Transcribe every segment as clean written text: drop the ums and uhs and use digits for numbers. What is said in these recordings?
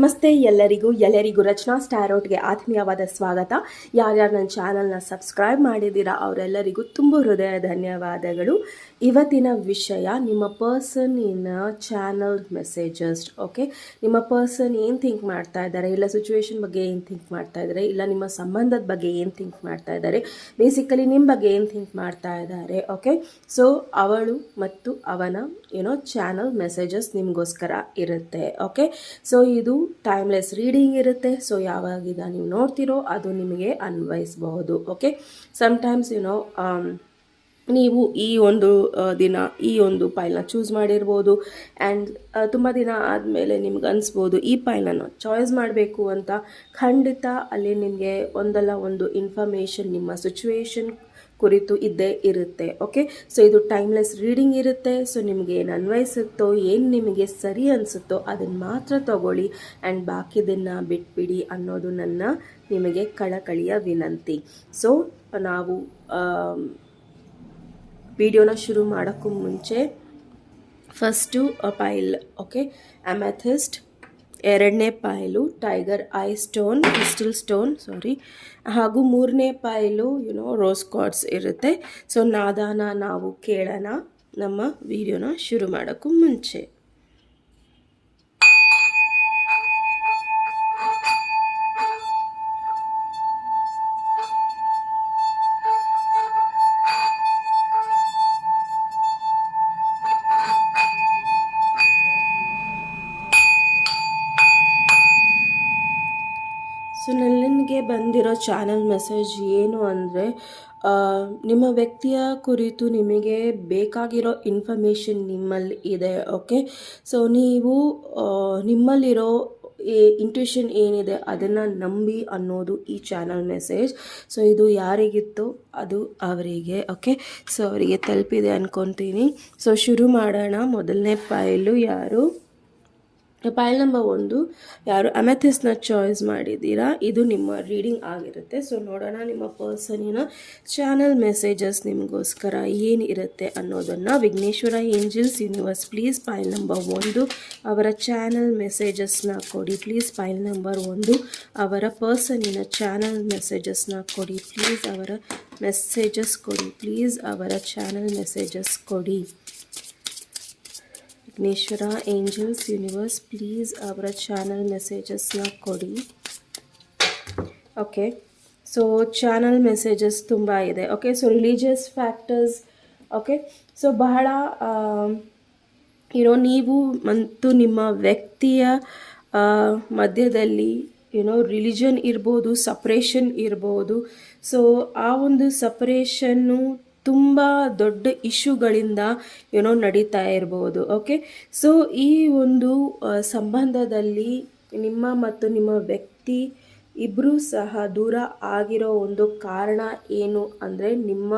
ನಮಸ್ತೆ ಎಲ್ಲರಿಗೂ ರಚನಾ ಸ್ಟಾರೋಟ್ಗೆ ಆತ್ಮೀಯವಾದ ಸ್ವಾಗತ. ಯಾರ್ಯಾರು ನನ್ನ ಚಾನಲ್ನ ಸಬ್ಸ್ಕ್ರೈಬ್ ಮಾಡಿದ್ದೀರಾ ಅವರೆಲ್ಲರಿಗೂ ತುಂಬ ಹೃದಯ ಧನ್ಯವಾದಗಳು. ಇವತ್ತಿನ ವಿಷಯ ನಿಮ್ಮ person in channel messages. Okay, ನಿಮ್ಮ ಪರ್ಸನ್ ಏನು ಥಿಂಕ್ ಮಾಡ್ತಾ ಇದ್ದಾರೆ, ಇಲ್ಲ ಸಿಚುವೇಶನ್ ಬಗ್ಗೆ ಏನು ಥಿಂಕ್ ಮಾಡ್ತಾ ಇದ್ದಾರೆ, ಇಲ್ಲ ನಿಮ್ಮ ಸಂಬಂಧದ ಬಗ್ಗೆ ಏನು ಥಿಂಕ್ ಮಾಡ್ತಾ ಇದ್ದಾರೆ, ಬೇಸಿಕಲಿ ನಿಮ್ಮ ಬಗ್ಗೆ ಏನು ಥಿಂಕ್ ಮಾಡ್ತಾ ಇದ್ದಾರೆ. ಓಕೆ, ಸೊ ಅವಳು ಮತ್ತು ಅವನ ಚಾನಲ್ ಮೆಸೇಜಸ್ ನಿಮಗೋಸ್ಕರ ಇರುತ್ತೆ. ಓಕೆ, ಸೊ ಇದು ಟೈಮ್ಲೆಸ್ ರೀಡಿಂಗ್ ಇರುತ್ತೆ. ಸೊ ಯಾವಾಗಿದ ನೀವು ನೋಡ್ತಿರೋ ಅದು ನಿಮಗೆ ಅನ್ವಯಿಸಬಹುದು. ಓಕೆ, ಸಮ್ಟೈಮ್ಸ್ ನೀವು ಈ ಒಂದು ದಿನ ಈ ಒಂದು ಫೈಲ್ನ ಚೂಸ್ ಮಾಡಿರ್ಬೋದು ಆ್ಯಂಡ್ ತುಂಬ ದಿನ ಆದಮೇಲೆ ನಿಮ್ಗೆ ಅನಿಸ್ಬೋದು ಈ ಫೈಲನ್ನು ಚಾಯ್ಸ್ ಮಾಡಬೇಕು ಅಂತ. ಖಂಡಿತ ಅಲ್ಲಿ ನಿಮಗೆ ಒಂದಲ್ಲ ಒಂದು ಇನ್ಫಾರ್ಮೇಷನ್ ನಿಮ್ಮ ಸಿಚುವೇಶನ್ ಕುರಿತು ಇದ್ದೇ ಇರುತ್ತೆ. ಓಕೆ, ಸೊ ಇದು ಟೈಮ್ಲೆಸ್ ರೀಡಿಂಗ್ ಇರುತ್ತೆ. ಸೊ ನಿಮಗೆ ಏನು ಅನ್ವಯಿಸುತ್ತೋ, ಏನು ನಿಮಗೆ ಸರಿ ಅನಿಸುತ್ತೋ ಅದನ್ನು ಮಾತ್ರ ತಗೊಳ್ಳಿ ಆ್ಯಂಡ್ ಬಾಕಿದನ್ನು ಬಿಟ್ಬಿಡಿ ಅನ್ನೋದು ನನ್ನ ನಿಮಗೆ ಕಳಕಳಿಯ ವಿನಂತಿ. ಸೊ ನಾವು ವಿಡಿಯೋನ ಶುರು ಮಾಡೋಕ್ಕೂ ಮುಂಚೆ ಫಸ್ಟು ಪೈಲ್, ಓಕೆ, ಅಮೆಥಿಸ್ಟ್, ಎರಡನೇ pile tiger eye stone, crystal stone ಹಾಗೂ ಮೂರನೇ ಪಾಯಲು ರೋಸ್ ಕಾರ್ಡ್ಸ್ ಇರುತ್ತೆ. ಸೊ ನಾದಾನ ನಾವು ಕೇಳೋಣ ನಮ್ಮ ವಿಡಿಯೋನ ಶುರು ಮಾಡೋಕ್ಕೂ ಮುಂಚೆ. ಸೊ ನನಗೆ ಬಂದಿರೋ ಚಾನಲ್ ಮೆಸೇಜ್ ಏನು ಅಂದರೆ, ನಿಮ್ಮ ವ್ಯಕ್ತಿಯ ಕುರಿತು ನಿಮಗೆ ಬೇಕಾಗಿರೋ ಇನ್ಫಾರ್ಮೇಷನ್ ನಿಮ್ಮಲ್ಲಿ ಇದೆ. ಓಕೆ, ಸೊ ನೀವು ನಿಮ್ಮಲ್ಲಿರೋ ಇಂಟ್ಯೂಷನ್ ಏನಿದೆ ಅದನ್ನು ನಂಬಿ ಅನ್ನೋದು ಈ ಚಾನಲ್ ಮೆಸೇಜ್. ಸೊ ಇದು ಯಾರಿಗಿತ್ತು ಅದು ಅವರಿಗೆ. ಓಕೆ, ಸೊ ಅವರಿಗೆ ತಲುಪಿದೆ ಅಂದ್ಕೊತೀನಿ. ಸೊ ಶುರು ಮಾಡೋಣ. ಮೊದಲನೇ ಫೈಲು ಯಾರು, ಫೈಲ್ ನಂಬರ್ 1 ಯಾರು ಅಮೆಥಿಸ್ನ ಚಾಯ್ಸ್ ಮಾಡಿದ್ದೀರಾ, ಇದು ನಿಮ್ಮ ರೀಡಿಂಗ್ ಆಗಿರುತ್ತೆ. ಸೊ ನೋಡೋಣ ನಿಮ್ಮ ಪರ್ಸನಿನ ಚಾನಲ್ ಮೆಸೇಜಸ್ ನಿಮಗೋಸ್ಕರ ಏನಿರುತ್ತೆ ಅನ್ನೋದನ್ನು. Vighneshwara angels universe please file number 1 ಅವರ ಚಾನಲ್ ಮೆಸೇಜಸ್ನ ಕೊಡಿ ಪ್ಲೀಸ್. ಫೈಲ್ ನಂಬರ್ 1 ಅವರ ಪರ್ಸನಿನ ಚಾನಲ್ ಮೆಸೇಜಸ್ನ ಕೊಡಿ ಪ್ಲೀಸ್. ಅವರ ಮೆಸೇಜಸ್ ಕೊಡಿ ಪ್ಲೀಸ್. ಅವರ ಚಾನಲ್ ಮೆಸೇಜಸ್ ಕೊಡಿ. ವಿಘ್ನೇಶ್ವರ ಏಂಜಲ್ಸ್ ಯೂನಿವರ್ಸ್ ಪ್ಲೀಸ್ ಅವರ ಚಾನಲ್ ಮೆಸೇಜಸ್ನ ಕೊಡಿ. ಓಕೆ, ಸೊ ಚಾನಲ್ ಮೆಸೇಜಸ್ ತುಂಬ ಇದೆ. Okay, so religious factors. Okay, so ಬಹಳ ನೀವು ಮತ್ತು ನಿಮ್ಮ ವ್ಯಕ್ತಿಯ ಮಧ್ಯದಲ್ಲಿ ರಿಲಿಜನ್ ಇರ್ಬೋದು, ಸಪ್ರೇಷನ್ ಇರ್ಬೋದು. ಸೊ ಆ ಒಂದು ಸಪ್ರೇಷನ್ನು ತುಂಬ ದೊಡ್ಡ ಇಶ್ಯೂಗಳಿಂದ ನಡೀತಾ ಇರ್ಬೋದು. ಓಕೆ, ಸೊ ಈ ಒಂದು ಸಂಬಂಧದಲ್ಲಿ ನಿಮ್ಮ ಮತ್ತು ನಿಮ್ಮ ವ್ಯಕ್ತಿ ಇಬ್ಬರೂ ಸಹ ದೂರ ಆಗಿರೋ ಒಂದು ಕಾರಣ ಏನು ಅಂದರೆ ನಿಮ್ಮ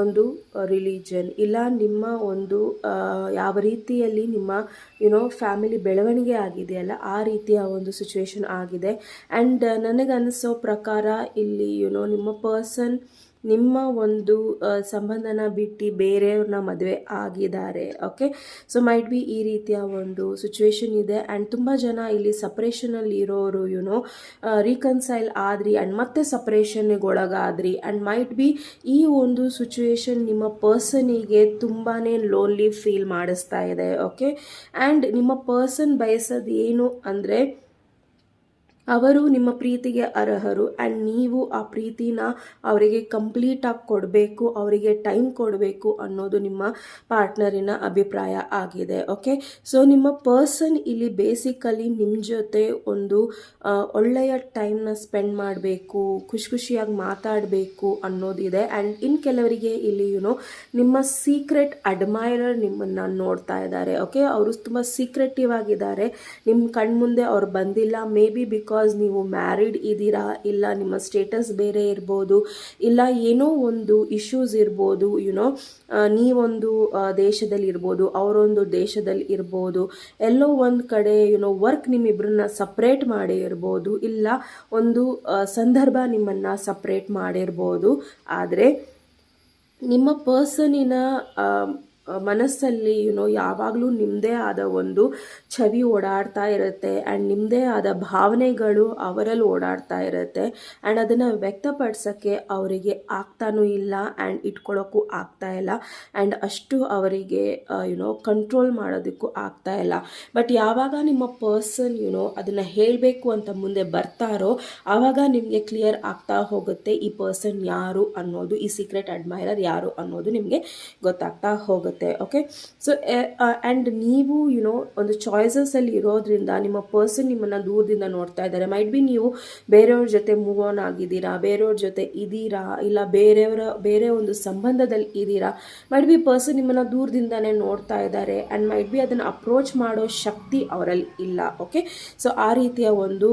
ಒಂದು ರಿಲಿಜನ್, ಇಲ್ಲ ನಿಮ್ಮ ಒಂದು ಯಾವ ರೀತಿಯಲ್ಲಿ ನಿಮ್ಮ ಫ್ಯಾಮಿಲಿ ಬೆಳವಣಿಗೆ ಆಗಿದೆಯಲ್ಲ ಆ ರೀತಿಯ ಒಂದು ಸಿಚುವೇಶನ್ ಆಗಿದೆ. ಆ್ಯಂಡ್ ನನಗನ್ನಿಸೋ ಪ್ರಕಾರ ಇಲ್ಲಿ ನಿಮ್ಮ ಪರ್ಸನ್ ನಿಮ್ಮ ಒಂದು ಸಂಬಂಧನ ಬಿಟ್ಟು ಬೇರೆಯವ್ರನ್ನ ಮದುವೆ ಆಗಿದ್ದಾರೆ. ಓಕೆ, ಸೊ ಮೈಟ್ ಬಿ ಈ ರೀತಿಯ ಒಂದು ಸಿಚುವೇಶನ್ ಇದೆ. ಆ್ಯಂಡ್ ತುಂಬ ಜನ ಇಲ್ಲಿ ಸಪ್ರೇಷನಲ್ಲಿ ಇರೋರು ರೀಕನ್ಸೈಲ್ ಆದ್ರಿ ಆ್ಯಂಡ್ ಮತ್ತೆ ಸಪ್ರೇಷನ್ಗೆ ಒಳಗಾದ್ರಿ. ಆ್ಯಂಡ್ ಮೈಟ್ ಬಿ ಈ ಒಂದು ಸಿಚುವೇಶನ್ ನಿಮ್ಮ ಪರ್ಸನಿಗೆ ತುಂಬಾ ಲೋನ್ಲಿ ಫೀಲ್ ಮಾಡಿಸ್ತಾ ಇದೆ. ಓಕೆ, ಆ್ಯಂಡ್ ನಿಮ್ಮ ಪರ್ಸನ್ ಬಯಸೋದು ಏನು ಅಂದರೆ ಅವರು ನಿಮ್ಮ ಪ್ರೀತಿಗೆ ಅರ್ಹರು ಆ್ಯಂಡ್ ನೀವು ಆ ಪ್ರೀತಿನ ಅವರಿಗೆ ಕಂಪ್ಲೀಟಾಗಿ ಕೊಡಬೇಕು, ಅವರಿಗೆ ಟೈಮ್ ಕೊಡಬೇಕು ಅನ್ನೋದು ನಿಮ್ಮ ಪಾರ್ಟ್ನರಿನ ಅಭಿಪ್ರಾಯ ಆಗಿದೆ. ಓಕೆ, ಸೊ ನಿಮ್ಮ ಪರ್ಸನ್ ಇಲ್ಲಿ ಬೇಸಿಕಲಿ ನಿಮ್ಮ ಜೊತೆ ಒಂದು ಒಳ್ಳೆಯ ಟೈಮ್ನ ಸ್ಪೆಂಡ್ ಮಾಡಬೇಕು, ಖುಷಿಯಾಗಿ ಮಾತಾಡಬೇಕು ಅನ್ನೋದಿದೆ. ಆ್ಯಂಡ್ ಇನ್ನು ಕೆಲವರಿಗೆ ಇಲ್ಲಿ ನಿಮ್ಮ ಸೀಕ್ರೆಟ್ ಅಡ್ಮೈರರ್ ನಿಮ್ಮನ್ನು ನೋಡ್ತಾ ಇದ್ದಾರೆ. ಓಕೆ, ಅವರು ತುಂಬ ಸೀಕ್ರೆಟಿವ್ ಆಗಿದ್ದಾರೆ, ನಿಮ್ಮ ಕಣ್ಮುಂದೆ ಅವ್ರು ಬಂದಿಲ್ಲ. ಮೇ ಬಿ ಬಿಕಾಸ್ ನೀವು ಮ್ಯಾರಿಡ್ ಇದ್ದೀರಾ, ಇಲ್ಲ ನಿಮ್ಮ ಸ್ಟೇಟಸ್ ಬೇರೆ ಇರ್ಬೋದು, ಇಲ್ಲ ಏನೋ ಒಂದು ಇಶ್ಯೂಸ್ ಇರ್ಬೋದು. ನೀವೊಂದು ದೇಶದಲ್ಲಿ ಇರ್ಬೋದು, ಅವರೊಂದು ದೇಶದಲ್ಲಿ ಇರ್ಬೋದು, ಎಲ್ಲೋ ಒಂದು ಕಡೆ ವರ್ಕ್ ನಿಮ್ಮಿಬ್ಬರನ್ನ ಸಪ್ರೇಟ್ ಮಾಡಿ ಇರ್ಬೋದು, ಇಲ್ಲ ಒಂದು ಸಂದರ್ಭ ನಿಮ್ಮನ್ನು ಸಪ್ರೇಟ್ ಮಾಡಿರ್ಬೋದು. ಆದರೆ ನಿಮ್ಮ ಪರ್ಸನಿನ ಮನಸ್ಸಲ್ಲಿ ಯಾವಾಗಲೂ ನಿಮ್ಮದೇ ಆದ ಒಂದು ಛವಿ ಓಡಾಡ್ತಾ ಇರುತ್ತೆ ಆ್ಯಂಡ್ ನಿಮ್ಮದೇ ಆದ ಭಾವನೆಗಳು ಅವರಲ್ಲಿ ಓಡಾಡ್ತಾ ಇರುತ್ತೆ ಆ್ಯಂಡ್ ಅದನ್ನು ವ್ಯಕ್ತಪಡಿಸೋಕ್ಕೆ ಅವರಿಗೆ ಆಗ್ತಾನೂ ಇಲ್ಲ ಆ್ಯಂಡ್ ಇಟ್ಕೊಳ್ಳೋಕ್ಕೂ ಆಗ್ತಾ ಇಲ್ಲ ಆ್ಯಂಡ್ ಅಷ್ಟು ಅವರಿಗೆ ಕಂಟ್ರೋಲ್ ಮಾಡೋದಕ್ಕೂ ಆಗ್ತಾ ಇಲ್ಲ. ಬಟ್ ಯಾವಾಗ ನಿಮ್ಮ ಪರ್ಸನ್ ಅದನ್ನು ಹೇಳಬೇಕು ಅಂತ ಮುಂದೆ ಬರ್ತಾರೋ ಆವಾಗ ನಿಮಗೆ ಕ್ಲಿಯರ್ ಆಗ್ತಾ ಹೋಗುತ್ತೆ ಈ ಪರ್ಸನ್ ಯಾರು ಅನ್ನೋದು, ಈ ಸೀಕ್ರೆಟ್ ಅಡ್ಮೈರರ್ ಯಾರು ಅನ್ನೋದು ನಿಮಗೆ ಗೊತ್ತಾಗ್ತಾ ಹೋಗುತ್ತೆ. ಓಕೆ, ಸೊ ಆ್ಯಂಡ್ ನೀವು ಒಂದು ಚಾಯ್ಸಸಲ್ಲಿ ಇರೋದ್ರಿಂದ ನಿಮ್ಮ ಪರ್ಸನ್ ನಿಮ್ಮನ್ನು ದೂರದಿಂದ ನೋಡ್ತಾ ಇದ್ದಾರೆ. ಮೈಟ್ ಬಿ ನೀವು ಬೇರೆಯವ್ರ ಜೊತೆ ಮೂವ್ ಆನ್ ಆಗಿದ್ದೀರಾ, ಬೇರೆಯವ್ರ ಜೊತೆ ಇದ್ದೀರಾ, ಇಲ್ಲ ಬೇರೆ ಒಂದು ಸಂಬಂಧದಲ್ಲಿ ಇದ್ದೀರಾ. ಮೈಟ್ ಬಿ ಪರ್ಸನ್ ನಿಮ್ಮನ್ನು ದೂರದಿಂದನೇ ನೋಡ್ತಾ ಇದ್ದಾರೆ ಆ್ಯಂಡ್ ಮೈಟ್ ಬಿ ಅದನ್ನು ಅಪ್ರೋಚ್ ಮಾಡೋ ಶಕ್ತಿ ಅವರಲ್ಲಿ ಇಲ್ಲ. ಓಕೆ, ಸೊ ಆ ರೀತಿಯ ಒಂದು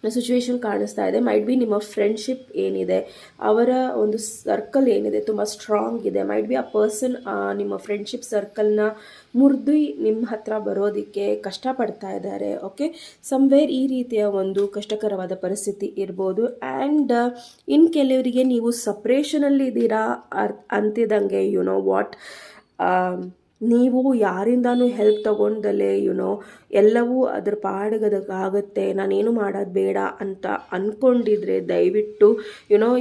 ಸಿಚುವೇಶನ್ ಕಾಣಿಸ್ತಾ ಇದೆ. ಮೈಟ್ ಬಿ ನಿಮ್ಮ ಫ್ರೆಂಡ್ಶಿಪ್ ಏನಿದೆ, ಅವರ ಒಂದು ಸರ್ಕಲ್ ಏನಿದೆ ತುಂಬ ಸ್ಟ್ರಾಂಗ್ ಇದೆ. ಮೈಟ್ ಬಿ ಆ ಪರ್ಸನ್ ನಿಮ್ಮ ಫ್ರೆಂಡ್ಶಿಪ್ ಸರ್ಕಲ್ನ ಮುರಿದು ನಿಮ್ಮ ಹತ್ರ ಬರೋದಕ್ಕೆ ಕಷ್ಟಪಡ್ತಾ ಇದ್ದಾರೆ. ಓಕೆ, ಸಮ್ವೇರ್ ಈ ರೀತಿಯ ಒಂದು ಕಷ್ಟಕರವಾದ ಪರಿಸ್ಥಿತಿ ಇರ್ಬೋದು. ಆ್ಯಂಡ್ ಇನ್ನು ಕೆಲವರಿಗೆ ನೀವು ಸಪ್ರೇಷನಲ್ಲಿ ಇದ್ದೀರಾ ಅಂತಿದ್ದಂಗೆ ವಾಟ್ ನೀವು ಯಾರಿಂದನೂ ಹೆಲ್ಪ್ ತೊಗೊಂಡಲೇ ಎಲ್ಲವೂ ಅದ್ರ ಪಾಡಿಗದಕ್ಕಾಗುತ್ತೆ, ನಾನೇನು ಮಾಡೋದು ಬೇಡ ಅಂತ ಅಂದ್ಕೊಂಡಿದ್ರೆ ದಯವಿಟ್ಟು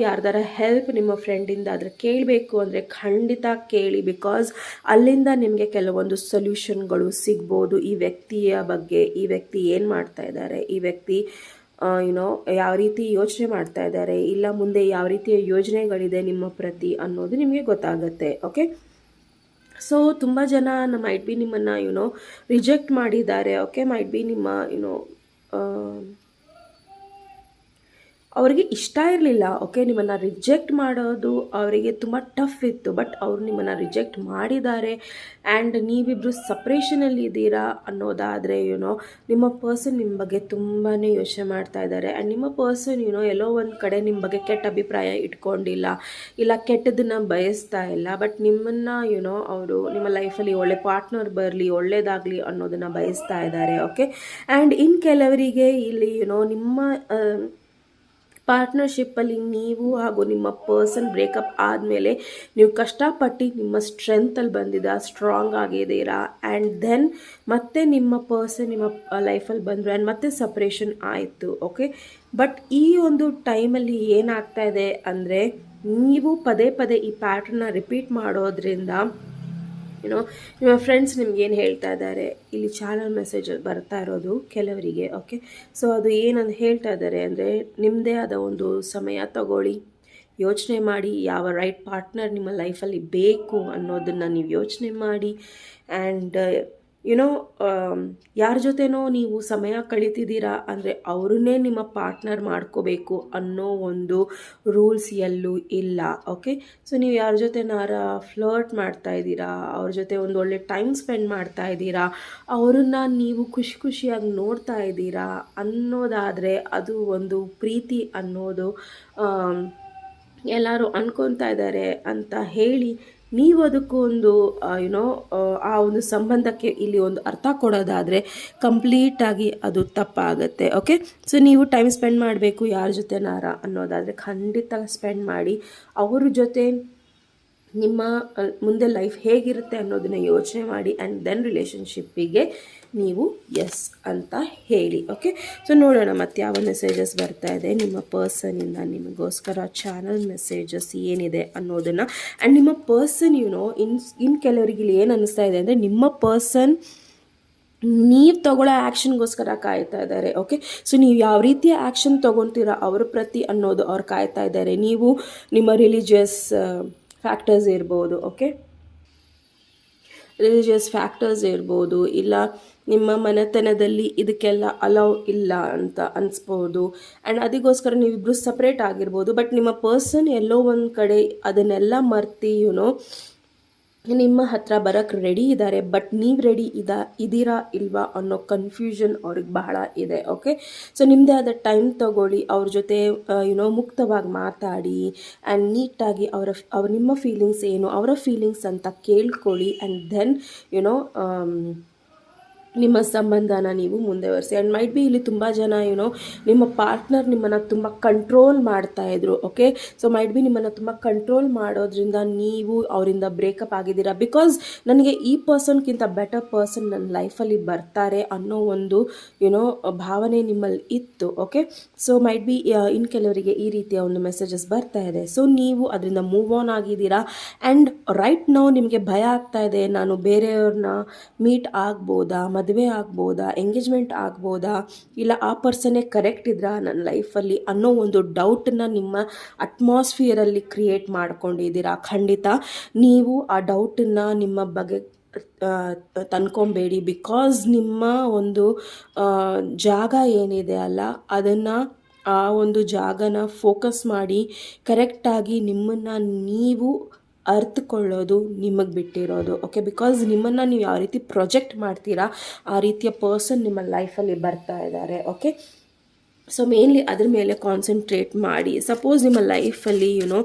ಯಾರ್ದಾರ ಹೆಲ್ಪ್ ನಿಮ್ಮ ಫ್ರೆಂಡಿಂದ ಆದರೆ ಕೇಳಬೇಕು ಅಂದರೆ ಖಂಡಿತ ಕೇಳಿ. ಬಿಕಾಸ್ ಅಲ್ಲಿಂದ ನಿಮಗೆ ಕೆಲವೊಂದು ಸೊಲ್ಯೂಷನ್ಗಳು ಸಿಗ್ಬೋದು. ಈ ವ್ಯಕ್ತಿಯ ಬಗ್ಗೆ, ಈ ವ್ಯಕ್ತಿ ಏನು ಮಾಡ್ತಾ ಇದ್ದಾರೆ, ಈ ವ್ಯಕ್ತಿ ಯಾವ ರೀತಿ ಯೋಚನೆ ಮಾಡ್ತಾ ಇದ್ದಾರೆ, ಇಲ್ಲ ಮುಂದೆ ಯಾವ ರೀತಿಯ ಯೋಜನೆಗಳಿದೆ ನಿಮ್ಮ ಪ್ರತಿ ಅನ್ನೋದು ನಿಮಗೆ ಗೊತ್ತಾಗುತ್ತೆ. ಓಕೆ, ಸೊ ತುಂಬ ಜನ ಮೈಟ್ ಬಿ ನಿಮ್ಮನ್ನು ರಿಜೆಕ್ಟ್ ಮಾಡಿದ್ದಾರೆ. ಓಕೆ, ಮೈಟ್ ಬಿ ನಿಮ್ಮ ಅವರಿಗೆ ಇಷ್ಟ ಇರಲಿಲ್ಲ. ಓಕೆ, ನಿಮ್ಮನ್ನು ರಿಜೆಕ್ಟ್ ಮಾಡೋದು ಅವರಿಗೆ ತುಂಬ ಟಫ್ ಇತ್ತು. ಬಟ್ ಅವರು ನಿಮ್ಮನ್ನು ರಿಜೆಕ್ಟ್ ಮಾಡಿದ್ದಾರೆ ಆ್ಯಂಡ್ ನೀವಿಬ್ಬರು ಸಪ್ರೇಷನಲ್ಲಿ ಇದ್ದೀರಾ ಅನ್ನೋದಾದರೆ ನಿಮ್ಮ ಪರ್ಸನ್ ನಿಮ್ಮ ಬಗ್ಗೆ ತುಂಬಾ ಯೋಚನೆ ಮಾಡ್ತಾ ಇದ್ದಾರೆ. ಆ್ಯಂಡ್ ನಿಮ್ಮ ಪರ್ಸನ್ ಎಲ್ಲೋ ಒಂದು ಕಡೆ ನಿಮ್ಮ ಬಗ್ಗೆ ಕೆಟ್ಟ ಅಭಿಪ್ರಾಯ ಇಟ್ಕೊಂಡಿಲ್ಲ, ಇಲ್ಲ ಕೆಟ್ಟದನ್ನು ಬಯಸ್ತಾ ಇಲ್ಲ. ಬಟ್ ನಿಮ್ಮನ್ನು ಅವರು ನಿಮ್ಮ ಲೈಫಲ್ಲಿ ಒಳ್ಳೆ ಪಾರ್ಟ್ನರ್ ಬರಲಿ, ಒಳ್ಳೆಯದಾಗಲಿ ಅನ್ನೋದನ್ನು ಬಯಸ್ತಾ ಇದ್ದಾರೆ. ಓಕೆ, ಆ್ಯಂಡ್ ಇನ್ನು ಕೆಲವರಿಗೆ ಇಲ್ಲಿ ನಿಮ್ಮ ಪಾರ್ಟ್ನರ್ಶಿಪ್ಪಲ್ಲಿ ನೀವು ಹಾಗೂ ನಿಮ್ಮ ಪರ್ಸನ್ ಬ್ರೇಕಪ್ ಆದಮೇಲೆ ನೀವು ಕಷ್ಟಪಟ್ಟು ನಿಮ್ಮ ಸ್ಟ್ರೆಂತಲ್ಲಿ ಬಂದಿದ್ದೀರಾ, ಸ್ಟ್ರಾಂಗ್ ಆಗಿದ್ದೀರಾ ಆ್ಯಂಡ್ ದೆನ್ ಮತ್ತೆ ನಿಮ್ಮ ಪರ್ಸನ್ ನಿಮ್ಮ ಲೈಫಲ್ಲಿ ಬಂದರು ಆ್ಯಂಡ್ ಮತ್ತೆ ಸಪ್ರೇಷನ್ ಆಯಿತು. ಓಕೆ, ಬಟ್ ಈ ಒಂದು ಟೈಮಲ್ಲಿ ಏನಾಗ್ತಾ ಇದೆ ಅಂದರೆ ನೀವು ಪದೇ ಪದೇ ಈ ಪ್ಯಾಟ್ರನ್ನ ರಿಪೀಟ್ ಮಾಡೋದ್ರಿಂದ ನಿಮ್ಮ ಫ್ರೆಂಡ್ಸ್ ನಿಮ್ಗೇನು ಹೇಳ್ತಾ ಇದ್ದಾರೆ, ಇಲ್ಲಿ ಚಾನಲ್ ಮೆಸೇಜ್ ಬರ್ತಾ ಇರೋದು ಕೆಲವರಿಗೆ. ಓಕೆ, ಸೊ ಅದು ಏನಂತ ಹೇಳ್ತಾ ಇದ್ದಾರೆ ಅಂದರೆ ನಿಮ್ಮದೇ ಆದ ಒಂದು ಸಮಯ ತಗೊಳ್ಳಿ, ಯೋಚನೆ ಮಾಡಿ ಯಾವ ರೈಟ್ ಪಾರ್ಟ್ನರ್ ನಿಮ್ಮ ಲೈಫಲ್ಲಿ ಬೇಕು ಅನ್ನೋದನ್ನು ನೀವು ಯೋಚನೆ ಮಾಡಿ. ಆ್ಯಂಡ್ ಯಾರ ಜೊತೆನೋ ನೀವು ಸಮಯ ಕಳೀತಿದ್ದೀರಾ ಅಂದರೆ ಅವ್ರನ್ನೇ ನಿಮ್ಮ ಪಾರ್ಟ್ನರ್ ಮಾಡ್ಕೋಬೇಕು ಅನ್ನೋ ಒಂದು ರೂಲ್ಸ್ ಎಲ್ಲೂ ಇಲ್ಲ. ಓಕೆ, ಸೊ ನೀವು ಯಾರ ಜೊತೆನಾರ ಫ್ಲರ್ಟ್ ಮಾಡ್ತಾ ಇದ್ದೀರಾ, ಅವ್ರ ಜೊತೆ ಒಂದು ಒಳ್ಳೆ ಟೈಮ್ ಸ್ಪೆಂಡ್ ಮಾಡ್ತಾ ಇದ್ದೀರಾ, ಅವರನ್ನು ನೀವು ಖುಷಿ ಖುಷಿಯಾಗಿ ನೋಡ್ತಾ ಇದ್ದೀರಾ ಅನ್ನೋದಾದರೆ ಅದು ಒಂದು ಪ್ರೀತಿ ಅನ್ನೋದು ಎಲ್ಲರೂ ಅನ್ಕೊತಾ ಇದ್ದಾರೆ ಅಂತ ಹೇಳಿ ನೀವು ಅದಕ್ಕೂ ಒಂದು ಆ ಒಂದು ಸಂಬಂಧಕ್ಕೆ ಇಲ್ಲಿ ಒಂದು ಅರ್ಥ ಕೊಡೋದಾದರೆ ಕಂಪ್ಲೀಟಾಗಿ ಅದು ತಪ್ಪಾಗುತ್ತೆ. ಓಕೆ, ಸೊ ನೀವು ಟೈಮ್ ಸ್ಪೆಂಡ್ ಮಾಡಬೇಕು ಯಾರ ಜೊತೆನಾರ ಅನ್ನೋದಾದರೆ ಖಂಡಿತ ಸ್ಪೆಂಡ್ ಮಾಡಿ. ಅವ್ರ ಜೊತೆ ನಿಮ್ಮ ಮುಂದೆ ಲೈಫ್ ಹೇಗಿರುತ್ತೆ ಅನ್ನೋದನ್ನು ಯೋಚನೆ ಮಾಡಿ ಆ್ಯಂಡ್ ದೆನ್ ರಿಲೇಷನ್ಶಿಪ್ಪಿಗೆ ನೀವು ಎಸ್ ಅಂತ ಹೇಳಿ. ಓಕೆ, ಸೊ ನೋಡೋಣ ಮತ್ತೆ ಯಾವ ಮೆಸೇಜಸ್ ಬರ್ತಾ ಇದೆ ನಿಮ್ಮ ಪರ್ಸನಿಂದ ನಿಮಗೋಸ್ಕರ. ಚಾನಲ್ ಮೆಸೇಜಸ್ ಏನಿದೆ ಅನ್ನೋದನ್ನು ಆ್ಯಂಡ್ ನಿಮ್ಮ ಪರ್ಸನ್ ಇನ್ನು ಕೆಲವರಿಗೆ ಇಲ್ಲಿ ಏನು ಅನ್ನಿಸ್ತಾ ಇದೆ ಅಂದರೆ ನಿಮ್ಮ ಪರ್ಸನ್ ನೀವು ತಗೊಳ್ಳೋ ಆ್ಯಕ್ಷನ್ಗೋಸ್ಕರ ಕಾಯ್ತಾ ಇದ್ದಾರೆ. ಓಕೆ, ಸೊ ನೀವು ಯಾವ ರೀತಿಯ ಆ್ಯಕ್ಷನ್ ತೊಗೊತೀರಾ ಅವ್ರ ಪ್ರತಿ ಅನ್ನೋದು ಅವ್ರು ಕಾಯ್ತಾ ಇದ್ದಾರೆ. ನೀವು ನಿಮ್ಮ ರಿಲಿಜಿಯಸ್ ಫ್ಯಾಕ್ಟರ್ಸ್ ಇರ್ಬೋದು. ಓಕೆ, ರಿಲಿಜಿಯಸ್ ಫ್ಯಾಕ್ಟರ್ಸ್ ಇರ್ಬೋದು, ಇಲ್ಲ ನಿಮ್ಮ ಮನೆತನದಲ್ಲಿ ಇದಕ್ಕೆಲ್ಲ ಅಲೌ ಇಲ್ಲ ಅಂತ ಅನಿಸ್ಬೋದು ಆ್ಯಂಡ್ ಅದಕ್ಕೋಸ್ಕರ ನೀವಿಬ್ಬರು ಸಪ್ರೇಟ್ ಆಗಿರ್ಬೋದು. ಬಟ್ ನಿಮ್ಮ ಪರ್ಸನ್ ಎಲ್ಲೋ ಒಂದು ಕಡೆ ಅದನ್ನೆಲ್ಲ ಮರ್ತಿ ನಿಮ್ಮ ಹತ್ರ ಬರೋಕ್ಕೆ ರೆಡಿ ಇದ್ದಾರೆ. ಬಟ್ ನೀವು ರೆಡಿ ಇದ್ದೀರಾ ಇಲ್ವಾ ಅನ್ನೋ ಕನ್ಫ್ಯೂಷನ್ ಅವ್ರಿಗೆ ಬಹಳ ಇದೆ. ಓಕೆ, ಸೊ ನಿಮ್ಮದೇ ಆದ ಟೈಮ್ ತಗೊಳ್ಳಿ, ಅವ್ರ ಜೊತೆ ಮುಕ್ತವಾಗಿ ಮಾತಾಡಿ ಆ್ಯಂಡ್ ನೀಟಾಗಿ ಅವ್ರ ನಿಮ್ಮ ಫೀಲಿಂಗ್ಸ್ ಏನು, ಅವರ ಫೀಲಿಂಗ್ಸ್ ಅಂತ ಕೇಳ್ಕೊಳ್ಳಿ ಆ್ಯಂಡ್ ದೆನ್ ನಿಮ್ಮ ಸಂಬಂಧನ ನೀವು ಮುಂದುವರಿಸಿ. ಆ್ಯಂಡ್ ಮೈಟ್ ಬಿ ಇಲ್ಲಿ ತುಂಬ ಜನ ನಿಮ್ಮ ಪಾರ್ಟ್ನರ್ ನಿಮ್ಮನ್ನು ತುಂಬ ಕಂಟ್ರೋಲ್ ಮಾಡ್ತಾಯಿದ್ರು. ಓಕೆ, ಸೊ ಮೈಟ್ ಬಿ ನಿಮ್ಮನ್ನು ತುಂಬ ಕಂಟ್ರೋಲ್ ಮಾಡೋದ್ರಿಂದ ನೀವು ಅವರಿಂದ ಬ್ರೇಕಪ್ ಆಗಿದ್ದೀರಾ. ಬಿಕಾಸ್ ನನಗೆ ಈ ಪರ್ಸನ್ಗಿಂತ ಬೆಟರ್ ಪರ್ಸನ್ ನನ್ನ ಲೈಫಲ್ಲಿ ಬರ್ತಾರೆ ಅನ್ನೋ ಒಂದು ಭಾವನೆ ನಿಮ್ಮಲ್ಲಿ ಇತ್ತು. ಓಕೆ, ಸೊ ಮೈಟ್ ಬಿ ಇನ್ನು ಕೆಲವರಿಗೆ ಈ ರೀತಿಯ ಒಂದು ಮೆಸೇಜಸ್ ಬರ್ತಾ ಇದೆ. ಸೊ ನೀವು ಅದರಿಂದ ಮೂವ್ ಆನ್ ಆಗಿದ್ದೀರಾ. ಆ್ಯಂಡ್ ರೈಟ್ ನೌ ನಿಮಗೆ ಭಯ ಆಗ್ತಾ ಇದೆ, ನಾನು ಬೇರೆಯವ್ರನ್ನ ಮೀಟ್ ಆಗ್ಬೋದಾ, ಮದುವೆ ಆಗ್ಬೋದಾ, ಎಂಗೇಜ್ಮೆಂಟ್ ಆಗ್ಬೋದಾ, ಇಲ್ಲ ಆ ಪರ್ಸನ್ನೇ ಕರೆಕ್ಟ್ ಇದ್ರಾ ನನ್ನ ಲೈಫಲ್ಲಿ ಅನ್ನೋ ಒಂದು ಡೌಟನ್ನು ನಿಮ್ಮ ಅಟ್ಮಾಸ್ಫಿಯರಲ್ಲಿ ಕ್ರಿಯೇಟ್ ಮಾಡ್ಕೊಂಡಿದ್ದೀರಾ. ಖಂಡಿತ ನೀವು ಆ ಡೌಟನ್ನು ನಿಮ್ಮ ಬಗ್ಗೆ ತಂದ್ಕೊಬೇಡಿ. ಬಿಕಾಸ್ ನಿಮ್ಮ ಒಂದು ಜಾಗ ಏನಿದೆ ಅಲ್ಲ, ಅದನ್ನು ಆ ಒಂದು ಜಾಗನ ಫೋಕಸ್ ಮಾಡಿ ಕರೆಕ್ಟಾಗಿ ನಿಮ್ಮನ್ನು ನೀವು ಅರ್ಥಕೊಳ್ಳೋದು ನಿಮಗೆ ಬಿಟ್ಟಿರೋದು. ಓಕೆ, ಬಿಕಾಸ್ ನಿಮ್ಮನ್ನು ನೀವು ಯಾವ ರೀತಿ ಪ್ರೊಜೆಕ್ಟ್ ಮಾಡ್ತೀರಾ ಆ ರೀತಿಯ ಪರ್ಸನ್ ನಿಮ್ಮ ಲೈಫಲ್ಲಿ ಬರ್ತಾ ಇದ್ದಾರೆ. ಓಕೆ, ಸೊ ಮೇನ್ಲಿ ಅದ್ರ ಮೇಲೆ ಕಾನ್ಸಂಟ್ರೇಟ್ ಮಾಡಿ. ಸಪೋಸ್ ನಿಮ್ಮ ಲೈಫಲ್ಲಿ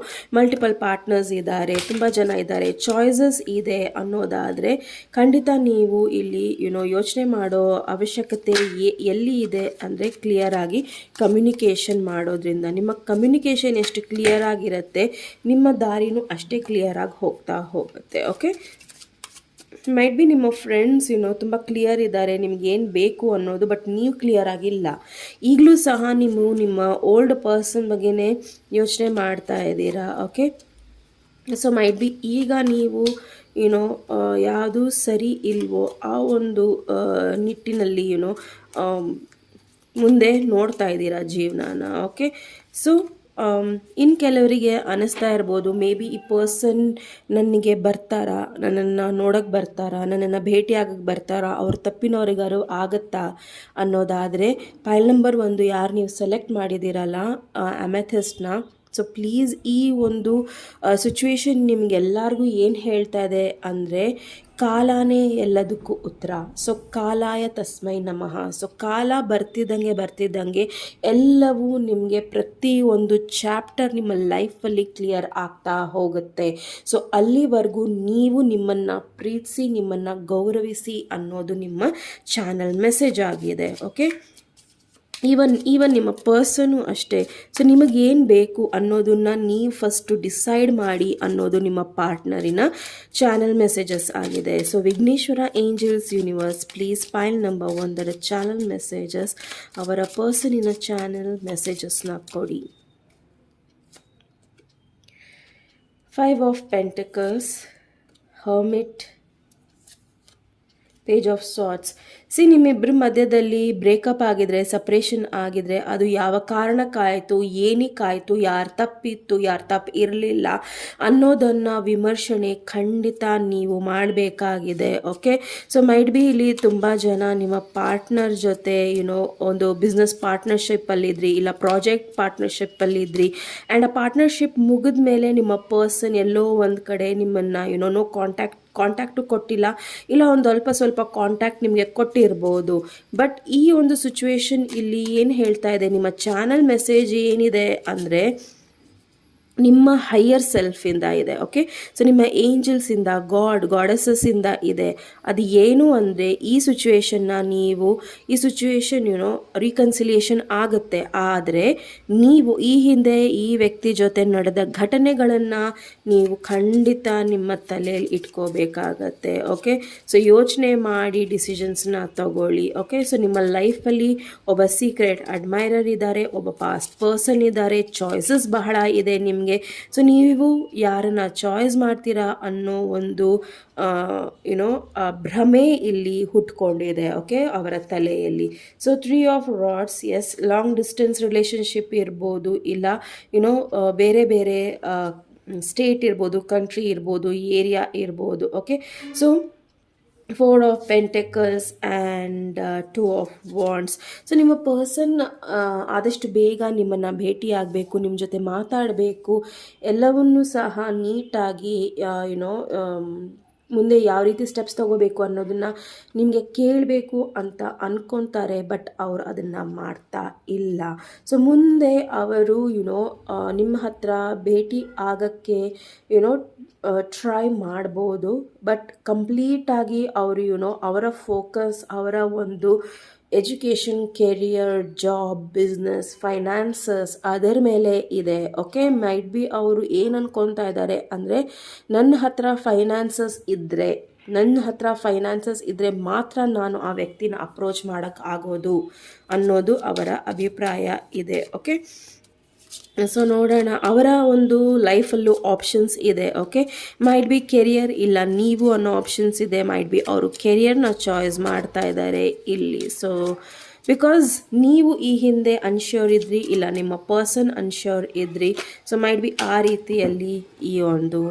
ಮಲ್ಟಿಪಲ್ ಪಾರ್ಟ್ನರ್ಸ್ ಇದ್ದಾರೆ, ತುಂಬ ಜನ ಇದ್ದಾರೆ, ಚಾಯ್ಸಸ್ ಇದೆ ಅನ್ನೋದಾದರೆ ಖಂಡಿತ ನೀವು ಇಲ್ಲಿ ಯೋಚನೆ ಮಾಡೋ ಅವಶ್ಯಕತೆ ಎಲ್ಲಿ ಇದೆ ಅಂದರೆ ಕ್ಲಿಯರಾಗಿ ಕಮ್ಯುನಿಕೇಷನ್ ಮಾಡೋದ್ರಿಂದ. ನಿಮ್ಮ ಕಮ್ಯುನಿಕೇಷನ್ ಎಷ್ಟು ಕ್ಲಿಯರ್ ಆಗಿರುತ್ತೆ, ನಿಮ್ಮ ದಾರಿನೂ ಅಷ್ಟೇ ಕ್ಲಿಯರಾಗಿ ಹೋಗುತ್ತೆ. ಓಕೆ, ಮೈಟ್ ಬಿ ನಿಮ್ಮ ಫ್ರೆಂಡ್ಸ್ ತುಂಬ ಕ್ಲಿಯರ್ ಇದ್ದಾರೆ ನಿಮಗೇನು ಬೇಕು ಅನ್ನೋದು, ಬಟ್ ನೀವು ಕ್ಲಿಯರ್ ಆಗಿಲ್ಲ. ಈಗಲೂ ಸಹ ನೀವು ನಿಮ್ಮ ಓಲ್ಡ್ ಪರ್ಸನ್ ಬಗ್ಗೆನೇ ಯೋಚನೆ ಮಾಡ್ತಾ ಇದ್ದೀರಾ. ಓಕೆ, ಸೊ ಮೈಟ್ ಬಿ ಈಗ ನೀವು ಯಾವುದು ಸರಿ ಇಲ್ವೋ ಆ ಒಂದು ನಿಟ್ಟಿನಲ್ಲಿ ಮುಂದೆ ನೋಡ್ತಾ ಇದ್ದೀರಾ ಜೀವನನ. ಓಕೆ, ಸೊ ಇನ್ನು ಕೆಲವರಿಗೆ ಅನ್ನಿಸ್ತಾ ಇರ್ಬೋದು, ಮೇ ಬಿ ಈ ಪರ್ಸನ್ ನನಗೆ ಬರ್ತಾರಾ, ನನ್ನನ್ನು ನೋಡೋಕ್ಕೆ ಬರ್ತಾರಾ, ನನ್ನನ್ನು ಭೇಟಿ ಆಗಕ್ಕೆ ಬರ್ತಾರಾ, ಅವ್ರ ತಪ್ಪಿನವ್ರಿಗಾರು ಆಗುತ್ತಾ ಅನ್ನೋದಾದರೆ ಪೈಲ್ ನಂಬರ್ 1 ಯಾರು ನೀವು ಸೆಲೆಕ್ಟ್ ಮಾಡಿದ್ದೀರಲ್ಲ ಅಮೆಥಿಸ್ಟ್ನ, ಸೊ ಪ್ಲೀಸ್ ಈ ಒಂದು ಸಿಚುವೇಶನ್ ನಿಮಗೆಲ್ಲರಿಗೂ ಏನು ಹೇಳ್ತಾ ಇದೆ ಅಂದರೆ ಕಾಲನೇ ಎಲ್ಲದಕ್ಕೂ ಉತ್ತರ. ಸೊ ಕಾಲಾಯ ತಸ್ಮೈ ನಮಃ. ಸೊ ಕಾಲ ಬರ್ತಿದ್ದಂಗೆ ಎಲ್ಲವೂ ನಿಮಗೆ ಪ್ರತಿ ಒಂದು ಚಾಪ್ಟರ್ ನಿಮ್ಮ ಲೈಫಲ್ಲಿ ಕ್ಲಿಯರ್ ಆಗ್ತಾ ಹೋಗುತ್ತೆ. ಸೊ ಅಲ್ಲಿವರೆಗೂ ನೀವು ನಿಮ್ಮನ್ನು ಪ್ರೀತಿಸಿ, ನಿಮ್ಮನ್ನು ಗೌರವಿಸಿ ಅನ್ನೋದು ನಿಮ್ಮ ಚಾನಲ್ ಮೆಸೇಜ್ ಆಗಿದೆ. ಓಕೆ, ಈವನ್ ನಿಮ್ಮ ಪರ್ಸನು ಅಷ್ಟೇ. ಸೊ ನಿಮಗೇನು ಬೇಕು ಅನ್ನೋದನ್ನು ನೀವು ಫಸ್ಟು ಡಿಸೈಡ್ ಮಾಡಿ ಅನ್ನೋದು ನಿಮ್ಮ ಪಾರ್ಟ್ನರಿನ ಚಾನಲ್ ಮೆಸೇಜಸ್ ಆಗಿದೆ. So Vighneshwara angels universe, please pile number 1 channel messages ಅವರ ಪರ್ಸನಿನ ಚಾನಲ್ ಮೆಸೇಜಸ್ನ ಕೊಡಿ. 5 of pentacles, hermit, page of swords. ನಿಮ್ಮಿಬ್ಬರ ಮಧ್ಯದಲ್ಲಿ ಬ್ರೇಕಪ್ ಆಗಿದ್ರೆ, ಸಪ್ರೇಷನ್ ಆಗಿದ್ರೆ, ಅದು ಯಾವ ಕಾರಣಕ್ಕಾಯಿತು, ಏನಕ್ಕಾಯಿತು, ಯಾರು ತಪ್ಪಿತ್ತು, ಯಾರು ತಪ್ಪು ಇರಲಿಲ್ಲ ಅನ್ನೋದನ್ನು ವಿಮರ್ಶನೆ ಖಂಡಿತ ನೀವು ಮಾಡಬೇಕಾಗಿದೆ. ಓಕೆ, ಸೊ ಮೈಟ್ ಬಿ ಇಲ್ಲಿ ತುಂಬ ಜನ ನಿಮ್ಮ ಪಾರ್ಟ್ನರ್ ಜೊತೆ ಒಂದು ಬಿಸ್ನೆಸ್ ಪಾರ್ಟ್ನರ್ಶಿಪ್ಪಲ್ಲಿದ್ರಿ, ಇಲ್ಲ ಪ್ರಾಜೆಕ್ಟ್ ಪಾರ್ಟ್ನರ್ಶಿಪ್ಪಲ್ಲಿದ್ರಿ. ಆ್ಯಂಡ್ ಆ ಪಾರ್ಟ್ನರ್ಶಿಪ್ ಮುಗಿದ ಮೇಲೆ ನಿಮ್ಮ ಪರ್ಸನ್ ಎಲ್ಲೋ ಒಂದು ಕಡೆ ನಿಮ್ಮನ್ನು ನೋ ಕಾಂಟ್ಯಾಕ್ಟು ಕೊಟ್ಟಿಲ್ಲ, ಇಲ್ಲ ಒಂದು ಸ್ವಲ್ಪ ಕಾಂಟ್ಯಾಕ್ಟ್ ನಿಮಗೆ ಕೊಟ್ಟಿರ್ಬೋದು. ಬಟ್ ಈ ಒಂದು ಸಿಚುವೇಶನ್ ಇಲ್ಲಿ ಏನು ಹೇಳ್ತಾ ಇದೆ, ನಿಮ್ಮ ಚಾನಲ್ ಮೆಸೇಜ್ ಏನಿದೆ ಅಂದರೆ ನಿಮ್ಮ ಹೈಯರ್ ಸೆಲ್ಫಿಂದ ಇದೆ. ಓಕೆ, ಸೊ ನಿಮ್ಮ ಏಂಜಲ್ಸಿಂದ, ಗಾಡೆಸಸ್ಸಿಂದ ಇದೆ. ಅದು ಏನು ಅಂದರೆ ಈ ಸಿಚುವೇಶನ್ ರೀಕನ್ಸಿಲಿಯೇಷನ್ ಆಗುತ್ತೆ. ಆದರೆ ನೀವು ಈ ಹಿಂದೆ ಈ ವ್ಯಕ್ತಿ ಜೊತೆ ನಡೆದ ಘಟನೆಗಳನ್ನು ನೀವು ಖಂಡಿತ ನಿಮ್ಮ ತಲೆಯಲ್ಲಿ ಇಟ್ಕೋಬೇಕಾಗತ್ತೆ. ಓಕೆ, ಸೊ ಯೋಚನೆ ಮಾಡಿ ಡಿಸಿಷನ್ಸ್ನ ತಗೊಳ್ಳಿ. ಓಕೆ, ಸೊ ನಿಮ್ಮ ಲೈಫಲ್ಲಿ ಒಬ್ಬ ಸೀಕ್ರೆಟ್ ಅಡ್ಮೈರರ್ ಇದ್ದಾರೆ, ಒಬ್ಬ ಪಾಸ್ಟ್ ಪರ್ಸನ್ ಇದ್ದಾರೆ, ಚಾಯ್ಸಸ್ ಬಹಳ ಇದೆ ನಿಮಗೆ. ಸೊ ನೀವು ಯಾರನ್ನ ಚಾಯ್ಸ್ ಮಾಡ್ತೀರಾ ಅನ್ನೋ ಒಂದು ಭ್ರಮೆ ಇಲ್ಲಿ ಹುಟ್ಕೊಂಡಿದೆ. ಓಕೆ, ಅವರ ತಲೆಯಲ್ಲಿ. So 3 of rods, yes, long distance relationship ಇರ್ಬೋದು, ಇಲ್ಲ ಬೇರೆ ಬೇರೆ ಸ್ಟೇಟ್ ಇರ್ಬೋದು, ಕಂಟ್ರಿ ಇರ್ಬೋದು, ಏರಿಯಾ ಇರ್ಬೋದು. Okay, so 4 of pentacles and 2 of wands. So ನಿಮ್ಮ ಪರ್ಸನ್ ಆದಷ್ಟು ಬೇಗ ನಿಮ್ಮನ್ನು ಭೇಟಿಯಾಗಬೇಕು, ನಿಮ್ಮ ಜೊತೆ ಮಾತಾಡಬೇಕು, ಎಲ್ಲವನ್ನೂ ಸಹ ನೀಟಾಗಿ ಮುಂದೆ ಯಾವ ರೀತಿ ಸ್ಟೆಪ್ಸ್ ತೊಗೋಬೇಕು ಅನ್ನೋದನ್ನು ನಿಮಗೆ ಕೇಳಬೇಕು ಅಂತ ಅಂದ್ಕೊತಾರೆ. ಬಟ್ ಅವರು ಅದನ್ನು ಮಾಡ್ತಾ ಇಲ್ಲ. ಸೊ ಮುಂದೆ ಅವರು ನಿಮ್ಮ ಹತ್ರ ಭೇಟಿ ಆಗೋಕ್ಕೆ ಟ್ರೈ ಮಾಡ್ಬೋದು. ಬಟ್ ಕಂಪ್ಲೀಟಾಗಿ ಅವರು ಅವರ ಫೋಕಸ್ ಅವರ ಒಂದು education, career, job, business, finances ಅದರ ಮೇಲೆ ಇದೆ. ಓಕೆ, ಮೈಟ್ ಬಿ ಅವರು ಏನು ಅನ್ಕೊತಾ ಇದ್ದಾರೆ ಅಂದರೆ ನನ್ನ ಹತ್ರ ಫೈನಾನ್ಸಸ್ ಇದ್ದರೆ ಮಾತ್ರ ನಾನು ಆ ವ್ಯಕ್ತಿನ ಅಪ್ರೋಚ್ ಮಾಡೋಕ್ಕಾಗೋದು ಅನ್ನೋದು ಅವರ ಅಭಿಪ್ರಾಯ ಇದೆ. ಓಕೆ, ಸೊ ನೋಡೋಣ, ಅವರ ಒಂದು ಲೈಫಲ್ಲೂ ಆಪ್ಷನ್ಸ್ ಇದೆ. ಓಕೆ, ಮೈಟ್ ಬಿ ಕೆರಿಯರ್ ಇಲ್ಲ ನೀವು ಅನ್ನೋ ಆಪ್ಷನ್ಸ್ ಇದೆ. ಮೈಟ್ ಬಿ ಅವರು ಕೆರಿಯರ್ನ ಚಾಯ್ಸ್ ಮಾಡ್ತಾ ಇದ್ದಾರೆ ಇಲ್ಲಿ. ಸೊ ಬಿಕಾಸ್ ನೀವು ಈ ಹಿಂದೆ ಅನ್ಶ್ಯೂರ್ ಇದ್ರಿ, ಇಲ್ಲ ನಿಮ್ಮ ಪರ್ಸನ್ ಅನ್ಶ್ಯೂರ್ ಇದ್ರಿ. ಸೊ ಮೈಟ್ ಬಿ ಆ ರೀತಿಯಲ್ಲಿ ಈ ಒಂದು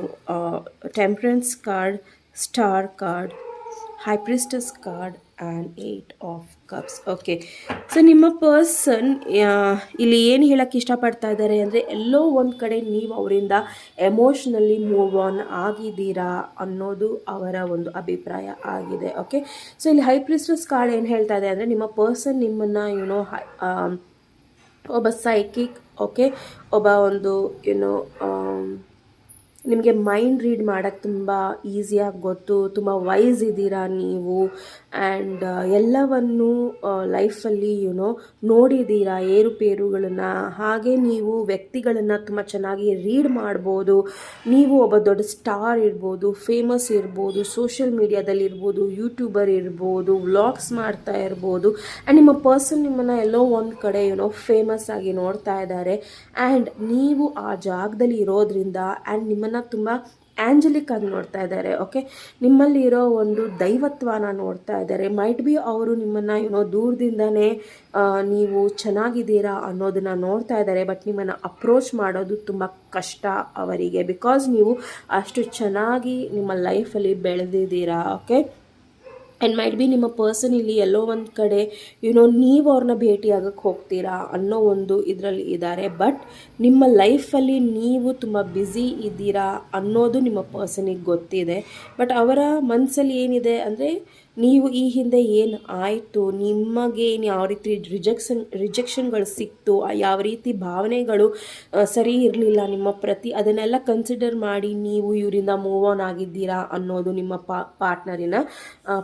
temperance card, star card, high ಪ್ರಿಸ್ಟಸ್ card and 8 of cups. Okay, so ನಿಮ್ಮ ಪರ್ಸನ್ ಇಲ್ಲಿ ಏನು ಹೇಳೋಕ್ಕೆ ಇಷ್ಟಪಡ್ತಾ ಇದ್ದಾರೆ ಅಂದರೆ ಎಲ್ಲೋ ಒಂದು ಕಡೆ ನೀವು ಅವರಿಂದ ಎಮೋಷ್ನಲಿ ಮೂವ್ ಆನ್ ಆಗಿದ್ದೀರಾ ಅನ್ನೋದು ಅವರ ಒಂದು ಅಭಿಪ್ರಾಯ ಆಗಿದೆ. ಓಕೆ, ಸೊ ಇಲ್ಲಿ ಹೈ ಪ್ರಿಸ್ಟಸ್ ಕಾರ್ಡ್ ಏನು ಹೇಳ್ತಾ ಇದೆ ಅಂದರೆ ನಿಮ್ಮ ಪರ್ಸನ್ ನಿಮ್ಮನ್ನು ಒಬ್ಬ ಸೈಕಿಕ್, ಓಕೆ, ಒಬ್ಬ ಒಂದು ನಿಮಗೆ ಮೈಂಡ್ ರೀಡ್ ಮಾಡೋಕ್ಕೆ ತುಂಬ ಈಸಿಯಾಗಿ ಗೊತ್ತು, ತುಂಬ ವೈಸ್ ಇದ್ದೀರಾ ನೀವು, ಆ್ಯಂಡ್ ಎಲ್ಲವನ್ನು ಲೈಫಲ್ಲಿ ನೋಡಿದ್ದೀರಾ ಏರುಪೇರುಗಳನ್ನು. ಹಾಗೆ ನೀವು ವ್ಯಕ್ತಿಗಳನ್ನು ತುಂಬ ಚೆನ್ನಾಗಿ ರೀಡ್ ಮಾಡ್ಬೋದು. ನೀವು ಒಬ್ಬ ದೊಡ್ಡ ಸ್ಟಾರ್ ಇರ್ಬೋದು, ಫೇಮಸ್ ಇರ್ಬೋದು, ಸೋಷಿಯಲ್ ಮೀಡಿಯಾದಲ್ಲಿ ಇರ್ಬೋದು, ಯೂಟ್ಯೂಬರ್ ಇರ್ಬೋದು, ವ್ಲಾಗ್ಸ್ ಮಾಡ್ತಾ ಇರ್ಬೋದು. ಆ್ಯಂಡ್ ನಿಮ್ಮ ಪರ್ಸನ್ ನಿಮ್ಮನ್ನು ಎಲ್ಲೋ ಒಂದು ಕಡೆ ಫೇಮಸ್ ಆಗಿ ನೋಡ್ತಾ ಇದ್ದಾರೆ. ಆ್ಯಂಡ್ ನೀವು ಆ ಜಾಗದಲ್ಲಿ ಇರೋದ್ರಿಂದ ಆ್ಯಂಡ್ ನಿಮ್ಮನ್ನು ತುಂಬ ಆ್ಯಂಜಲಿಕ್ ಆಗಿ ನೋಡ್ತಾ ಇದ್ದಾರೆ. ಓಕೆ, ನಿಮ್ಮಲ್ಲಿರೋ ಒಂದು ದೈವತ್ವನ ನೋಡ್ತಾ ಇದ್ದಾರೆ. ಮೈಟ್ ಬಿ ಅವರು ನಿಮ್ಮನ್ನು ದೂರದಿಂದನೇ ನೀವು ಚೆನ್ನಾಗಿದ್ದೀರಾ ಅನ್ನೋದನ್ನು ನೋಡ್ತಾ ಇದ್ದಾರೆ. ಬಟ್ ನಿಮ್ಮನ್ನು ಅಪ್ರೋಚ್ ಮಾಡೋದು ತುಂಬ ಕಷ್ಟ ಅವರಿಗೆ, ಬಿಕಾಸ್ ನೀವು ಅಷ್ಟು ಚೆನ್ನಾಗಿ ನಿಮ್ಮ ಲೈಫಲ್ಲಿ ಬೆಳೆದಿದ್ದೀರಾ. ಓಕೆ, ಆ್ಯಂಡ್ ಮೈಟ್ ಬಿ ನಿಮ್ಮ ಪರ್ಸನ್ ಇಲ್ಲಿ ಎಲ್ಲೋ ಒಂದು ಕಡೆ ನೀವು ಅವ್ರನ್ನ ಭೇಟಿಯಾಗಕ್ಕೆ ಹೋಗ್ತೀರಾ ಅನ್ನೋ ಒಂದು ಇದರಲ್ಲಿ ಇದ್ದಾರೆ. ಬಟ್ ನಿಮ್ಮ ಲೈಫಲ್ಲಿ ನೀವು ತುಂಬ ಬ್ಯುಸಿ ಇದ್ದೀರಾ ಅನ್ನೋದು ನಿಮ್ಮ ಪರ್ಸನಿಗೆ ಗೊತ್ತಿದೆ. ಬಟ್ ಅವರ ಮನಸ್ಸಲ್ಲಿ ಏನಿದೆ ಅಂದರೆ ನೀವು ಈ ಹಿಂದೆ ಏನು ಆಯಿತು, ನಿಮಗೆ ಯಾವ ರೀತಿ ರಿಜೆಕ್ಷನ್ಗಳು ಸಿಕ್ತು, ಯಾವ ರೀತಿ ಭಾವನೆಗಳು ಸರಿ ಇರಲಿಲ್ಲ ನಿಮ್ಮ ಪ್ರತಿ, ಅದನ್ನೆಲ್ಲ ಕನ್ಸಿಡರ್ ಮಾಡಿ ನೀವು ಇವರಿಂದ ಮೂವ್ ಆನ್ ಆಗಿದ್ದೀರಾ ಅನ್ನೋದು ನಿಮ್ಮ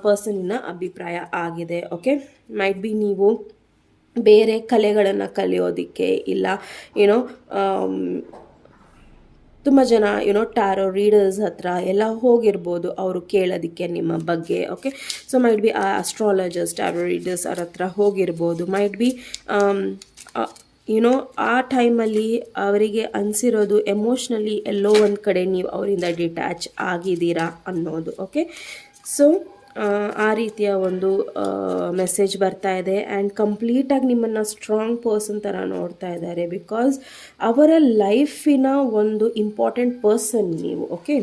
ಪರ್ಸನಿನ ಅಭಿಪ್ರಾಯ ಆಗಿದೆ. ಓಕೆ, ಮೈಟ್ ಬಿ ನೀವು ಬೇರೆ ಕಲೆಗಳನ್ನು ಕಲಿಯೋದಕ್ಕೆ ಇಲ್ಲ ತುಂಬ ಜನ ಟ್ಯಾರೋ ರೀಡರ್ಸ್ ಹತ್ರ ಎಲ್ಲ ಹೋಗಿರ್ಬೋದು ಅವರು ಕೇಳೋದಕ್ಕೆ ನಿಮ್ಮ ಬಗ್ಗೆ. Okay, so might be astrologers, tarot readers ಅವ್ರ ಹತ್ರ ಹೋಗಿರ್ಬೋದು. ಮೈಟ್ ಬಿ ಆ ಟೈಮಲ್ಲಿ ಅವರಿಗೆ ಅನಿಸಿರೋದು ಎಮೋಷ್ನಲಿ ಎಲ್ಲೋ ಒಂದು ಕಡೆ ನೀವು ಅವರಿಂದ ಡಿಟ್ಯಾಚ್ ಆಗಿದ್ದೀರಾ ಅನ್ನೋದು. ಓಕೆ, ಸೊ ಆ ರೀತಿಯ ಒಂದು ಮೆಸೇಜ್ ಬರ್ತಾ ಇದೆ. ಆ್ಯಂಡ್ ಕಂಪ್ಲೀಟಾಗಿ ನಿಮ್ಮನ್ನು ಸ್ಟ್ರಾಂಗ್ ಪರ್ಸನ್ ಥರ ನೋಡ್ತಾ ಇದ್ದಾರೆ, ಬಿಕಾಸ್ ಅವರ ಲೈಫಿನ ಒಂದು ಇಂಪಾರ್ಟೆಂಟ್ ಪರ್ಸನ್ ನೀವು. Okay,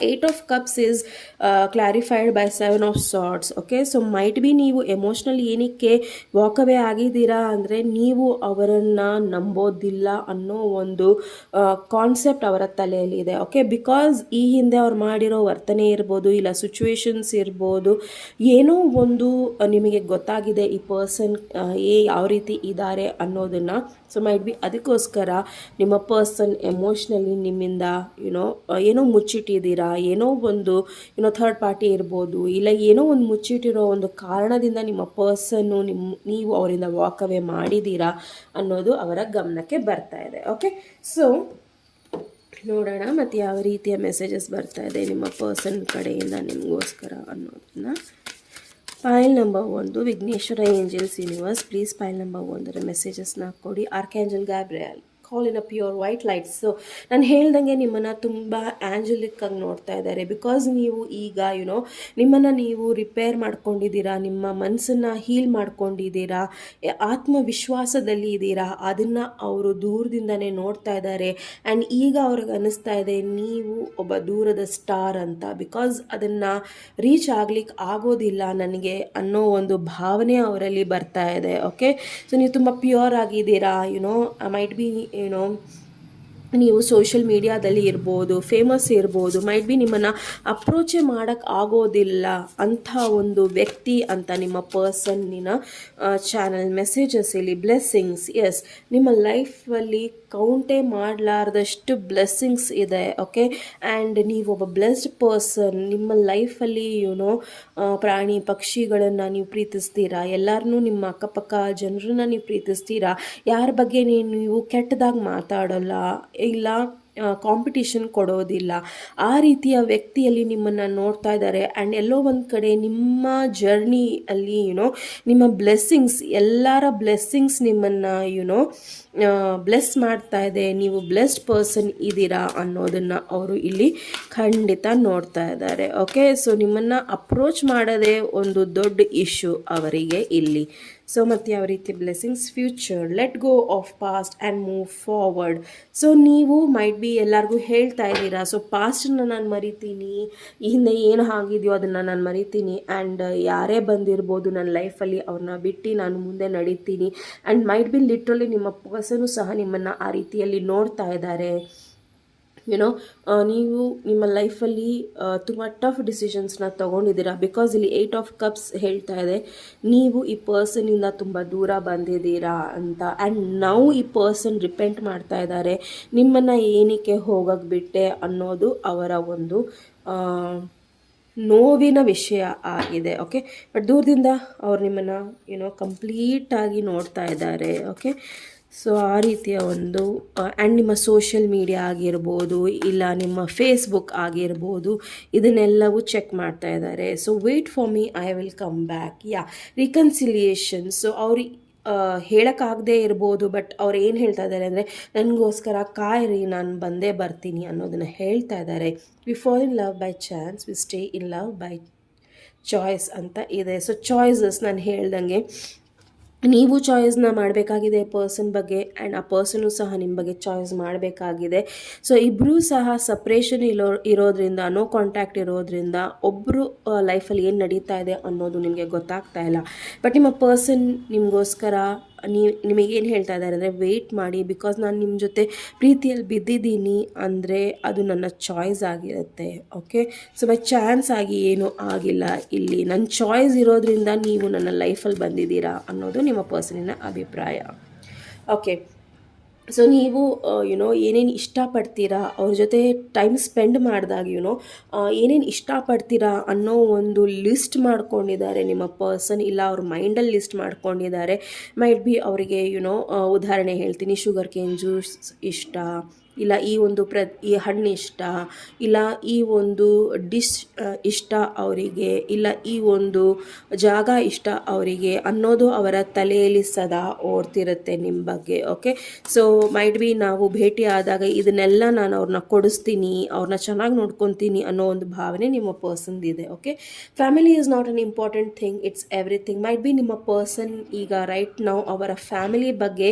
8 of cups is clarified by 7 of swords. Okay, so might be ನೀವು ಎಮೋಷ್ನಲಿ ಏನಕ್ಕೆ ವಾಕವೇ ಆಗಿದ್ದೀರಾ ಅಂದರೆ ನೀವು ಅವರನ್ನು ನಂಬೋದಿಲ್ಲ ಅನ್ನೋ ಒಂದು ಕಾನ್ಸೆಪ್ಟ್ ಅವರ ತಲೆಯಲ್ಲಿ ಇದೆ. ಓಕೆ, ಬಿಕಾಸ್ ಈ ಹಿಂದೆ ಅವ್ರು ಮಾಡಿರೋ ವರ್ತನೆ ಇರ್ಬೋದು, ಇಲ್ಲ ಸಿಚುವೇಶನ್ಸ್ ಇರ್ಬೋದು, ಏನೋ ಒಂದು ನಿಮಗೆ ಗೊತ್ತಾಗಿದೆ ಈ ಪರ್ಸನ್ ಯಾವ ರೀತಿ ಇದ್ದಾರೆ ಅನ್ನೋದನ್ನು. ಸೊ ಮೈಟ್ ಬಿ ಅದಕ್ಕೋಸ್ಕರ ನಿಮ್ಮ ಪರ್ಸನ್ ಎಮೋಷ್ನಲಿ ನಿಮ್ಮಿಂದ ಏನೋ ಮುಚ್ಚಿಟ್ಟಿದ್ದೀರಾ, ಏನೋ ಒಂದು ಥರ್ಡ್ ಪಾರ್ಟಿ ಇರ್ಬೋದು, ಇಲ್ಲ ಏನೋ ಒಂದು ಮುಚ್ಚಿಟ್ಟಿರೋ ಒಂದು ಕಾರಣದಿಂದ ನಿಮ್ಮ ಪರ್ಸನ್ನು ನೀವು ಅವರಿಂದ ವಾಕವೇ ಮಾಡಿದ್ದೀರಾ ಅನ್ನೋದು ಅವರ ಗಮನಕ್ಕೆ ಬರ್ತಾ ಇದೆ. ಓಕೆ, ಸೊ ನೋಡೋಣ ಮತ್ತು ಯಾವ ರೀತಿಯ ಮೆಸೇಜಸ್ ಬರ್ತಾ ಇದೆ ನಿಮ್ಮ ಪರ್ಸನ್ ಕಡೆಯಿಂದ ನಿಮಗೋಸ್ಕರ ಅನ್ನೋದನ್ನು. File number 1 Vighneshwara angels universe, please file number 1 ಮೆಸೇಜಸ್ನ ಕೊಡಿ. Archangel Gabriel, call in a pure white light. So ನಾನು ಹೇಳ್ದಂಗೆ ನಿಮ್ಮನ್ನು ತುಂಬ ಆ್ಯಂಜಲಿಕ್ ಆಗಿ ನೋಡ್ತಾ ಇದ್ದಾರೆ, ಬಿಕಾಸ್ ನೀವು ಈಗ ನಿಮ್ಮನ್ನು ನೀವು ರಿಪೇರ್ ಮಾಡ್ಕೊಂಡಿದ್ದೀರಾ, ನಿಮ್ಮ ಮನಸ್ಸನ್ನು ಹೀಲ್ ಮಾಡ್ಕೊಂಡಿದ್ದೀರಾ, ಆತ್ಮವಿಶ್ವಾಸದಲ್ಲಿ ಇದ್ದೀರಾ. ಅದನ್ನು ಅವರು ದೂರದಿಂದನೇ ನೋಡ್ತಾ ಇದ್ದಾರೆ. ಆ್ಯಂಡ್ ಈಗ ಅವ್ರಿಗೆ ಅನ್ನಿಸ್ತಾ ಇದೆ ನೀವು ಒಬ್ಬ ದೂರದ ಸ್ಟಾರ್ ಅಂತ, ಬಿಕಾಸ್ ಅದನ್ನು ರೀಚ್ ಆಗ್ಲಿಕ್ಕೆ ಆಗೋದಿಲ್ಲ ನನಗೆ ಅನ್ನೋ ಒಂದು ಭಾವನೆ ಅವರಲ್ಲಿ ಬರ್ತಾ ಇದೆ. ಓಕೆ, ಸೊ ನೀವು ತುಂಬ ಪ್ಯೂರ್ ಆಗಿದ್ದೀರಾ. ಮೈಟ್ ಬಿ ನೀವು ಸೋಷಿಯಲ್ ಮೀಡಿಯಾದಲ್ಲಿ ಇರ್ಬೋದು, ಫೇಮಸ್ ಇರ್ಬೋದು, ಮೈಟ್ ಬಿ ನಿಮ್ಮನ್ನು ಅಪ್ರೋಚೇ ಮಾಡೋಕ್ಕೆ ಆಗೋದಿಲ್ಲ ಅಂಥ ಒಂದು ವ್ಯಕ್ತಿ ಅಂತ ನಿಮ್ಮ ಪರ್ಸನ್ನಿನ ಚಾನಲ್ ಮೆಸೇಜಸ್ ಇಲ್ಲಿ ಬ್ಲೆಸ್ಸಿಂಗ್ಸ್. ಎಸ್, ನಿಮ್ಮ ಲೈಫಲ್ಲಿ ಕೌಂಟೇ ಮಾಡಲಾರ್ದಷ್ಟು ಬ್ಲೆಸ್ಸಿಂಗ್ಸ್ ಇದೆ. ಓಕೆ, ಆ್ಯಂಡ್ ನೀವೊಬ್ಬ ಬ್ಲೆಸ್ಡ್ ಪರ್ಸನ್. ನಿಮ್ಮ ಲೈಫಲ್ಲಿ ಪ್ರಾಣಿ ಪಕ್ಷಿಗಳನ್ನು ನೀವು ಪ್ರೀತಿಸ್ತೀರಾ, ಎಲ್ಲರನ್ನೂ ನಿಮ್ಮ ಅಕ್ಕಪಕ್ಕ ಜನರನ್ನ ನೀವು ಪ್ರೀತಿಸ್ತೀರಾ, ಯಾರ ಬಗ್ಗೆ ನೀವು ಕೆಟ್ಟದಾಗಿ ಮಾತಾಡೋಲ್ಲ, ಇಲ್ಲ ಕಾಂಪಿಟಿಷನ್ ಕೊಡೋದಿಲ್ಲ. ಆ ರೀತಿಯ ವ್ಯಕ್ತಿಯಲ್ಲಿ ನಿಮ್ಮನ್ನು ನೋಡ್ತಾ ಇದ್ದಾರೆ. ಆ್ಯಂಡ್ ಎಲ್ಲೋ ಒಂದು ಕಡೆ ನಿಮ್ಮ ಜರ್ನಿಯಲ್ಲಿ ನಿಮ್ಮ ಬ್ಲೆಸ್ಸಿಂಗ್ಸ್, ಎಲ್ಲರ ಬ್ಲೆಸ್ಸಿಂಗ್ಸ್ ನಿಮ್ಮನ್ನು ಬ್ಲೆಸ್ ಮಾಡ್ತಾ ಇದೆ. ನೀವು ಬ್ಲೆಸ್ಡ್ ಪರ್ಸನ್ ಇದ್ದೀರಾ ಅನ್ನೋದನ್ನು ಅವರು ಇಲ್ಲಿ ಖಂಡಿತ ನೋಡ್ತಾ ಇದ್ದಾರೆ. ಓಕೆ, ಸೊ ನಿಮ್ಮನ್ನು ಅಪ್ರೋಚ್ ಮಾಡೋದೇ ಒಂದು ದೊಡ್ಡ ಇಶ್ಯೂ ಅವರಿಗೆ ಇಲ್ಲಿ. ಸೊ ಮತ್ತು ಯಾವ ರೀತಿ blessings, future, let go of past and move forward. So ನೀವು ಮೈಟ್ ಬಿ ಎಲ್ಲರಿಗೂ ಹೇಳ್ತಾ ಇದ್ದೀರಾ, ಸೊ ಪಾಸ್ಟನ್ನ ನಾನು ಮರಿತೀನಿ, ಈ ಹಿಂದೆ ಏನು ಆಗಿದೆಯೋ ಅದನ್ನು ನಾನು ಮರಿತೀನಿ, ಆ್ಯಂಡ್ ಯಾರೇ ಬಂದಿರ್ಬೋದು ನನ್ನ ಲೈಫಲ್ಲಿ ಅವ್ರನ್ನ ಬಿಟ್ಟು ನಾನು ಮುಂದೆ ನಡೀತೀನಿ. ಆ್ಯಂಡ್ ಮೈಟ್ ಬಿ ಲಿಟ್ರಲಿ ನಿಮ್ಮ ಪರ್ಸನು ಸಹ ನಿಮ್ಮನ್ನು ಆ ರೀತಿಯಲ್ಲಿ ನೋಡ್ತಾ ಇದ್ದಾರೆ. ನೀವು ನಿಮ್ಮ ಲೈಫಲ್ಲಿ ತುಂಬ ಟಫ್ ಡಿಸಿಷನ್ಸ್ನ ತೊಗೊಂಡಿದ್ದೀರಾ. ಬಿಕಾಸ್ ಇಲ್ಲಿ 8 ಆಫ್ ಕಪ್ಸ್ ಹೇಳ್ತಾ ಇದೆ, ನೀವು ಈ ಪರ್ಸನಿಂದ ತುಂಬ ದೂರ ಬಂದಿದ್ದೀರಾ ಅಂತ. ಆ್ಯಂಡ್ ನಾವು ಈ ಪರ್ಸನ್ ರಿಪೆಂಟ್ ಮಾಡ್ತಾ ಇದ್ದಾರೆ, ನಿಮ್ಮನ್ನು ಏನಕ್ಕೆ ಹೋಗಕ್ಕೆ ಬಿಟ್ಟೆ ಅನ್ನೋದು ಅವರ ಒಂದು ನೋವಿನ ವಿಷಯ ಆಗಿದೆ. ಓಕೆ, ಬಟ್ ದೂರದಿಂದ ಅವ್ರು ನಿಮ್ಮನ್ನು ಕಂಪ್ಲೀಟಾಗಿ ನೋಡ್ತಾ ಇದ್ದಾರೆ. ಓಕೆ, ಸೊ ಆ ರೀತಿಯ ಒಂದು ಆ್ಯಂಡ್ ನಿಮ್ಮ ಸೋಷಿಯಲ್ ಮೀಡಿಯಾ ಆಗಿರ್ಬೋದು, ಇಲ್ಲ ನಿಮ್ಮ ಫೇಸ್ಬುಕ್ ಆಗಿರ್ಬೋದು, ಇದನ್ನೆಲ್ಲವೂ ಚೆಕ್ ಮಾಡ್ತಾ ಇದ್ದಾರೆ. So wait for me, I will come back. Reconciliation. So ಅವ್ರು ಹೇಳೋಕ್ಕಾಗದೇ ಇರ್ಬೋದು, ಬಟ್ ಅವ್ರು ಏನು ಹೇಳ್ತಾ ಇದ್ದಾರೆ ಅಂದರೆ, ನನಗೋಸ್ಕರ ಕಾಯಿರಿ, ನಾನು ಬಂದೇ ಬರ್ತೀನಿ ಅನ್ನೋದನ್ನು ಹೇಳ್ತಾ ಇದ್ದಾರೆ. V fall in love by chance, V stay in love by choice ಅಂತ ಇದೆ. ಸೊ ಚಾಯ್ಸಸ್ ನಾನು ಹೇಳ್ದಂಗೆ ನೀವು ಚಾಯ್ಸ್ನ ಮಾಡಬೇಕಾಗಿದೆ ಪರ್ಸನ್ ಬಗ್ಗೆ, ಆ್ಯಂಡ್ ಆ ಪರ್ಸನು ಸಹ ನಿಮ್ಮ ಬಗ್ಗೆ ಚಾಯ್ಸ್ ಮಾಡಬೇಕಾಗಿದೆ. ಸೊ ಇಬ್ಬರೂ ಸಹ ಸಪ್ರೇಷನ್ ಇರೋದ್ರಿಂದ, ನೋ ಕಾಂಟ್ಯಾಕ್ಟ್ ಇರೋದ್ರಿಂದ ಒಬ್ಬರು ಲೈಫಲ್ಲಿ ಏನು ನಡೀತಾ ಇದೆ ಅನ್ನೋದು ನಿಮಗೆ ಗೊತ್ತಾಗ್ತಾ ಇಲ್ಲ. ಬಟ್ ನಿಮ್ಮ ಪರ್ಸನ್ ನಿಮಗೋಸ್ಕರ ನಿಮಗೇನು ಹೇಳ್ತಾ ಇದ್ದಾರೆ ಅಂದರೆ, ವೆಯ್ಟ್ ಮಾಡಿ, ಬಿಕಾಸ್ ನಾನು ನಿಮ್ಮ ಜೊತೆ ಪ್ರೀತಿಯಲ್ಲಿ ಬಿದ್ದಿದ್ದೀನಿ ಅಂದರೆ ಅದು ನನ್ನ ಚಾಯ್ಸ್ ಆಗಿರುತ್ತೆ. ಓಕೆ, ಸೊ ಬೈ ಚಾನ್ಸ್ ಆಗಿ ಏನೂ ಆಗಿಲ್ಲ, ಇಲ್ಲಿ ನನ್ನ ಚಾಯ್ಸ್ ಇರೋದ್ರಿಂದ ನೀವು ನನ್ನ ಲೈಫಲ್ಲಿ ಬಂದಿದ್ದೀರಾ ಅನ್ನೋದು ನಿಮ್ಮ ಪರ್ಸನಿನ ಅಭಿಪ್ರಾಯ. ಓಕೆ, ಸೊ ನೀವು ಏನೇನು ಇಷ್ಟಪಡ್ತೀರಾ, ಅವ್ರ ಜೊತೆ ಟೈಮ್ ಸ್ಪೆಂಡ್ ಮಾಡಿದಾಗ ಏನೇನು ಇಷ್ಟಪಡ್ತೀರಾ ಅನ್ನೋ ಒಂದು ಲಿಸ್ಟ್ ಮಾಡ್ಕೊಂಡಿದ್ದಾರೆ ನಿಮ್ಮ ಪರ್ಸನ್, ಇಲ್ಲ ಅವ್ರ ಮೈಂಡಲ್ಲಿ ಲಿಸ್ಟ್ ಮಾಡ್ಕೊಂಡಿದ್ದಾರೆ. ಮೈಟ್ ಬಿ ಅವರಿಗೆ ಉದಾಹರಣೆ ಹೇಳ್ತೀನಿ, ಶುಗರ್ ಕೇನ್ ಜ್ಯೂಸ್ ಇಷ್ಟ, ಇಲ್ಲ ಈ ಹಣ್ಣು ಇಷ್ಟ, ಇಲ್ಲ ಈ ಒಂದು ಡಿಶ್ ಇಷ್ಟ ಅವರಿಗೆ, ಇಲ್ಲ ಈ ಒಂದು ಜಾಗ ಇಷ್ಟ ಅವರಿಗೆ ಅನ್ನೋದು ಅವರ ತಲೆಯಲ್ಲಿ ಸದಾ ಓಡ್ತಿರುತ್ತೆ ನಿಮ್ಮ ಬಗ್ಗೆ. ಓಕೆ, ಸೊ ಮೈಟ್ ಬಿ ನಾವು ಭೇಟಿ ಆದಾಗ ಇದನ್ನೆಲ್ಲ ನಾನು ಅವ್ರನ್ನ ಕೊಡಿಸ್ತೀನಿ, ಅವ್ರನ್ನ ಚೆನ್ನಾಗಿ ನೋಡ್ಕೊತೀನಿ ಅನ್ನೋ ಒಂದು ಭಾವನೆ ನಿಮ್ಮ ಪರ್ಸನ್ದಿದೆ. Okay, family is not an important thing, it's everything. Might be ನಿಮ್ಮ ಪರ್ಸನ್ ಈಗ ರೈಟ್ ನಾವು ಅವರ ಫ್ಯಾಮಿಲಿ ಬಗ್ಗೆ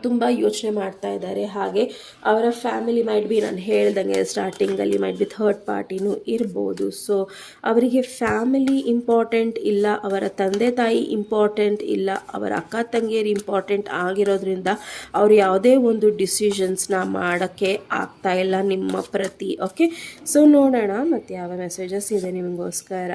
ತುಂಬ ಯೋಚನೆ ಮಾಡ್ತಾ ಇದ್ದಾರೆ. ಹಾಗೆ ಅವರ ಫ್ಯಾಮಿಲಿ ಮೈಟ್ ಬಿ, ನಾನು ಹೇಳ್ದಂಗೆ ಸ್ಟಾರ್ಟಿಂಗಲ್ಲಿ ಮೈಟ್ ಬಿ ಥರ್ಡ್ ಪಾರ್ಟಿನೂ ಇರ್ಬೋದು. ಸೊ ಅವರಿಗೆ ಫ್ಯಾಮಿಲಿ ಇಂಪಾರ್ಟೆಂಟ್ ಇಲ್ಲ, ಅವರ ತಂದೆ ತಾಯಿ ಇಂಪಾರ್ಟೆಂಟ್ ಇಲ್ಲ, ಅವರ ಅಕ್ಕ ತಂಗಿಯರು ಇಂಪಾರ್ಟೆಂಟ್ ಆಗಿರೋದ್ರಿಂದ ಅವ್ರು ಯಾವುದೇ ಒಂದು ಡಿಸಿಷನ್ಸ್ನ ಮಾಡೋಕ್ಕೆ ಆಗ್ತಾ ಇಲ್ಲ ನಿಮ್ಮ ಪ್ರತಿ. ಓಕೆ, ಸೊ ನೋಡೋಣ ಮತ್ತು ಯಾವ ಮೆಸೇಜಸ್ ಇದೆ ನಿಮಗೋಸ್ಕರ.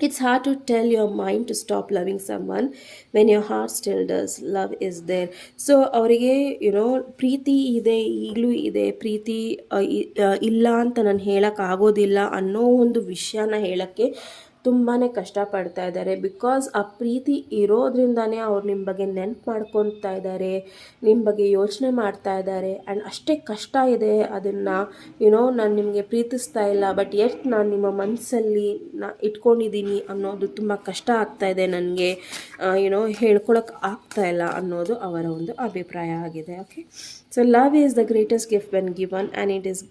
It's hard to tell your mind to stop loving someone when your heart still does. Love is there. So ಅವರಿಗೆ ಪ್ರೀತಿ ಇದೆ, ಈಗಲೂ ಇದೆ, ಪ್ರೀತಿ ಇಲ್ಲ ಅಂತ ನಾನು ಹೇಳೋಕ್ಕಾಗೋದಿಲ್ಲ ಅನ್ನೋ ಒಂದು ವಿಷಯನ ಹೇಳೋಕ್ಕೆ ತುಂಬಾ ಕಷ್ಟಪಡ್ತಾ ಇದ್ದಾರೆ. ಬಿಕಾಸ್ ಆ ಪ್ರೀತಿ ಇರೋದ್ರಿಂದಾನೇ ಅವ್ರು ನಿಮ್ಮ ಬಗ್ಗೆ ನೆನಪು ಮಾಡ್ಕೊತಾ ಇದ್ದಾರೆ, ನಿಮ್ಮ ಬಗ್ಗೆ ಯೋಚನೆ ಮಾಡ್ತಾ ಇದ್ದಾರೆ. ಆ್ಯಂಡ್ ಅಷ್ಟೇ ಕಷ್ಟ ಇದೆ ಅದನ್ನು ನಾನು ನಿಮಗೆ ಪ್ರೀತಿಸ್ತಾ ಇಲ್ಲ, ಬಟ್ ಎಷ್ಟು ನಾನು ನಿಮ್ಮ ಮನಸ್ಸಲ್ಲಿ ಇಟ್ಕೊಂಡಿದ್ದೀನಿ ಅನ್ನೋದು ತುಂಬ ಕಷ್ಟ ಆಗ್ತಾ ಇದೆ ನನಗೆ, ಹೇಳ್ಕೊಳಕ್ಕೆ ಆಗ್ತಾ ಇಲ್ಲ ಅನ್ನೋದು ಅವರ ಒಂದು ಅಭಿಪ್ರಾಯ ಆಗಿದೆ. Okay, so love is the greatest gift when given and it is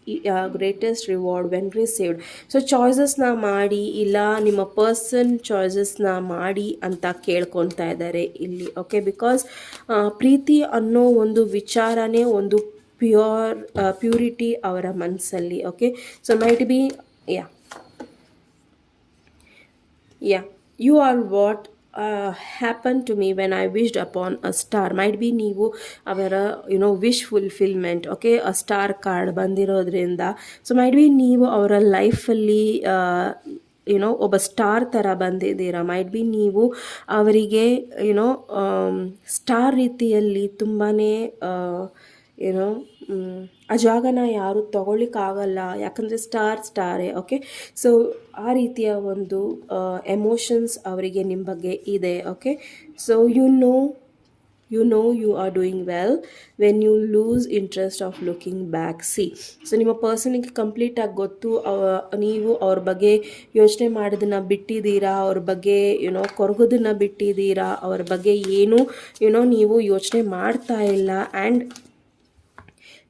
greatest reward when received. So ಚಾಯ್ಸಸ್ನ ಮಾಡಿ, ಇಲ್ಲ ನಿಮ್ಮ ಪರ್ಸನ್ ಚಾಯ್ಸಸ್ನ ಮಾಡಿ ಅಂತ ಕೇಳ್ಕೊತಾ ಇದ್ದಾರೆ ಇಲ್ಲಿ. ಓಕೆ, ಬಿಕಾಸ್ ಪ್ರೀತಿ ಅನ್ನೋ ಒಂದು ವಿಚಾರನೇ ಒಂದು ಪ್ಯೂರಿಟಿ ಅವರ ಮನಸ್ಸಲ್ಲಿ. Okay, so might be you are what happen to me when I wished upon a star. Might be ನೀವು ಅವರ wish fulfilment, okay, a star card ಬಂದಿರೋದ್ರಿಂದ, ಸೊ ಮೈಟ್ ಬಿ ನೀವು ಅವರ ಲೈಫಲ್ಲಿ ಒಬ್ಬ ಸ್ಟಾರ್ ಥರ ಬಂದಿದ್ದೀರಾ. ಮೈಟ್ ಬಿ ನೀವು ಅವರಿಗೆ ಸ್ಟಾರ್ ರೀತಿಯಲ್ಲಿ ತುಂಬಾ ಏನೋ ಆ ಜಾಗನ ಯಾರು ತಗೊಳ್ಳಿಕ್ಕಾಗಲ್ಲ, ಯಾಕಂದರೆ ಸ್ಟಾರೇ, ಓಕೆ. ಸೊ ಆ ರೀತಿಯ ಒಂದು ಎಮೋಷನ್ಸ್ ಅವರಿಗೆ ನಿಮ್ಮ ಬಗ್ಗೆ ಇದೆ, okay. So you are doing well when you lose interest of looking back. See, so ನಿಮ್ಮ ಪರ್ಸನಿಗೆ ಕಂಪ್ಲೀಟಾಗಿ ಗೊತ್ತು, ನೀವು ಅವ್ರ ಬಗ್ಗೆ ಯೋಚನೆ ಮಾಡೋದನ್ನು ಬಿಟ್ಟಿದ್ದೀರಾ, ಅವ್ರ ಬಗ್ಗೆ ಕೊರಗೋದನ್ನು ಬಿಟ್ಟಿದ್ದೀರಾ, ಅವ್ರ ಬಗ್ಗೆ ಏನು ನೀವು ಯೋಚನೆ ಮಾಡ್ತಾ ಇಲ್ಲ. ಆ್ಯಂಡ್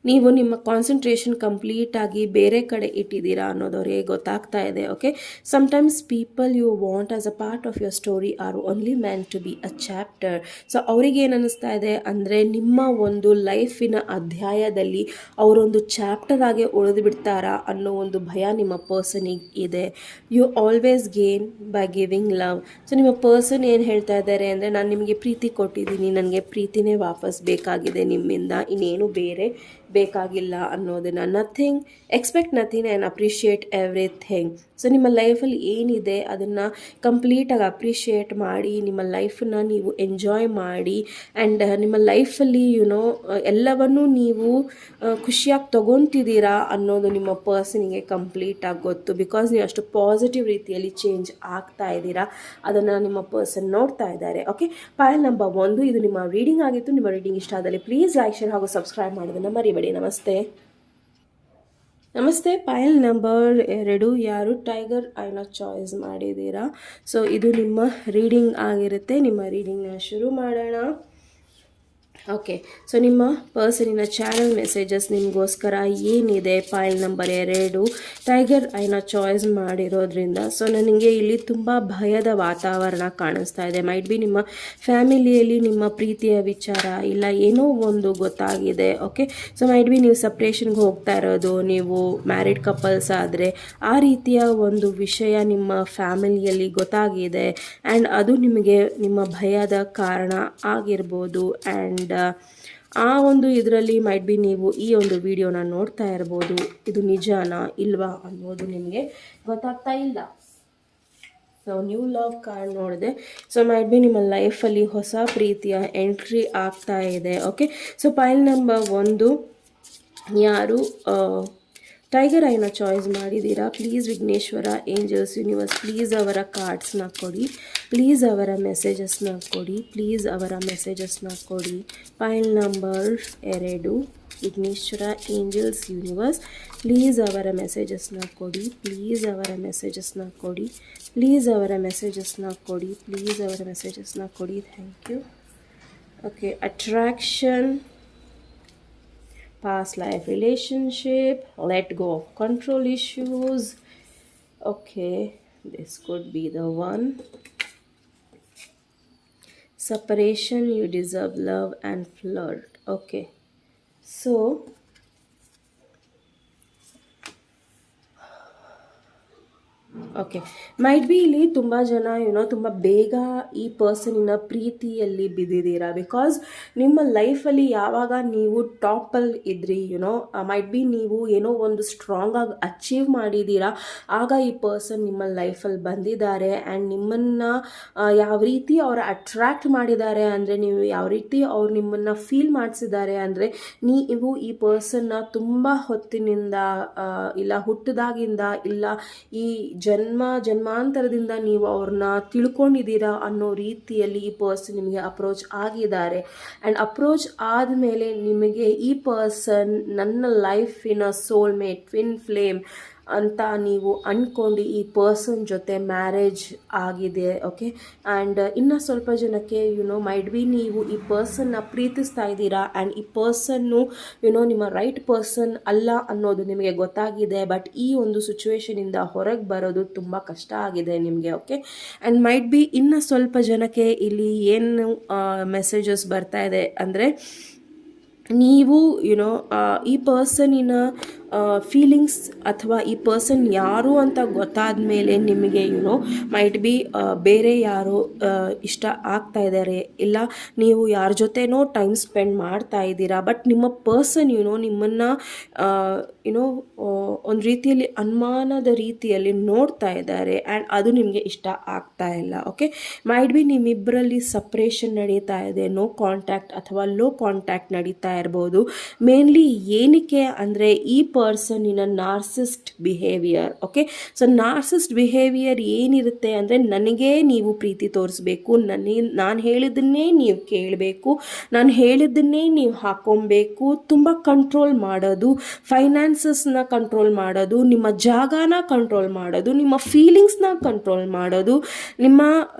ನೀವು ನಿಮ್ಮ ಕಾನ್ಸಂಟ್ರೇಷನ್ ಕಂಪ್ಲೀಟಾಗಿ ಬೇರೆ ಕಡೆ ಇಟ್ಟಿದ್ದೀರಾ ಅನ್ನೋದು ಅವರಿಗೆ ಗೊತ್ತಾಗ್ತಾ ಇದೆ, okay. Sometimes people you want as a part of your story are only meant to be a chapter. So ಅವ್ರಿಗೆ ಏನು ಅನ್ನಿಸ್ತಾ ಇದೆ ಅಂದರೆ, ನಿಮ್ಮ ಒಂದು ಲೈಫಿನ ಅಧ್ಯಾಯದಲ್ಲಿ ಅವರೊಂದು ಚಾಪ್ಟರ್ ಆಗಿ ಉಳಿದು ಬಿಡ್ತಾರಾ ಅನ್ನೋ ಒಂದು ಭಯ ನಿಮ್ಮ ಪರ್ಸನಿಗೆ ಇದೆ. You always gain by giving love. So ನಿಮ್ಮ ಪರ್ಸನ್ ಏನು ಹೇಳ್ತಾ ಇದ್ದಾರೆ ಅಂದರೆ, ನಾನು ನಿಮಗೆ ಪ್ರೀತಿ ಕೊಟ್ಟಿದ್ದೀನಿ, ನನಗೆ ಪ್ರೀತಿನೇ ವಾಪಸ್ ಬೇಕಾಗಿದೆ ನಿಮ್ಮಿಂದ, ಇನ್ನೇನು ಬೇರೆ ಬೇಕಾಗಿಲ್ಲ ಅನ್ನೋದನ್ನು. Nothing, expect nothing and appreciate everything. So ನಿಮ್ಮ ಲೈಫಲ್ಲಿ ಏನಿದೆ ಅದನ್ನು ಕಂಪ್ಲೀಟಾಗಿ ಅಪ್ರಿಷಿಯೇಟ್ ಮಾಡಿ, ನಿಮ್ಮ ಲೈಫನ್ನು ನೀವು ಎಂಜಾಯ್ ಮಾಡಿ. ಆ್ಯಂಡ್ ನಿಮ್ಮ ಲೈಫಲ್ಲಿ ಎಲ್ಲವನ್ನೂ ನೀವು ಖುಷಿಯಾಗಿ ತೊಗೊತಿದ್ದೀರಾ ಅನ್ನೋದು ನಿಮ್ಮ ಪರ್ಸನಿಗೆ ಕಂಪ್ಲೀಟಾಗಿ ಗೊತ್ತು. ಬಿಕಾಸ್ ನೀವು ಅಷ್ಟು ಪಾಸಿಟಿವ್ ರೀತಿಯಲ್ಲಿ ಚೇಂಜ್ ಆಗ್ತಾ ಇದ್ದೀರಾ, ಅದನ್ನು ನಿಮ್ಮ ಪರ್ಸನ್ ನೋಡ್ತಾ ಇದ್ದಾರೆ, ಓಕೆ. ಫೈಲ್ ನಂಬರ್ 1 ಇದು ನಿಮ್ಮ ರೀಡಿಂಗ್ ಆಗಿತ್ತು. ನಿಮ್ಮ ರೀಡಿಂಗ್ ಇಷ್ಟ ಆದಲ್ಲಿ ಪ್ಲೀಸ್ ಲೈಕ್, ಶೇರ್ ಹಾಗೂ ಸಬ್ಸ್ಕ್ರೈಬ್ ಮಾಡೋದನ್ನು ಮರಿಬೇಡಿ. ನಮಸ್ತೆ. ಫೈಲ್ ನಂಬರ್ 2 ಯಾರು ಟೈಗರ್ ಐನ ಚಾಯ್ಸ್ ಮಾಡಿದ್ದೀರಾ, ಸೊ ಇದು ನಿಮ್ಮ ರೀಡಿಂಗ್ ಆಗಿರುತ್ತೆ. ನಿಮ್ಮ ರೀಡಿಂಗ್ನ ಶುರು ಮಾಡೋಣ. ಓಕೆ, ಸೊ ನಿಮ್ಮ ಪರ್ಸನಿನ ಚಾನಲ್ ಮೆಸೇಜಸ್ ನಿಮಗೋಸ್ಕರ ಏನಿದೆ, ಫೈಲ್ ನಂಬರ್ 2 ಟೈಗರ್ ಐನ ಚಾಯ್ಸ್ ಮಾಡಿರೋದ್ರಿಂದ. ಸೊ ನನಗೆ ಇಲ್ಲಿ ತುಂಬ ಭಯದ ವಾತಾವರಣ ಕಾಣಿಸ್ತಾ ಇದೆ. ಮೈಟ್ ಬಿ ನಿಮ್ಮ ಫ್ಯಾಮಿಲಿಯಲ್ಲಿ ನಿಮ್ಮ ಪ್ರೀತಿಯ ವಿಚಾರ ಇಲ್ಲ ಏನೋ ಒಂದು ಗೊತ್ತಾಗಿದೆ, ಓಕೆ. ಸೊ ಮೈಟ್ ಬಿ ನೀವು ಸಪ್ರೇಷನ್ಗೆ ಹೋಗ್ತಾ ಇರೋದು, ನೀವು ಮ್ಯಾರಿಡ್ ಕಪಲ್ಸ್ ಆದರೆ ಆ ರೀತಿಯ ಒಂದು ವಿಷಯ ನಿಮ್ಮ ಫ್ಯಾಮಿಲಿಯಲ್ಲಿ ಗೊತ್ತಾಗಿದೆ. ಆ್ಯಂಡ್ ಅದು ನಿಮಗೆ ನಿಮ್ಮ ಭಯದ ಕಾರಣ ಆಗಿರ್ಬೋದು. ಆ್ಯಂಡ್ ಆ ಒಂದು ಇದರಲ್ಲಿ ಮೈಟ್ ಬಿ ನೀವು ಈ ಒಂದು ವಿಡಿಯೋನ ನೋಡ್ತಾ ಇರ್ಬೋದು. ಇದು ನಿಜನಾ ಇಲ್ವಾ ಅನ್ನೋದು ನಿಮಗೆ ಗೊತ್ತಾಗ್ತಾ ಇಲ್ಲ. ಸೊ ನ್ಯೂ ಲವ್ ಕಾರ್ಡ್ ನೋಡಿದೆ. ಸೊ ಮೈಟ್ ಬಿ ನಿಮ್ಮ ಲೈಫಲ್ಲಿ ಹೊಸ ಪ್ರೀತಿಯ ಎಂಟ್ರಿ ಆಗ್ತಾ ಇದೆ, ಓಕೆ. ಸೊ ಫೈಲ್ ನಂಬರ್ 1 ಯಾರು ಟೈಗರ್ ಐನ ಚಾಯ್ಸ್ ಮಾಡಿದ್ದೀರಾ, please Vighneshwara, angels, universe, please ಅವರ ಕಾರ್ಡ್ಸ್ನ ಕೊಡಿ, ಪ್ಲೀಸ್ ಅವರ ಮೆಸೇಜಸ್ನ ಕೊಡಿ, ಪ್ಲೀಸ್ ಅವರ ಮೆಸೇಜಸ್ನ ಕೊಡಿ. File number 2 Vighneshwara, angels, universe, please ಅವರ ಮೆಸೇಜಸ್ನ ಕೊಡಿ, ಪ್ಲೀಸ್ ಅವರ ಮೆಸೇಜಸ್ನ ಕೊಡಿ, ಪ್ಲೀಸ್ ಅವರ ಮೆಸೇಜಸ್ನ ಕೊಡಿ, ಪ್ಲೀಸ್ ಅವರ ಮೆಸೇಜಸ್ನ ಕೊಡಿ. Thank you. Okay, attraction, past life relationship, let go of control issues. Okay, this could be the one. Separation, you deserve love and flirt. Okay, so okay, might be ಇಲ್ಲಿ ತುಂಬ ಜನ ತುಂಬ ಬೇಗ ಈ ಪರ್ಸನಿನ ಪ್ರೀತಿಯಲ್ಲಿ ಬಿದ್ದಿದ್ದೀರಾ. ಬಿಕಾಸ್ ನಿಮ್ಮ ಲೈಫಲ್ಲಿ ಯಾವಾಗ ನೀವು ಟಾಪಲ್ಲಿ ಇದ್ರಿ, ಮೈಟ್ ಬಿ ನೀವು ಏನೋ ಒಂದು ಸ್ಟ್ರಾಂಗ್ ಆಗಿ ಅಚೀವ್ ಮಾಡಿದ್ದೀರಾ, ಆಗ ಈ ಪರ್ಸನ್ ನಿಮ್ಮ ಲೈಫಲ್ಲಿ ಬಂದಿದ್ದಾರೆ. ಆ್ಯಂಡ್ ನಿಮ್ಮನ್ನು ಯಾವ ರೀತಿ ಅವರು ಅಟ್ರ್ಯಾಕ್ಟ್ ಮಾಡಿದ್ದಾರೆ ಅಂದರೆ, ನೀವು ಯಾವ ರೀತಿ ಅವ್ರು ನಿಮ್ಮನ್ನು ಫೀಲ್ ಮಾಡಿಸಿದ್ದಾರೆ ಅಂದರೆ, ನೀವು ಈ ಪರ್ಸನ್ನ ತುಂಬ ಹೊತ್ತಿನಿಂದ ಇಲ್ಲ ಹುಟ್ಟಿದಾಗಿಂದ ಇಲ್ಲ ಈ ಜನ್ಮಾಂತರದಿಂದ ನೀವು ಅವ್ರನ್ನ ತಿಳ್ಕೊಂಡಿದ್ದೀರಾ ಅನ್ನೋ ರೀತಿಯಲ್ಲಿ ಈ ಪರ್ಸನ್ ನಿಮಗೆ ಅಪ್ರೋಚ್ ಆಗಿದ್ದಾರೆ. ಆ್ಯಂಡ್ ಅಪ್ರೋಚ್ ಆದಮೇಲೆ ನಿಮಗೆ ಈ ಪರ್ಸನ್ ನನ್ನ ಲೈಫಿನ ಸೋಲ್ಮೇಟ್, ಟ್ವಿನ್ ಫ್ಲೇಮ್ ಅಂತ ನೀವು ಅಂದ್ಕೊಂಡು ಈ ಪರ್ಸನ್ ಜೊತೆ ಮ್ಯಾರೇಜ್ ಆಗಿದೆ, ಓಕೆ. ಆ್ಯಂಡ್ ಇನ್ನು ಸ್ವಲ್ಪ ಜನಕ್ಕೆ ಮೈಟ್ ಬಿ ನೀವು ಈ ಪರ್ಸನ್ನ ಪ್ರೀತಿಸ್ತಾ ಇದ್ದೀರಾ. ಆ್ಯಂಡ್ ಈ ಪರ್ಸನ್ನು ನಿಮ್ಮ ರೈಟ್ ಪರ್ಸನ್ ಅಲ್ಲ ಅನ್ನೋದು ನಿಮಗೆ ಗೊತ್ತಾಗಿದೆ. ಬಟ್ ಈ ಒಂದು ಸಿಚುವೇಶನಿಂದ ಹೊರಗೆ ಬರೋದು ತುಂಬ ಕಷ್ಟ ಆಗಿದೆ ನಿಮಗೆ, ಓಕೆ. ಆ್ಯಂಡ್ ಮೈಟ್ ಬಿ ಇನ್ನು ಸ್ವಲ್ಪ ಜನಕ್ಕೆ ಇಲ್ಲಿ ಏನು ಮೆಸೇಜಸ್ ಬರ್ತಾ ಇದೆ ಅಂದರೆ, ನೀವು ಈ ಪರ್ಸನಿನ ಫೀಲಿಂಗ್ಸ್ ಅಥವಾ ಈ ಪರ್ಸನ್ ಯಾರು ಅಂತ ಗೊತ್ತಾದ ಮೇಲೆ ನಿಮಗೆ ಮೈಟ್ ಬಿ ಬೇರೆ ಯಾರು ಇಷ್ಟ ಆಗ್ತಾ ಇದ್ದಾರೆ, ಇಲ್ಲ ನೀವು ಯಾರ ಜೊತೆನೋ ಟೈಮ್ ಸ್ಪೆಂಡ್ ಮಾಡ್ತಾ ಇದ್ದೀರಾ, ಬಟ್ ನಿಮ್ಮ ಪರ್ಸನ್ ನಿಮ್ಮನ್ನು ಒಂದು ರೀತಿಯಲ್ಲಿ ಅನುಮಾನದ ರೀತಿಯಲ್ಲಿ ನೋಡ್ತಾ ಇದ್ದಾರೆ ಆ್ಯಂಡ್ ಅದು ನಿಮಗೆ ಇಷ್ಟ ಆಗ್ತಾ ಇಲ್ಲ. ಓಕೆ, ಮೈಟ್ ಬಿ ನಿಮ್ಮಿಬ್ಬರಲ್ಲಿ ಸಪ್ರೇಷನ್ ನಡೀತಾ ಇದೆ, ನೋ ಕಾಂಟ್ಯಾಕ್ಟ್ ಅಥವಾ ಲೋ ಕಾಂಟ್ಯಾಕ್ಟ್ ನಡೀತಾ ಇರ್ಬೋದು. ಮೇನ್ಲಿ ಏನಕ್ಕೆ ಅಂದರೆ ಈ ಪರ್ಸನ್ನಿನ ನಾರ್ಸಿಸ್ಟ್ ಬಿಹೇವಿಯರ್. ಓಕೆ, ಸೊ ನಾರ್ಸಿಸ್ಟ್ ಬಿಹೇವಿಯರ್ ಏನಿರುತ್ತೆ ಅಂದರೆ ನನಗೆ ನೀವು ಪ್ರೀತಿ ತೋರಿಸ್ಬೇಕು, ನಾನು ಹೇಳಿದ್ದನ್ನೇ ನೀವು ಕೇಳಬೇಕು, ನಾನು ಹೇಳಿದ್ದನ್ನೇ ನೀವು ಹಾಕೊಬೇಕು, ತುಂಬ ಕಂಟ್ರೋಲ್ ಮಾಡೋದು, ಫೈನಾನ್ಸಸ್ನ ಕಂಟ್ರೋಲ್ ಮಾಡೋದು, ನಿಮ್ಮ ಜಾಗನ ಕಂಟ್ರೋಲ್ ಮಾಡೋದು, ನಿಮ್ಮ ಫೀಲಿಂಗ್ಸ್ನ ಕಂಟ್ರೋಲ್ ಮಾಡೋದು, ನಿಮ್ಮ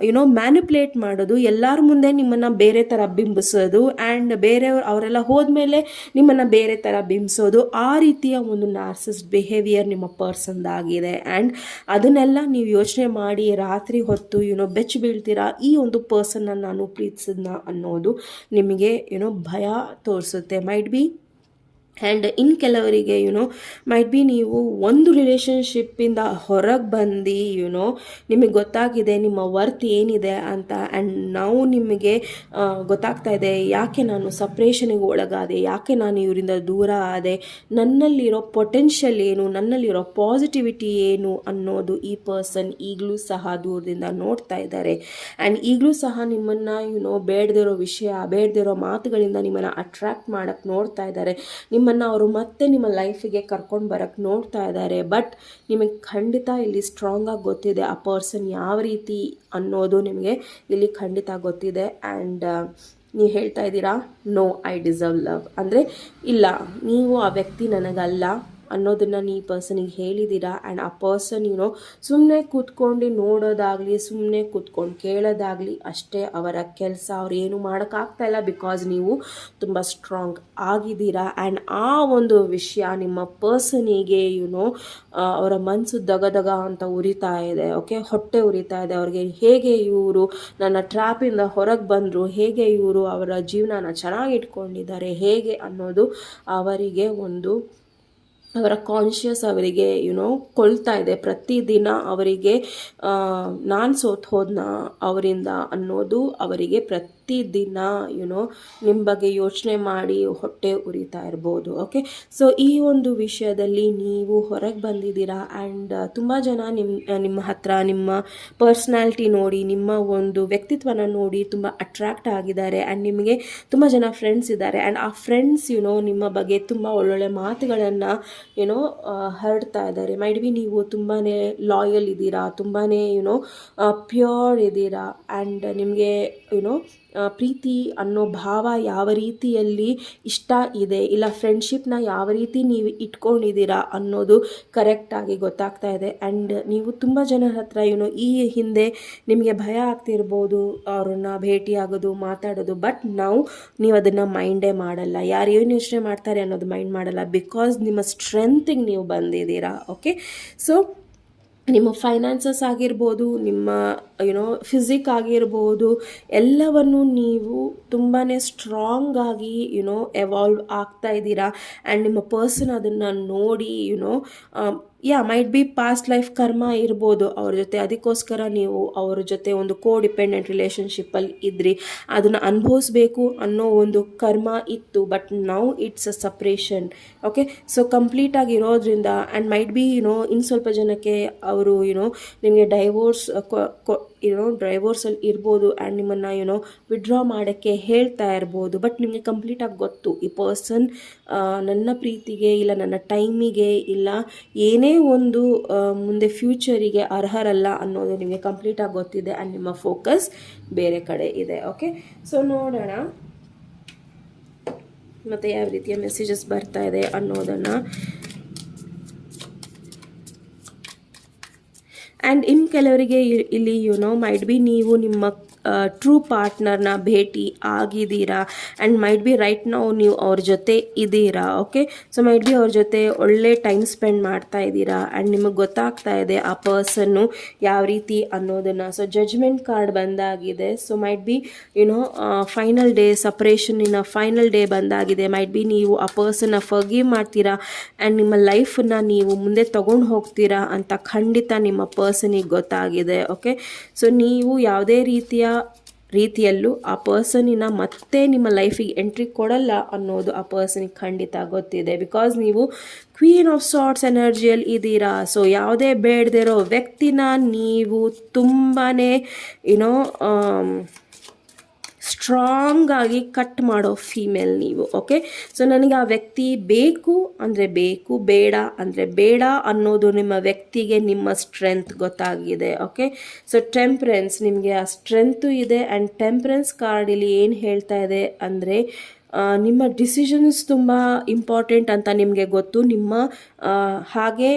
ಮ್ಯಾನಿಪ್ಯುಲೇಟ್ ಮಾಡೋದು, ಎಲ್ಲರ ಮುಂದೆ ನಿಮ್ಮನ್ನು ಬೇರೆ ಥರ ಬಿಂಬಿಸೋದು ಆ್ಯಂಡ್ ಬೇರೆಯವ್ರು ಅವರೆಲ್ಲ ಹೋದ್ಮೇಲೆ ನಿಮ್ಮನ್ನು ಬೇರೆ ಥರ ಬಿಂಬಿಸೋದು, ಆ ರೀತಿಯ ಒಂದು ನಾರ್ಸಿಸ್ಟ್ ಬಿಹೇವಿಯರ್ ನಿಮ್ಮ ಪರ್ಸನ್ದಾಗಿದೆ. ಆ್ಯಂಡ್ ಅದನ್ನೆಲ್ಲ ನೀವು ಯೋಚನೆ ಮಾಡಿ ರಾತ್ರಿ ಹೊತ್ತು ಬೆಚ್ಚಿ ಬೀಳ್ತೀರಾ, ಈ ಒಂದು ಪರ್ಸನ್ನ ನಾನು ಪ್ರೀತಿಸಿದ್ನ ಅನ್ನೋದು ನಿಮಗೆ ಭಯ ತೋರಿಸುತ್ತೆ. ಮೈಟ್ ಬಿ ಆ್ಯಂಡ್ ಇನ್ನು ಕೆಲವರಿಗೆ ಮೈಟ್ ಬಿ ನೀವು ಒಂದು ರಿಲೇಷನ್ಶಿಪ್ಪಿಂದ ಹೊರಗೆ ಬಂದು ನಿಮಗೆ ಗೊತ್ತಾಗಿದೆ ನಿಮ್ಮ ವರ್ತ್ ಏನಿದೆ ಅಂತ, ಆ್ಯಂಡ್ ನಾವು ನಿಮಗೆ ಗೊತ್ತಾಗ್ತಾ ಇದೆ ಯಾಕೆ ನಾನು ಸಪ್ರೇಷನಿಗೆ ಒಳಗಾದೆ, ಯಾಕೆ ನಾನು ಇವರಿಂದ ದೂರ ಆದೆ, ನನ್ನಲ್ಲಿರೋ ಪೊಟೆನ್ಷಿಯಲ್ ಏನು, ನನ್ನಲ್ಲಿರೋ ಪಾಸಿಟಿವಿಟಿ ಏನು ಅನ್ನೋದು ಈ ಪರ್ಸನ್ ಈಗಲೂ ಸಹ ದೂರದಿಂದ ನೋಡ್ತಾ ಇದ್ದಾರೆ. ಆ್ಯಂಡ್ ಈಗಲೂ ಸಹ ನಿಮ್ಮನ್ನು ಬೇಡದಿರೋ ವಿಷಯ, ಬೇಡದಿರೋ ಮಾತುಗಳಿಂದ ನಿಮ್ಮನ್ನು ಅಟ್ರ್ಯಾಕ್ಟ್ ಮಾಡೋಕ್ಕೆ ನೋಡ್ತಾ ಇದ್ದಾರೆ, ನಿಮ್ಮನ್ನು ಅವರು ಮತ್ತೆ ನಿಮ್ಮ ಲೈಫಿಗೆ ಕರ್ಕೊಂಡು ಬರೋಕ್ಕೆ ನೋಡ್ತಾ ಇದ್ದಾರೆ. ಬಟ್ ನಿಮಗೆ ಖಂಡಿತ ಇಲ್ಲಿ ಸ್ಟ್ರಾಂಗಾಗಿ ಗೊತ್ತಿದೆ ಆ ಪರ್ಸನ್ ಯಾವ ರೀತಿ ಅನ್ನೋದು ನಿಮಗೆ ಇಲ್ಲಿ ಖಂಡಿತ ಗೊತ್ತಿದೆ. ಆ್ಯಂಡ್ ನೀವು ಹೇಳ್ತಾ ಇದ್ದೀರಾ ನೋ ಐ ಡಿಸರ್ವ್ ಲವ್, ಅಂದರೆ ಇಲ್ಲ ನೀವು ಆ ವ್ಯಕ್ತಿ ನನಗಲ್ಲ ಅನ್ನೋದನ್ನು ನೀವು ಪರ್ಸನಿಗೆ ಹೇಳಿದ್ದೀರಾ. ಆ್ಯಂಡ್ ಆ ಪರ್ಸನ್ ಸುಮ್ಮನೆ ಕೂತ್ಕೊಂಡು ನೋಡೋದಾಗಲಿ, ಸುಮ್ಮನೆ ಕೂತ್ಕೊಂಡು ಕೇಳೋದಾಗಲಿ ಅಷ್ಟೇ ಅವರ ಕೆಲಸ. ಅವ್ರು ಏನು ಮಾಡೋಕ್ಕಾಗ್ತಾ ಇಲ್ಲ ಬಿಕಾಸ್ ನೀವು ತುಂಬ ಸ್ಟ್ರಾಂಗ್ ಆಗಿದ್ದೀರಾ. ಆ್ಯಂಡ್ ಆ ಒಂದು ವಿಷಯ ನಿಮ್ಮ ಪರ್ಸನಿಗೆ ಅವರ ಮನಸ್ಸು ದಗದಗ ಅಂತ ಉರಿತಾ ಇದೆ. ಓಕೆ, ಹೊಟ್ಟೆ ಉರಿತಾ ಇದೆ ಅವ್ರಿಗೆ. ಹೇಗೆ ಇವರು ನನ್ನ ಟ್ರ್ಯಾಪಿಂದ ಹೊರಗೆ ಬಂದರು, ಹೇಗೆ ಇವರು ಅವರ ಜೀವನನ ಚೆನ್ನಾಗಿ ಇಟ್ಕೊಂಡಿದ್ದಾರೆ, ಹೇಗೆ ಅನ್ನೋದು ಅವರಿಗೆ ಅವರ ಕಾನ್ಷಿಯಸ್ ಅವರಿಗೆ ಕೊಳ್ತಾ ಇದೆ. ಪ್ರತಿದಿನ ಅವರಿಗೆ ನಾನು ಸೋತು ಹೋದ್ನ ಅವರಿಂದ ಅನ್ನೋದು ಅವರಿಗೆ ಪ್ರತಿದಿನ ನಿಮ್ಮ ಬಗ್ಗೆ ಯೋಚನೆ ಮಾಡಿ ಹೊಟ್ಟೆ ಉರಿತಾ ಇರ್ಬೋದು. ಓಕೆ, ಸೊ ಈ ಒಂದು ವಿಷಯದಲ್ಲಿ ನೀವು ಹೊರಗೆ ಬಂದಿದ್ದೀರಾ. ಆ್ಯಂಡ್ ತುಂಬ ಜನ ನಿಮ್ಮ ಹತ್ರ ನಿಮ್ಮ ಪರ್ಸ್ನಾಲಿಟಿ ನೋಡಿ, ನಿಮ್ಮ ಒಂದು ವ್ಯಕ್ತಿತ್ವನ ನೋಡಿ ತುಂಬ ಅಟ್ರ್ಯಾಕ್ಟ್ ಆಗಿದ್ದಾರೆ. ಆ್ಯಂಡ್ ನಿಮಗೆ ತುಂಬ ಜನ ಫ್ರೆಂಡ್ಸ್ ಇದ್ದಾರೆ. ಆ್ಯಂಡ್ ಆ ಫ್ರೆಂಡ್ಸ್ ನಿಮ್ಮ ಬಗ್ಗೆ ತುಂಬ ಒಳ್ಳೊಳ್ಳೆ ಮಾತುಗಳನ್ನು ಹರಡ್ತಾ ಇದ್ದಾರೆ. ಮೈಟ್ ಬಿ ನೀವು ತುಂಬಾ ಲಾಯಲ್ ಇದ್ದೀರಾ, ತುಂಬಾ ಪ್ಯೂರ್ ಇದ್ದೀರಾ. ಆ್ಯಂಡ್ ನಿಮಗೆ ಪ್ರೀತಿ ಅನ್ನೋ ಭಾವ ಯಾವ ರೀತಿಯಲ್ಲಿ ಇಷ್ಟ ಇದೆ, ಇಲ್ಲ ಫ್ರೆಂಡ್ಶಿಪ್ನ ಯಾವ ರೀತಿ ನೀವು ಇಟ್ಕೊಂಡಿದ್ದೀರಾ ಅನ್ನೋದು ಕರೆಕ್ಟಾಗಿ ಗೊತ್ತಾಗ್ತಾ ಇದೆ. ಆ್ಯಂಡ್ ನೀವು ತುಂಬ ಜನರ ಹತ್ರ ಈ ಹಿಂದೆ ನಿಮಗೆ ಭಯ ಆಗ್ತಿರ್ಬೋದು ಅವ್ರನ್ನ ಭೇಟಿಯಾಗೋದು, ಮಾತಾಡೋದು, ಬಟ್ ನೀವು ಅದನ್ನು ಮೈಂಡೇ ಮಾಡಲ್ಲ. ಯಾರು ಏನು ಯೋಚನೆ ಮಾಡ್ತಾರೆ ಅನ್ನೋದು ಮೈಂಡ್ ಮಾಡಲ್ಲ, ಬಿಕಾಸ್ ನಿಮ್ಮ ಸ್ಟ್ರೆಂತಿಗೆ ನೀವು ಬಂದಿದ್ದೀರಾ. ಓಕೆ, ಸೊ ನಿಮ್ಮ ಫೈನಾನ್ಸಸ್ ಆಗಿರ್ಬೋದು, ನಿಮ್ಮ ಫಿಸಿಕ್ ಆಗಿರ್ಬೋದು, ಎಲ್ಲವನ್ನು ನೀವು ತುಂಬಾ ಸ್ಟ್ರಾಂಗ್ ಆಗಿ ಎವಾಲ್ವ್ ಆಗ್ತಾ ಇದ್ದೀರಾ. ಆ್ಯಂಡ್ ನಿಮ್ಮ ಪರ್ಸನ್ ಅದನ್ನು ನೋಡಿ ಮೈಟ್ ಬಿ ಪಾಸ್ಟ್ ಲೈಫ್ ಕರ್ಮ ಇರ್ಬೋದು ಅವ್ರ ಜೊತೆ, ಅದಕ್ಕೋಸ್ಕರ ನೀವು ಅವ್ರ ಜೊತೆ ಒಂದು ಡಿಪೆಂಡೆಂಟ್ ರಿಲೇಷನ್ಶಿಪ್ಪಲ್ಲಿ ಇದ್ರಿ, ಅದನ್ನು ಅನುಭವಿಸ್ಬೇಕು ಅನ್ನೋ ಒಂದು ಕರ್ಮ ಇತ್ತು. But now it's a suppression. Okay, so ಕಂಪ್ಲೀಟಾಗಿ ಇರೋದ್ರಿಂದ ಆ್ಯಂಡ್ ಮೈಟ್ ಬಿ ಇನ್ನು ಸ್ವಲ್ಪ ಜನಕ್ಕೆ ಅವರು ನಿಮಗೆ ಡ್ರೈವೋರ್ಸಲ್ಲಿ ಇರ್ಬೋದು ಆ್ಯಂಡ್ ನಿಮ್ಮನ್ನು ವಿಡ್ರಾ ಮಾಡೋಕ್ಕೆ ಹೇಳ್ತಾ ಇರ್ಬೋದು. ಬಟ್ ನಿಮಗೆ ಕಂಪ್ಲೀಟಾಗಿ ಗೊತ್ತು ಈ ಪರ್ಸನ್ ನನ್ನ ಪ್ರೀತಿಗೆ, ಇಲ್ಲ ನನ್ನ ಟೈಮಿಗೆ, ಇಲ್ಲ ಏನೇ ಒಂದು ಮುಂದೆ ಫ್ಯೂಚರಿಗೆ ಅರ್ಹರಲ್ಲ ಅನ್ನೋದು ನಿಮಗೆ ಕಂಪ್ಲೀಟಾಗಿ ಗೊತ್ತಿದೆ. ಆ್ಯಂಡ್ ನಿಮ್ಮ ಫೋಕಸ್ ಬೇರೆ ಕಡೆ ಇದೆ. ಓಕೆ, ಸೊ ನೋಡೋಣ ಮತ್ತು ಯಾವ ರೀತಿಯ ಮೆಸೇಜಸ್ ಬರ್ತಾ ಇದೆ ಅನ್ನೋದನ್ನು. ಆ್ಯಂಡ್ ಇನ್ನು ಕೆಲವರಿಗೆ ಇಲ್ಲಿ ಮೈಟ್ ಬಿ ನೀವು ನಿಮ್ಮ ಟ್ರೂ ಪಾರ್ಟ್ನರ್ನ ಭೇಟಿ ಆಗಿದ್ದೀರಾ ಆ್ಯಂಡ್ ಮೈಟ್ ಬಿ ರೈಟ್ ನಾವು ನೀವು ಅವ್ರ ಜೊತೆ ಇದ್ದೀರಾ. ಓಕೆ, ಸೊ ಮೈಟ್ ಬಿ ಅವ್ರ ಜೊತೆ ಒಳ್ಳೆ ಟೈಮ್ ಸ್ಪೆಂಡ್ ಮಾಡ್ತಾ ಇದ್ದೀರಾ ಆ್ಯಂಡ್ ನಿಮಗೆ ಗೊತ್ತಾಗ್ತಾ ಇದೆ ಆ ಪರ್ಸನ್ನು ಯಾವ ರೀತಿ ಅನ್ನೋದನ್ನು. ಸೊ ಜಡ್ಜ್ಮೆಂಟ್ ಕಾರ್ಡ್ ಬಂದಾಗಿದೆ. So might be final day, ಸಪ್ರೇಷನ್ನಿನ ಫೈನಲ್ ಡೇ ಬಂದಾಗಿದೆ. ಮೈಟ್ ಬಿ ನೀವು ಆ ಪರ್ಸನ್ನ ಫರ್ಗಿವ್ ಮಾಡ್ತೀರಾ ಆ್ಯಂಡ್ ನಿಮ್ಮ ಲೈಫನ್ನು ನೀವು ಮುಂದೆ ತಗೊಂಡು ಹೋಗ್ತೀರಾ ಅಂತ ಖಂಡಿತ ನಿಮ್ಮ ಪರ್ಸನಿಗೆ ಗೊತ್ತಾಗಿದೆ. ಓಕೆ, ಸೊ ನೀವು ಯಾವುದೇ ರೀತಿಯಲ್ಲೂ ಆ ಪರ್ಸನಿನ ಮತ್ತೆ ನಿಮ್ಮ ಲೈಫಿಗೆ ಎಂಟ್ರಿ ಕೊಡಲ್ಲ ಅನ್ನೋದು ಆ ಪರ್ಸನಿಗೆ ಖಂಡಿತ ಗೊತ್ತಿದೆ. ಬಿಕಾಸ್ ನೀವು ಕ್ವೀನ್ ಆಫ್ ಸಾರ್ಟ್ಸ್ ಎನರ್ಜಿಯಲ್ಲಿ ಇದ್ದೀರಾ. ಸೊ ಯಾವುದೇ ಬೇಡದಿರೋ ವ್ಯಕ್ತಿನ ನೀವು ತುಂಬಾ ಸ್ಟ್ರಾಂಗ್ ಆಗಿ ಕಟ್ ಮಾಡೋ ಫೀಮೇಲ್ ನೀವು. ಓಕೆ, ಸೊ ನನಗೆ ಆ ವ್ಯಕ್ತಿ ಬೇಕು ಅಂದರೆ ಬೇಕು, ಬೇಡ ಅಂದರೆ ಬೇಡ ಅನ್ನೋದು ನಿಮ್ಮ ವ್ಯಕ್ತಿಗೆ ನಿಮ್ಮ ಸ್ಟ್ರೆಂತ್ ಗೊತ್ತಾಗಿದೆ. ಓಕೆ, ಸೊ ಟೆಂಪ್ರೆನ್ಸ್, ನಿಮಗೆ ಆ ಸ್ಟ್ರೆಂತು ಇದೆ. ಆ್ಯಂಡ್ ಟೆಂಪ್ರೆನ್ಸ್ ಕಾರ್ಡಲ್ಲಿ ಏನು ಹೇಳ್ತಾ ಇದೆ ಅಂದರೆ ನಿಮ್ಮ ಡಿಸಿಷನ್ಸ್ ತುಂಬ ಇಂಪಾರ್ಟೆಂಟ್ ಅಂತ ನಿಮಗೆ ಗೊತ್ತು. ನಿಮ್ಮ ಹಾಗೆ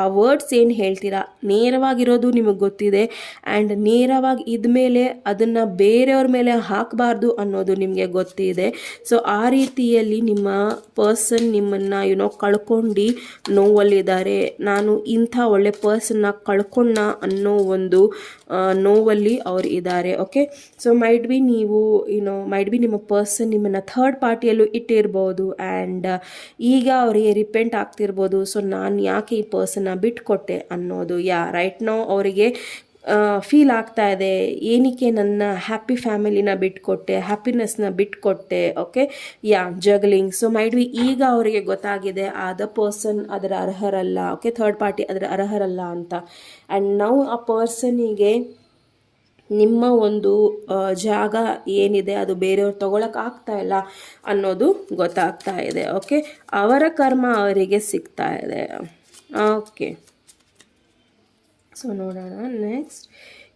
ಆ ವರ್ಡ್ಸ್ ಏನು ಹೇಳ್ತೀರಾ ನೇರವಾಗಿರೋದು ನಿಮಗೆ ಗೊತ್ತಿದೆ. ಆ್ಯಂಡ್ ನೇರವಾಗಿ ಇದ್ಮೇಲೆ ಅದನ್ನು ಬೇರೆಯವ್ರ ಮೇಲೆ ಹಾಕಬಾರ್ದು ಅನ್ನೋದು ನಿಮಗೆ ಗೊತ್ತಿದೆ. ಸೊ ಆ ರೀತಿಯಲ್ಲಿ ನಿಮ್ಮ ಪರ್ಸನ್ ನಿಮ್ಮನ್ನು ಕಳ್ಕೊಂಡು ನೋವಲ್ಲಿದ್ದಾರೆ. ನಾನು ಇಂಥ ಒಳ್ಳೆ ಪರ್ಸನ್ನ ಕಳ್ಕೊಂಡ ಅನ್ನೋ ಒಂದು ನೋವಲ್ಲಿ ಅವ್ರು ಇದ್ದಾರೆ. ಓಕೆ, ಸೊ ಮೈಟ್ ಬಿ ನೀವು ಮೈಟ್ ಬಿ ನಿಮ್ಮ ಪರ್ಸನ್ ನಿಮ್ಮನ್ನು ಥರ್ಡ್ ಪಾರ್ಟಿಯಲ್ಲೂ ಇಟ್ಟಿರ್ಬೋದು ಆ್ಯಂಡ್ ಈಗ ಅವರಿಗೆ ರಿಪೆಂಟ್ ಆಗ್ತಿರ್ಬೋದು. ಸೊ ನಾನು ಯಾಕೆ ಈ ಪರ್ಸನ್ನ ಬಿಟ್ಕೊಟ್ಟೆ ಅನ್ನೋದು ರೈಟ್ ನೌ ಅವರಿಗೆ ಫೀಲ್ ಆಗ್ತಾ ಇದೆ. ಏನಕ್ಕೆ ನನ್ನ ಹ್ಯಾಪಿ ಫ್ಯಾಮಿಲಿನ ಬಿಟ್ಕೊಟ್ಟೆ, ಹ್ಯಾಪಿನೆಸ್ನ ಬಿಟ್ಕೊಟ್ಟೆ. Okay, juggling. So might be ಈಗ ಅವರಿಗೆ ಗೊತ್ತಾಗಿದೆ ದ ಪರ್ಸನ್ ಅದರ ಅರ್ಹರಲ್ಲ. ಓಕೆ, ಥರ್ಡ್ ಪಾರ್ಟಿ ಅದರ ಅರ್ಹರಲ್ಲ ಅಂತ. ಆ್ಯಂಡ್ ನಾವು ಆ ಪರ್ಸನಿಗೆ ನಿಮ್ಮ ಒಂದು ಜಾಗ ಏನಿದೆ ಅದು ಬೇರೆಯವ್ರು ತೊಗೊಳಕ್ಕೆ ಆಗ್ತಾ ಇಲ್ಲ ಅನ್ನೋದು ಗೊತ್ತಾಗ್ತಾ ಇದೆ. ಓಕೆ, ಅವರ ಕರ್ಮ ಅವರಿಗೆ ಸಿಗ್ತಾ ಇದೆ. ಓಕೆ, ಸೊ ನೋಡೋಣ next.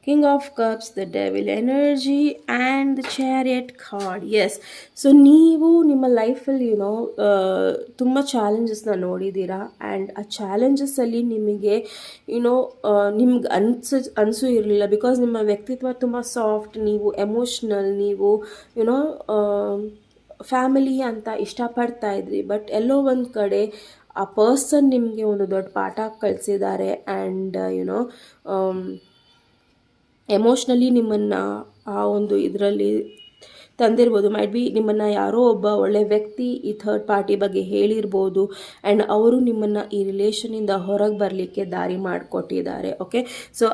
King of cups, the devil energy and the chariot card. Yes, so ನೀವು ನಿಮ್ಮ ಲೈಫಲ್ಲಿ ತುಂಬ ಚಾಲೆಂಜಸ್ನ ನೋಡಿದ್ದೀರಾ ಆ್ಯಂಡ್ ಆ ಚಾಲೆಂಜಸ್ಸಲ್ಲಿ ನಿಮಗೆ ನಿಮ್ಗೆ ಅನಿಸೂ ಇರಲಿಲ್ಲ. ಬಿಕಾಸ್ ನಿಮ್ಮ ವ್ಯಕ್ತಿತ್ವ ತುಂಬ ಸಾಫ್ಟ್, ನೀವು ಎಮೋಷ್ನಲ್, ನೀವು ಫ್ಯಾಮಿಲಿ ಅಂತ ಇಷ್ಟಪಡ್ತಾ ಇದ್ರಿ. ಬಟ್ ಎಲ್ಲೋ ಒಂದು ಕಡೆ ಆ ಪರ್ಸನ್ ನಿಮಗೆ ಒಂದು ದೊಡ್ಡ ಪಾಠ ಕಲಿಸಿದ್ದಾರೆ ಆ್ಯಂಡ್ ಎಮೋಷ್ನಲಿ ನಿಮ್ಮನ್ನು ಆ ಒಂದು ಇದರಲ್ಲಿ ತಂದಿರ್ಬೋದು. ಮೈಟ್ ಬಿ ನಿಮ್ಮನ್ನು ಯಾರೋ ಒಬ್ಬ ಒಳ್ಳೆ ವ್ಯಕ್ತಿ ಈ ಥರ್ಡ್ ಪಾರ್ಟಿ ಬಗ್ಗೆ ಹೇಳಿರ್ಬೋದು ಆ್ಯಂಡ್ ಅವರು ನಿಮ್ಮನ್ನು ಈ ರಿಲೇಷನಿಂದ ಹೊರಗೆ ಬರಲಿಕ್ಕೆ ದಾರಿ ಮಾಡಿಕೊಟ್ಟಿದ್ದಾರೆ. ಓಕೆ, ಸೊ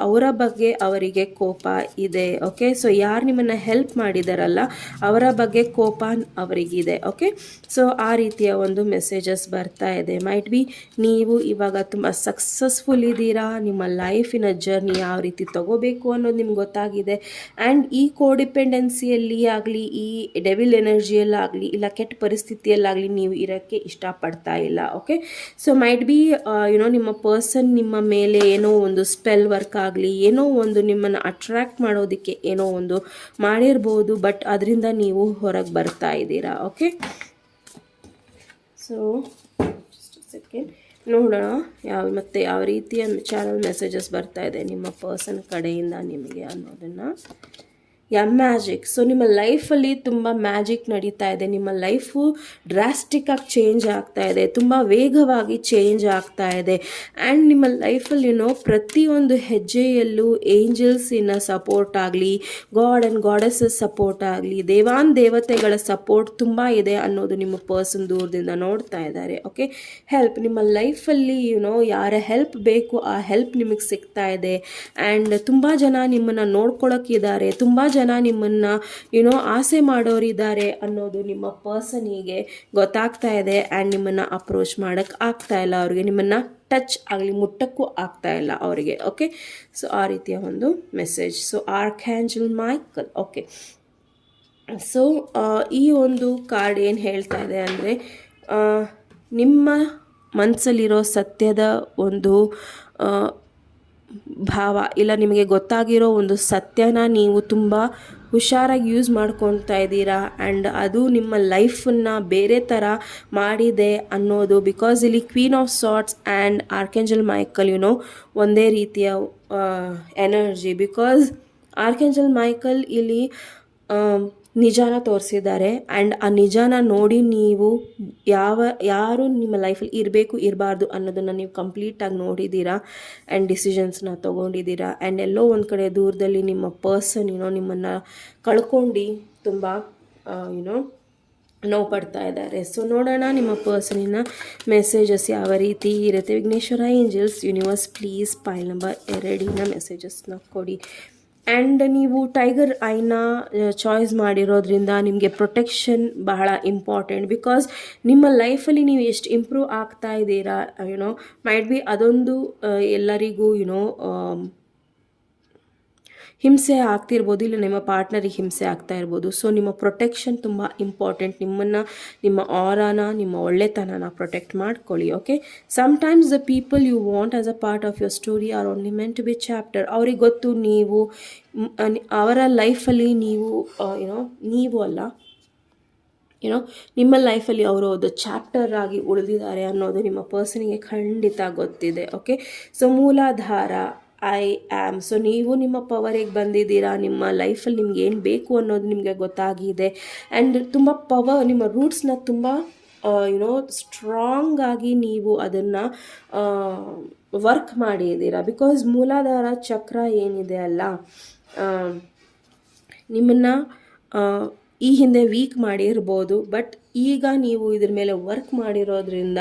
ಅವರ ಬಗ್ಗೆ ಅವರಿಗೆ ಕೋಪ ಇದೆ. ಓಕೆ, ಸೊ ಯಾರು ನಿಮ್ಮನ್ನು ಹೆಲ್ಪ್ ಮಾಡಿದಾರಲ್ಲ ಅವರ ಬಗ್ಗೆ ಕೋಪ ಅವರಿಗಿದೆ. ಓಕೆ, ಸೊ ಆ ರೀತಿಯ ಒಂದು ಮೆಸೇಜಸ್ ಬರ್ತಾ ಇದೆ. ಮೈಟ್ ಬಿ ನೀವು ಇವಾಗ ತುಂಬ ಸಕ್ಸಸ್ಫುಲ್ ಇದ್ದೀರಾ. ನಿಮ್ಮ ಲೈಫಿನ ಜರ್ನಿ ಯಾವ ರೀತಿ ತಗೋಬೇಕು ಅನ್ನೋದು ನಿಮ್ಗೆ ಗೊತ್ತಾಗಿದೆ. ಆ್ಯಂಡ್ ಈ ಕೋಡಿಪೆಂಡೆನ್ಸಿಯಲ್ಲಿ ಆಗಲಿ, ಈ ಡೆವಿಲ್ ಎನರ್ಜಿಯಲ್ಲಾಗಲಿ, ಇಲ್ಲ ಕೆಟ್ಟ ಪರಿಸ್ಥಿತಿಯಲ್ಲಾಗಲಿ ನೀವು ಇರೋಕ್ಕೆ ಇಷ್ಟಪಡ್ತಾ ಇಲ್ಲ. ಓಕೆ, ಸೊ ಮೈಟ್ ಬಿ ನಿಮ್ಮ ಪರ್ಸನ್ ನಿಮ್ಮ ಮೇಲೆ ಏನೋ ಒಂದು ಸ್ಪೆಲ್ ವರ್ಕ್ ಆಗಲಿ, ಏನೋ ಒಂದು ನಿಮ್ಮನ್ನು ಅಟ್ರ್ಯಾಕ್ಟ್ ಮಾಡೋದಕ್ಕೆ ಏನೋ ಒಂದು ಮಾಡಿರ್ಬೋದು. ಬಟ್ ಅದರಿಂದ ನೀವು ಹೊರಗೆ ಬರ್ತಾ ಇದ್ದೀರಾ. ಓಕೆ, ಸೊ ಜಸ್ಟ್ ಸೆಕೆಂಡ್ ನೋಡೋಣ ಯಾವ ರೀತಿಯ ಚಾನಲ್ ಮೆಸೇಜಸ್ ಬರ್ತಾ ಇದೆ ನಿಮ್ಮ ಪರ್ಸನ್ ಕಡೆಯಿಂದ ನಿಮಗೆ ಅನ್ನೋದನ್ನು. ಮ್ಯಾಜಿಕ್. ಸೊ ನಿಮ್ಮ ಲೈಫಲ್ಲಿ ತುಂಬ ಮ್ಯಾಜಿಕ್ ನಡೀತಾ ಇದೆ. ನಿಮ್ಮ ಲೈಫು ಡ್ರಾಸ್ಟಿಕ್ಕಾಗಿ ಚೇಂಜ್ ಆಗ್ತಾ ಇದೆ, ತುಂಬ ವೇಗವಾಗಿ ಚೇಂಜ್ ಆಗ್ತಾ ಇದೆ. ಆ್ಯಂಡ್ ನಿಮ್ಮ ಲೈಫಲ್ಲಿ ಪ್ರತಿಯೊಂದು ಹೆಜ್ಜೆಯಲ್ಲೂ ಏಂಜಲ್ಸಿನ ಸಪೋರ್ಟ್ ಆಗಲಿ, ಗಾಡ್ ಆ್ಯಂಡ್ ಗಾಡೆಸಸ್ ಸಪೋರ್ಟ್ ಆಗಲಿ, ದೇವತೆಗಳ ಸಪೋರ್ಟ್ ತುಂಬ ಇದೆ ಅನ್ನೋದು ನಿಮ್ಮ ಪರ್ಸನ್ ದೂರದಿಂದ ನೋಡ್ತಾ ಇದ್ದಾರೆ. ಓಕೆ, ಹೆಲ್ಪ್, ನಿಮ್ಮ ಲೈಫಲ್ಲಿ ಯಾರ ಹೆಲ್ಪ್ ಬೇಕು ಆ ಹೆಲ್ಪ್ ನಿಮಗೆ ಸಿಗ್ತಾ ಇದೆ. ಆ್ಯಂಡ್ ತುಂಬ ಜನ ನಿಮ್ಮನ್ನು ನೋಡ್ಕೊಳ್ಳೋಕ್ಕಿದ್ದಾರೆ, ತುಂಬ ಜನ ನಿಮ್ಮನ್ನು ಆಸೆ ಮಾಡೋರಿದ್ದಾರೆ ಅನ್ನೋದು ನಿಮ್ಮ ಪರ್ಸನಿಗೆ ಗೊತ್ತಾಗ್ತಾ ಇದೆ. ಆ್ಯಂಡ್ ನಿಮ್ಮನ್ನು ಅಪ್ರೋಚ್ ಮಾಡೋಕ್ಕೆ ಆಗ್ತಾ ಇಲ್ಲ ಅವ್ರಿಗೆ, ನಿಮ್ಮನ್ನು ಟಚ್ ಆಗಲಿ ಮುಟ್ಟಕ್ಕೂ ಆಗ್ತಾ ಇಲ್ಲ ಅವರಿಗೆ. ಓಕೆ, ಸೊ ಆ ರೀತಿಯ ಒಂದು message. So archangel Michael. Okay, so ಈ ಒಂದು ಕಾರ್ಡ್ ಏನು ಹೇಳ್ತಾ ಇದೆ ಅಂದರೆ ನಿಮ್ಮ ಮನಸ್ಸಲ್ಲಿರೋ ಸತ್ಯದ ಒಂದು ಭಾವ, ಇಲ್ಲ ನಿಮಗೆ ಗೊತ್ತಾಗಿರೋ ಒಂದು ಸತ್ಯನ ನೀವು ತುಂಬ ಹುಷಾರಾಗಿ ಯೂಸ್ ಮಾಡ್ಕೊತಾ ಇದ್ದೀರಾ. ಆ್ಯಂಡ್ ಅದು ನಿಮ್ಮ ಲೈಫನ್ನು ಬೇರೆ ಥರ ಮಾಡಿದೆ ಅನ್ನೋದು. ಬಿಕಾಸ್ ಇಲ್ಲಿ queen of swords and archangel Michael ಒಂದೇ ರೀತಿಯ ಎನರ್ಜಿ. ಬಿಕಾಸ್ ಆರ್ಕೆಂಜಲ್ ಮೈಕಲ್ ಇಲ್ಲಿ ನಿಜಾನ ತೋರಿಸಿದ್ದಾರೆ. ಆ್ಯಂಡ್ ಆ ನಿಜಾನ ನೋಡಿ ನೀವು ಯಾರು ನಿಮ್ಮ ಲೈಫಲ್ಲಿ ಇರಬೇಕು ಇರಬಾರ್ದು ಅನ್ನೋದನ್ನು ನೀವು ಕಂಪ್ಲೀಟಾಗಿ ನೋಡಿದ್ದೀರಾ ಆ್ಯಂಡ್ ಡಿಸಿಷನ್ಸ್ನ ತೊಗೊಂಡಿದ್ದೀರಾ. ಆ್ಯಂಡ್ ಎಲ್ಲೋ ಒಂದು ಕಡೆ ದೂರದಲ್ಲಿ ನಿಮ್ಮ ಪರ್ಸನ್ ನಿಮ್ಮನ್ನು ಕಳ್ಕೊಂಡು ತುಂಬ ನೋವು ಪಡ್ತಾ ಇದ್ದಾರೆ. ಸೊ ನೋಡೋಣ ನಿಮ್ಮ ಪರ್ಸನಿನ ಮೆಸೇಜಸ್ ಯಾವ ರೀತಿ ಇರುತ್ತೆ. Vighneshwara angels universe please pile number 2 ಮೆಸೇಜಸ್ನ ಕೊಡಿ. ಆ್ಯಂಡ್ ನೀವು ಟೈಗರ್ ಐನ ಚಾಯ್ಸ್ ಮಾಡಿರೋದ್ರಿಂದ ನಿಮಗೆ ಪ್ರೊಟೆಕ್ಷನ್ ಬಹಳ ಇಂಪಾರ್ಟೆಂಟ್. ಬಿಕಾಸ್ ನಿಮ್ಮ ಲೈಫಲ್ಲಿ ನೀವು ಎಷ್ಟು ಇಂಪ್ರೂವ್ ಆಗ್ತಾ ಇದ್ದೀರಾ ಮೈಟ್ ಬಿ ಅದೊಂದು ಎಲ್ಲರಿಗೂ ಹಿಂಸೆ ಆಗ್ತಿರ್ಬೋದು, ಇಲ್ಲ ನಿಮ್ಮ ಪಾರ್ಟ್ನರಿಗೆ ಹಿಂಸೆ ಆಗ್ತಾ ಇರ್ಬೋದು. ಸೊ ನಿಮ್ಮ ಪ್ರೊಟೆಕ್ಷನ್ ತುಂಬ ಇಂಪಾರ್ಟೆಂಟ್. ನಿಮ್ಮ ಆರಾನ, ನಿಮ್ಮ ಒಳ್ಳೆತನನ ಪ್ರೊಟೆಕ್ಟ್ ಮಾಡ್ಕೊಳ್ಳಿ. Okay, sometimes the people you want as a part of your story are only meant to be chapter. ಅವ್ರಿಗೆ ಗೊತ್ತು ನೀವು ಅವರ ಲೈಫಲ್ಲಿ ನೀವು ಅಲ್ಲ ನಿಮ್ಮ ಲೈಫಲ್ಲಿ ಅವರು ಒಂದು ಚಾಪ್ಟರ್ ಆಗಿ ಉಳಿದಿದ್ದಾರೆ ಅನ್ನೋದು ನಿಮ್ಮ ಪರ್ಸನಿಗೆ ಖಂಡಿತ ಗೊತ್ತಿದೆ. Okay, so Muladhara I am. So ನೀವು ನಿಮ್ಮ ಪವರಿಗೆ ಬಂದಿದ್ದೀರಾ. ನಿಮ್ಮ ಲೈಫಲ್ಲಿ ನಿಮ್ಗೆ ಏನು ಬೇಕು ಅನ್ನೋದು ನಿಮಗೆ ಗೊತ್ತಾಗಿದೆ. ಆ್ಯಂಡ್ ತುಂಬ ನಿಮ್ಮ ರೂಟ್ಸ್ನ ತುಂಬ ಸ್ಟ್ರಾಂಗ್ ಆಗಿ ನೀವು ಅದನ್ನು ವರ್ಕ್ ಮಾಡಿದ್ದೀರಾ. ಬಿಕಾಸ್ ಮೂಲಾಧಾರ ಚಕ್ರ ಏನಿದೆ ಅಲ್ಲ, ನಿಮ್ಮನ್ನು ಈ ಹಿಂದೆ ವೀಕ್ ಮಾಡಿರ್ಬೋದು, ಬಟ್ ಈಗ ನೀವು ಇದ್ರ ಮೇಲೆ ವರ್ಕ್ ಮಾಡಿರೋದ್ರಿಂದ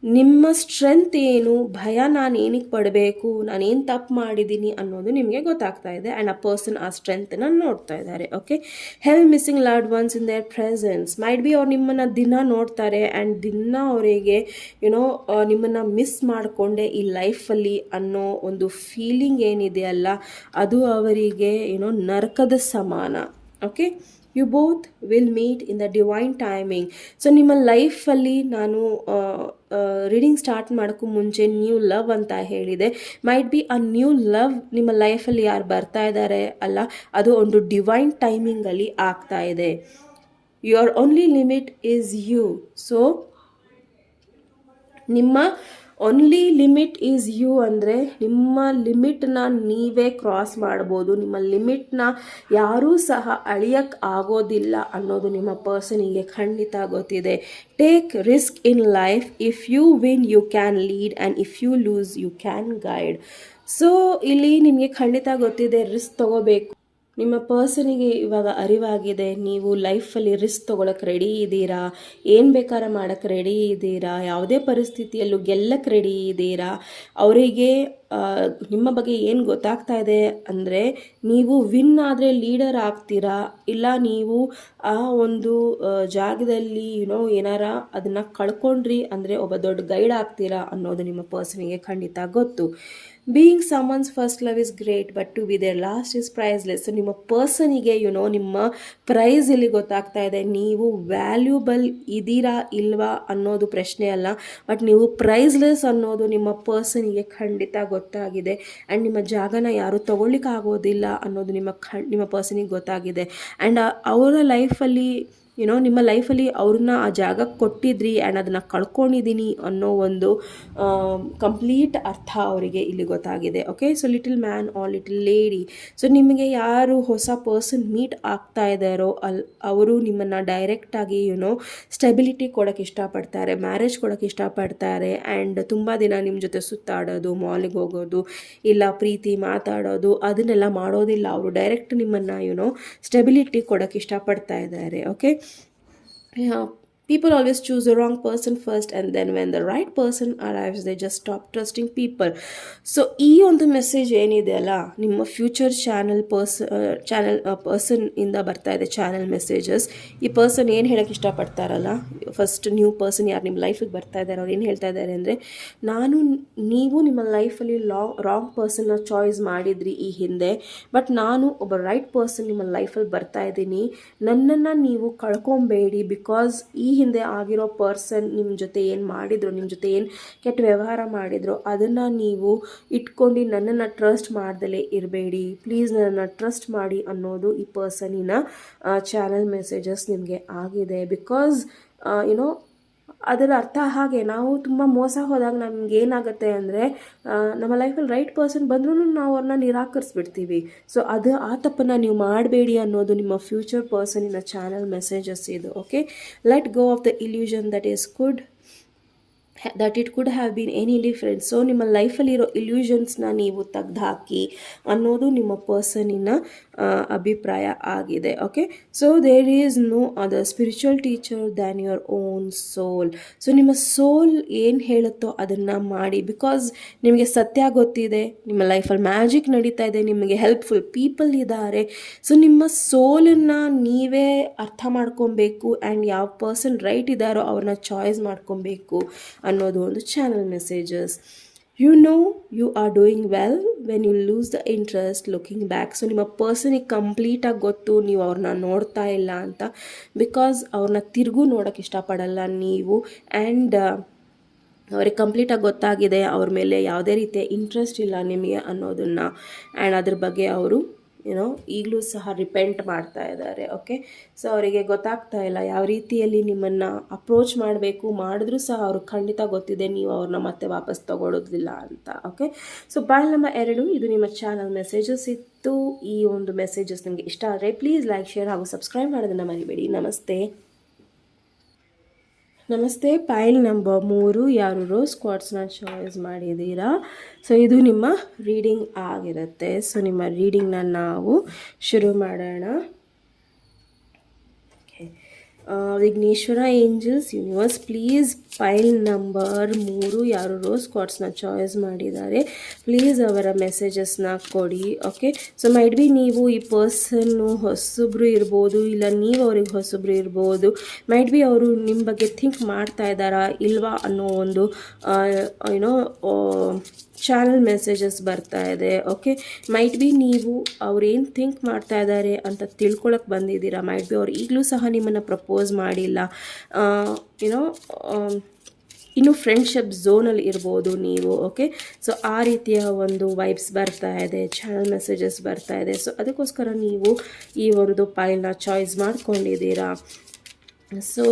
ನಿಮ್ಮ ಸ್ಟ್ರೆಂತ್ ಏನು, ಭಯ ನಾನು ಏನಕ್ಕೆ ಪಡಬೇಕು, ನಾನೇನು ತಪ್ಪು ಮಾಡಿದ್ದೀನಿ ಅನ್ನೋದು ನಿಮಗೆ ಗೊತ್ತಾಗ್ತಾ ಇದೆ. ಆ್ಯಂಡ್ ಆ ಪರ್ಸನ್ ಆ ಸ್ಟ್ರೆಂತನ್ನು ನೋಡ್ತಾ ಇದ್ದಾರೆ. Okay, help missing loved once in their presence. Might be ಅವ್ರು ನಿಮ್ಮನ್ನು ದಿನ ನೋಡ್ತಾರೆ ಆ್ಯಂಡ್ ದಿನ ಅವರಿಗೆ ನಿಮ್ಮನ್ನು ಮಿಸ್ ಮಾಡಿಕೊಂಡೆ ಈ ಲೈಫಲ್ಲಿ ಅನ್ನೋ ಒಂದು ಫೀಲಿಂಗ್ ಏನಿದೆ ಅಲ್ಲ, ಅದು ಅವರಿಗೆ ನರಕದ ಸಮಾನ. Okay, you both will meet in the divine timing. So ನಿಮ್ಮ ಲೈಫಲ್ಲಿ ನಾನು ರೀಡಿಂಗ್ ಸ್ಟಾರ್ಟ್ ಮಾಡೋಕ್ಕೂ ಮುಂಚೆ ನ್ಯೂ ಲವ್ ಅಂತ ಹೇಳಿದೆ. ಮೈಟ್ ಬಿ ಆ ನ್ಯೂ ಲವ್ ನಿಮ್ಮ ಲೈಫಲ್ಲಿ ಯಾರು ಬರ್ತಾ ಇದ್ದಾರೆ ಅಲ್ಲ, ಅದು ಒಂದು ಡಿವೈನ್ ಟೈಮಿಂಗಲ್ಲಿ ಆಗ್ತಾ ಇದೆ. Your only limit is you. So ನಿಮ್ಮ ಓನ್ಲಿ ಲಿಮಿಟ್ ಈಸ್ ಯು ಅಂದರೆ ನಿಮ್ಮ ಲಿಮಿಟ್ನ ನೀವೇ ಕ್ರಾಸ್ ಮಾಡ್ಬೋದು. ನಿಮ್ಮ ಲಿಮಿಟ್ನ ಯಾರೂ ಸಹ ಅಳಿಯಕ್ಕೆ ಆಗೋದಿಲ್ಲ ಅನ್ನೋದು ನಿಮ್ಮ ಪರ್ಸನಿಗೆ ಖಂಡಿತ ಗೊತ್ತಿದೆ. Take risk in life. If you win you can lead and if you lose you can guide. So ಇಲ್ಲಿ ನಿಮಗೆ ಖಂಡಿತ ಗೊತ್ತಿದೆ ರಿಸ್ಕ್ ತಗೋಬೇಕು. ನಿಮ್ಮ ಪರ್ಸನಿಗೆ ಇವಾಗ ಅರಿವಾಗಿದೆ ನೀವು ಲೈಫಲ್ಲಿ ರಿಸ್ಕ್ ತೊಗೊಳಕ್ಕೆ ರೆಡಿ ಇದ್ದೀರಾ, ಏನು ಬೇಕಾದ್ರೆ ಮಾಡೋಕ್ಕೆ ರೆಡಿ ಇದ್ದೀರಾ, ಯಾವುದೇ ಪರಿಸ್ಥಿತಿಯಲ್ಲೂ ಗೆಲ್ಲಕ್ಕೆ ರೆಡಿ ಇದ್ದೀರಾ. ಅವರಿಗೆ ನಿಮ್ಮ ಬಗ್ಗೆ ಏನು ಗೊತ್ತಾಗ್ತಾ ಇದೆ ಅಂದರೆ ನೀವು ವಿನ್ ಆದರೆ ಲೀಡರ್ ಆಗ್ತೀರಾ, ಇಲ್ಲ ನೀವು ಆ ಒಂದು ಜಾಗದಲ್ಲಿ ಏನಾರ ಅದನ್ನು ಕಳ್ಕೊಂಡ್ರಿ ಅಂದರೆ ಒಬ್ಬ ದೊಡ್ಡ ಗೈಡ್ ಆಗ್ತೀರಾ ಅನ್ನೋದು ನಿಮ್ಮ ಪರ್ಸನಿಗೆ ಖಂಡಿತ ಗೊತ್ತು. Being someone's first love is great but to be their last is priceless. So ನಿಮ್ಮ ಪರ್ಸನಿಗೆ ನಿಮ್ಮ ಪ್ರೈಸ್ ಇಲ್ಲಿ ಗೊತ್ತಾಗ್ತಾ ಇದೆ. ನೀವು ವ್ಯಾಲ್ಯೂಬಲ್ ಇದ್ದೀರಾ ಇಲ್ವಾ ಅನ್ನೋದು ಪ್ರಶ್ನೆ ಅಲ್ಲ, ಬಟ್ ನೀವು ಪ್ರೈಸ್ಲೆಸ್ ಅನ್ನೋದು ನಿಮ್ಮ ಪರ್ಸನಿಗೆ ಖಂಡಿತ ಗೊತ್ತಾಗಿದೆ. ಆ್ಯಂಡ್ ನಿಮ್ಮ ಜಾಗನ ಯಾರೂ ತೊಗೊಳ್ಳಿಕ್ಕಾಗೋದಿಲ್ಲ ಅನ್ನೋದು ನಿಮ್ಮ ಪರ್ಸನಿಗೆ ಗೊತ್ತಾಗಿದೆ. ಆ್ಯಂಡ್ ಅವರ ಲೈಫಲ್ಲಿ ನಿಮ್ಮ ಲೈಫಲ್ಲಿ ಅವ್ರನ್ನ ಆ ಜಾಗಕ್ಕೆ ಕೊಟ್ಟಿದ್ರಿ ಆ್ಯಂಡ್ ಅದನ್ನು ಕಳ್ಕೊಂಡಿದ್ದೀನಿ ಅನ್ನೋ ಒಂದು ಕಂಪ್ಲೀಟ್ ಅರ್ಥ ಅವರಿಗೆ ಇಲ್ಲಿ ಗೊತ್ತಾಗಿದೆ. Okay, so little man are little lady. So ನಿಮಗೆ ಯಾರು ಹೊಸ ಪರ್ಸನ್ ಮೀಟ್ ಆಗ್ತಾ ಇದ್ದಾರೋ ಅವರು ನಿಮ್ಮನ್ನು ಡೈರೆಕ್ಟಾಗಿ ಸ್ಟೆಬಿಲಿಟಿ ಕೊಡೋಕ್ಕೆ ಇಷ್ಟಪಡ್ತಾರೆ, ಮ್ಯಾರೇಜ್ ಕೊಡೋಕ್ಕೆ ಇಷ್ಟಪಡ್ತಾರೆ. ಆ್ಯಂಡ್ ತುಂಬ ದಿನ ನಿಮ್ಮ ಜೊತೆ ಸುತ್ತಾಡೋದು, ಮಾಲಿಗೆ ಹೋಗೋದು, ಇಲ್ಲ ಪ್ರೀತಿ ಮಾತಾಡೋದು ಅದನ್ನೆಲ್ಲ ಮಾಡೋದಿಲ್ಲ. ಅವರು ಡೈರೆಕ್ಟ್ ನಿಮ್ಮನ್ನು ಸ್ಟೆಬಿಲಿಟಿ ಕೊಡೋಕ್ಕೆ ಇಷ್ಟಪಡ್ತಾ ಇದ್ದಾರೆ. Okay, people always choose the wrong person first and then when the right person arrives they just stop trusting people. So ಈ ಒಂದು ಮೆಸೇಜ್ ಏನಿದೆ ಅಲ್ಲ, ನಿಮ್ಮ ಫ್ಯೂಚರ್ ಪರ್ಸನ್ ಇಂದ ಬರ್ತಾ ಇದೆ ಚಾನಲ್ ಮೆಸೇಜಸ್. ಈ ಪರ್ಸನ್ ಏನು ಹೇಳೋಕ್ಕೆ ಇಷ್ಟಪಡ್ತಾರಲ್ಲ, ಫಸ್ಟ್ ನ್ಯೂ ಪರ್ಸನ್ ಯಾರು ನಿಮ್ಮ ಲೈಫಿಗೆ ಬರ್ತಾ ಇದ್ದಾರೆ ಅವ್ರು ಏನು ಹೇಳ್ತಾ ಇದ್ದಾರೆ ಅಂದರೆ, ನೀವು ನಿಮ್ಮ ಲೈಫಲ್ಲಿ ರಾಂಗ್ ಪರ್ಸನ್ನ ಚಾಯ್ಸ್ ಮಾಡಿದ್ರಿ ಈ ಹಿಂದೆ, ಬಟ್ ನಾನು ಒಬ್ಬ ರೈಟ್ ಪರ್ಸನ್ ನಿಮ್ಮ ಲೈಫಲ್ಲಿ ಬರ್ತಾ ಇದ್ದೀನಿ. ನನ್ನನ್ನು ನೀವು ಕಳ್ಕೊಬೇಡಿ. ಬಿಕಾಸ್ ಈ ಹಿಂದೆ ಆಗಿರೋ ಪರ್ಸನ್ ನಿಮ್ಮ ಜೊತೆ ಏನು ಮಾಡಿದ್ರು, ನಿಮ್ಮ ಜೊತೆ ಏನು ಕೆಟ್ಟ ವ್ಯವಹಾರ ಮಾಡಿದ್ರು ಅದನ್ನು ನೀವು ಇಟ್ಕೊಂಡು ನನ್ನನ್ನು ಟ್ರಸ್ಟ್ ಮಾಡ್ದಲೇ ಇರಬೇಡಿ. ಪ್ಲೀಸ್ ನನ್ನನ್ನು ಟ್ರಸ್ಟ್ ಮಾಡಿ ಅನ್ನೋದು ಈ ಪರ್ಸನಿನ ಚಾನಲ್ ಮೆಸೇಜಸ್ ನಿಮಗೆ ಆಗಿದೆ. ಬಿಕಾಸ್ ಅದರ ಅರ್ಥ ಹಾಗೆ ನಾವು ತುಂಬ ಮೋಸ ಹೋದಾಗ ನಮ್ಗೆ ಏನಾಗುತ್ತೆ ಅಂದರೆ ನಮ್ಮ ಲೈಫಲ್ಲಿ ರೈಟ್ ಪರ್ಸನ್ ಬಂದ್ರೂ ನಾವು ಅವ್ರನ್ನ ನಿರಾಕರಿಸ್ಬಿಡ್ತೀವಿ. ಸೊ ಆ ತಪ್ಪನ್ನು ನೀವು ಮಾಡಬೇಡಿ ಅನ್ನೋದು ನಿಮ್ಮ ಫ್ಯೂಚರ್ ಪರ್ಸನಿನ ಚಾನಲ್ ಮೆಸೇಜಸ್ ಇದು. Okay, let go of the illusion that is that it could have been any different. So ನಿಮ್ಮ ಲೈಫಲ್ಲಿರೋ ಇಲ್ಯೂಷನ್ಸ್ನ ನೀವು ತೆಗೆದುಹಾಕಿ ಅನ್ನೋದು ನಿಮ್ಮ ಪರ್ಸನಿನ ಅಭಿಪ್ರಾಯ ಆಗಿದೆ. Okay, so there is no other spiritual teacher than your own soul. So ನಿಮ್ಮ ಸೋಲ್ ಏನು ಹೇಳುತ್ತೋ ಅದನ್ನು ಮಾಡಿ. ಬಿಕಾಸ್ ನಿಮಗೆ ಸತ್ಯ ಗೊತ್ತಿದೆ, ನಿಮ್ಮ ಲೈಫಲ್ಲಿ ಮ್ಯಾಜಿಕ್ ನಡೀತಾ ಇದೆ, ನಿಮಗೆ ಹೆಲ್ಪ್ಫುಲ್ ಪೀಪಲ್ ಇದ್ದಾರೆ. ಸೊ ನಿಮ್ಮ ಸೋಲನ್ನು ನೀವೇ ಅರ್ಥ ಮಾಡ್ಕೊಬೇಕು ಆ್ಯಂಡ್ ಯಾವ ಪರ್ಸನ್ ರೈಟ್ ಇದ್ದಾರೋ ಅವ್ರನ್ನ ಚಾಯ್ಸ್ ಮಾಡ್ಕೊಬೇಕು ಅನ್ನೋದು ಒಂದು channel messages. You are doing well when you lose the interest looking back. So ನಿಮ್ಮ ಪರ್ಸನಿಗೆ ಕಂಪ್ಲೀಟಾಗಿ ಗೊತ್ತು ನೀವು ಅವ್ರನ್ನ ನೋಡ್ತಾ ಇಲ್ಲ ಅಂತ. ಬಿಕಾಸ್ ಅವ್ರನ್ನ ತಿರುಗೂ ನೋಡೋಕ್ಕೆ ಇಷ್ಟಪಡಲ್ಲ ನೀವು. ಆ್ಯಂಡ್ ಅವ್ರಿಗೆ ಕಂಪ್ಲೀಟಾಗಿ ಗೊತ್ತಾಗಿದೆ ಅವ್ರ ಮೇಲೆ ಯಾವುದೇ ರೀತಿಯ ಇಂಟ್ರೆಸ್ಟ್ ಇಲ್ಲ ನಿಮಗೆ ಅನ್ನೋದನ್ನು. ಆ್ಯಂಡ್ ಅದ್ರ ಬಗ್ಗೆ ಅವರು ಈಗಲೂ ಸಹ ರಿಪೆಂಟ್ ಮಾಡ್ತಾ ಇದ್ದಾರೆ. ಓಕೆ, ಸೊ ಅವರಿಗೆ ಗೊತ್ತಾಗ್ತಾ ಇಲ್ಲ ಯಾವ ರೀತಿಯಲ್ಲಿ ನಿಮ್ಮನ್ನು ಅಪ್ರೋಚ್ ಮಾಡಬೇಕು. ಮಾಡಿದ್ರೂ ಸಹ ಅವ್ರಿಗೆ ಖಂಡಿತ ಗೊತ್ತಿದೆ ನೀವು ಅವ್ರನ್ನ ಮತ್ತೆ ವಾಪಸ್ ತಗೊಳ್ಳೋದಿಲ್ಲ ಅಂತ. ಓಕೆ, ಸೊ ಪಾಯಿಂಟ್ ನಂಬರ್ 2 ಇದು ನಿಮ್ಮ ಚಾನಲ್ ಮೆಸೇಜಸ್ ಇತ್ತು. ಈ ಒಂದು ಮೆಸೇಜಸ್ ನಿಮಗೆ ಇಷ್ಟ ಆದರೆ ಪ್ಲೀಸ್ ಲೈಕ್, ಶೇರ್ ಹಾಗೂ ಸಬ್ಸ್ಕ್ರೈಬ್ ಮಾಡೋದನ್ನು ಮರಿಬೇಡಿ. ನಮಸ್ತೆ. ಪೈಲ್ ನಂಬರ್ 3 ಯಾರು ರೋಸ್ ಕ್ವಾರ್ಟ್ಸ್ನ ಚಾಯ್ಸ್ ಮಾಡಿದ್ದೀರಾ. ಸೊ ಇದು ನಿಮ್ಮ ರೀಡಿಂಗ್ ಆಗಿರುತ್ತೆ. ಸೊ ನಿಮ್ಮ ರೀಡಿಂಗ್ನ ನಾವು ಶುರು ಮಾಡೋಣ. Vighneshwara angels universe please pile number 3 ಯಾರು ರೋಸ್ ಕ್ವಾರ್ಟ್ಸ್ನ ಚಾಯ್ಸ್ ಮಾಡಿದ್ದಾರೆ ಪ್ಲೀಸ್ ಅವರ ಮೆಸೇಜಸ್ನ ಕೊಡಿ. ಓಕೆ, ಸೊ ಮೈಟ್ ಬಿ ನೀವು ಈ ಪರ್ಸನ್ನು ಹೊಸಬ್ರು ಇರ್ಬೋದು, ಇಲ್ಲ ನೀವು ಅವ್ರಿಗೆ ಹೊಸಬ್ರು ಇರ್ಬೋದು. ಮೈಟ್ ಬಿ ಅವರು ನಿಮ್ಮ ಬಗ್ಗೆ ಥಿಂಕ್ ಮಾಡ್ತಾ ಇದ್ದಾರಾ ಇಲ್ವಾ ಅನ್ನೋ ಒಂದು ಚಾನಲ್ ಮೆಸೇಜಸ್ ಬರ್ತಾ ಇದೆ. ಓಕೆ, ಮೈಟ್ ಬಿ ನೀವು ಅವ್ರೇನು ಥಿಂಕ್ ಮಾಡ್ತಾ ಇದ್ದಾರೆ ಅಂತ ತಿಳ್ಕೊಳಕ್ಕೆ ಬಂದಿದ್ದೀರಾ. ಮೈಟ್ ಬಿ ಅವ್ರು ಈಗಲೂ ಸಹ ನಿಮ್ಮನ್ನು ಪ್ರಪೋಸ್ ಮಾಡಿಲ್ಲ. ಇನ್ನು ಫ್ರೆಂಡ್ಶಿಪ್ ಝೋನಲ್ಲಿ ಇರ್ಬೋದು ನೀವು. ಓಕೆ, ಸೊ ಆ ರೀತಿಯ ಒಂದು ವೈಬ್ಸ್ ಬರ್ತಾ ಇದೆ, ಚಾನಲ್ ಮೆಸೇಜಸ್ ಬರ್ತಾ ಇದೆ. ಸೊ ಅದಕ್ಕೋಸ್ಕರ ನೀವು ಈ ಒಂದು ಪೈಲ್ನ ಚಾಯ್ಸ್ ಮಾಡ್ಕೊಂಡಿದ್ದೀರಾ. So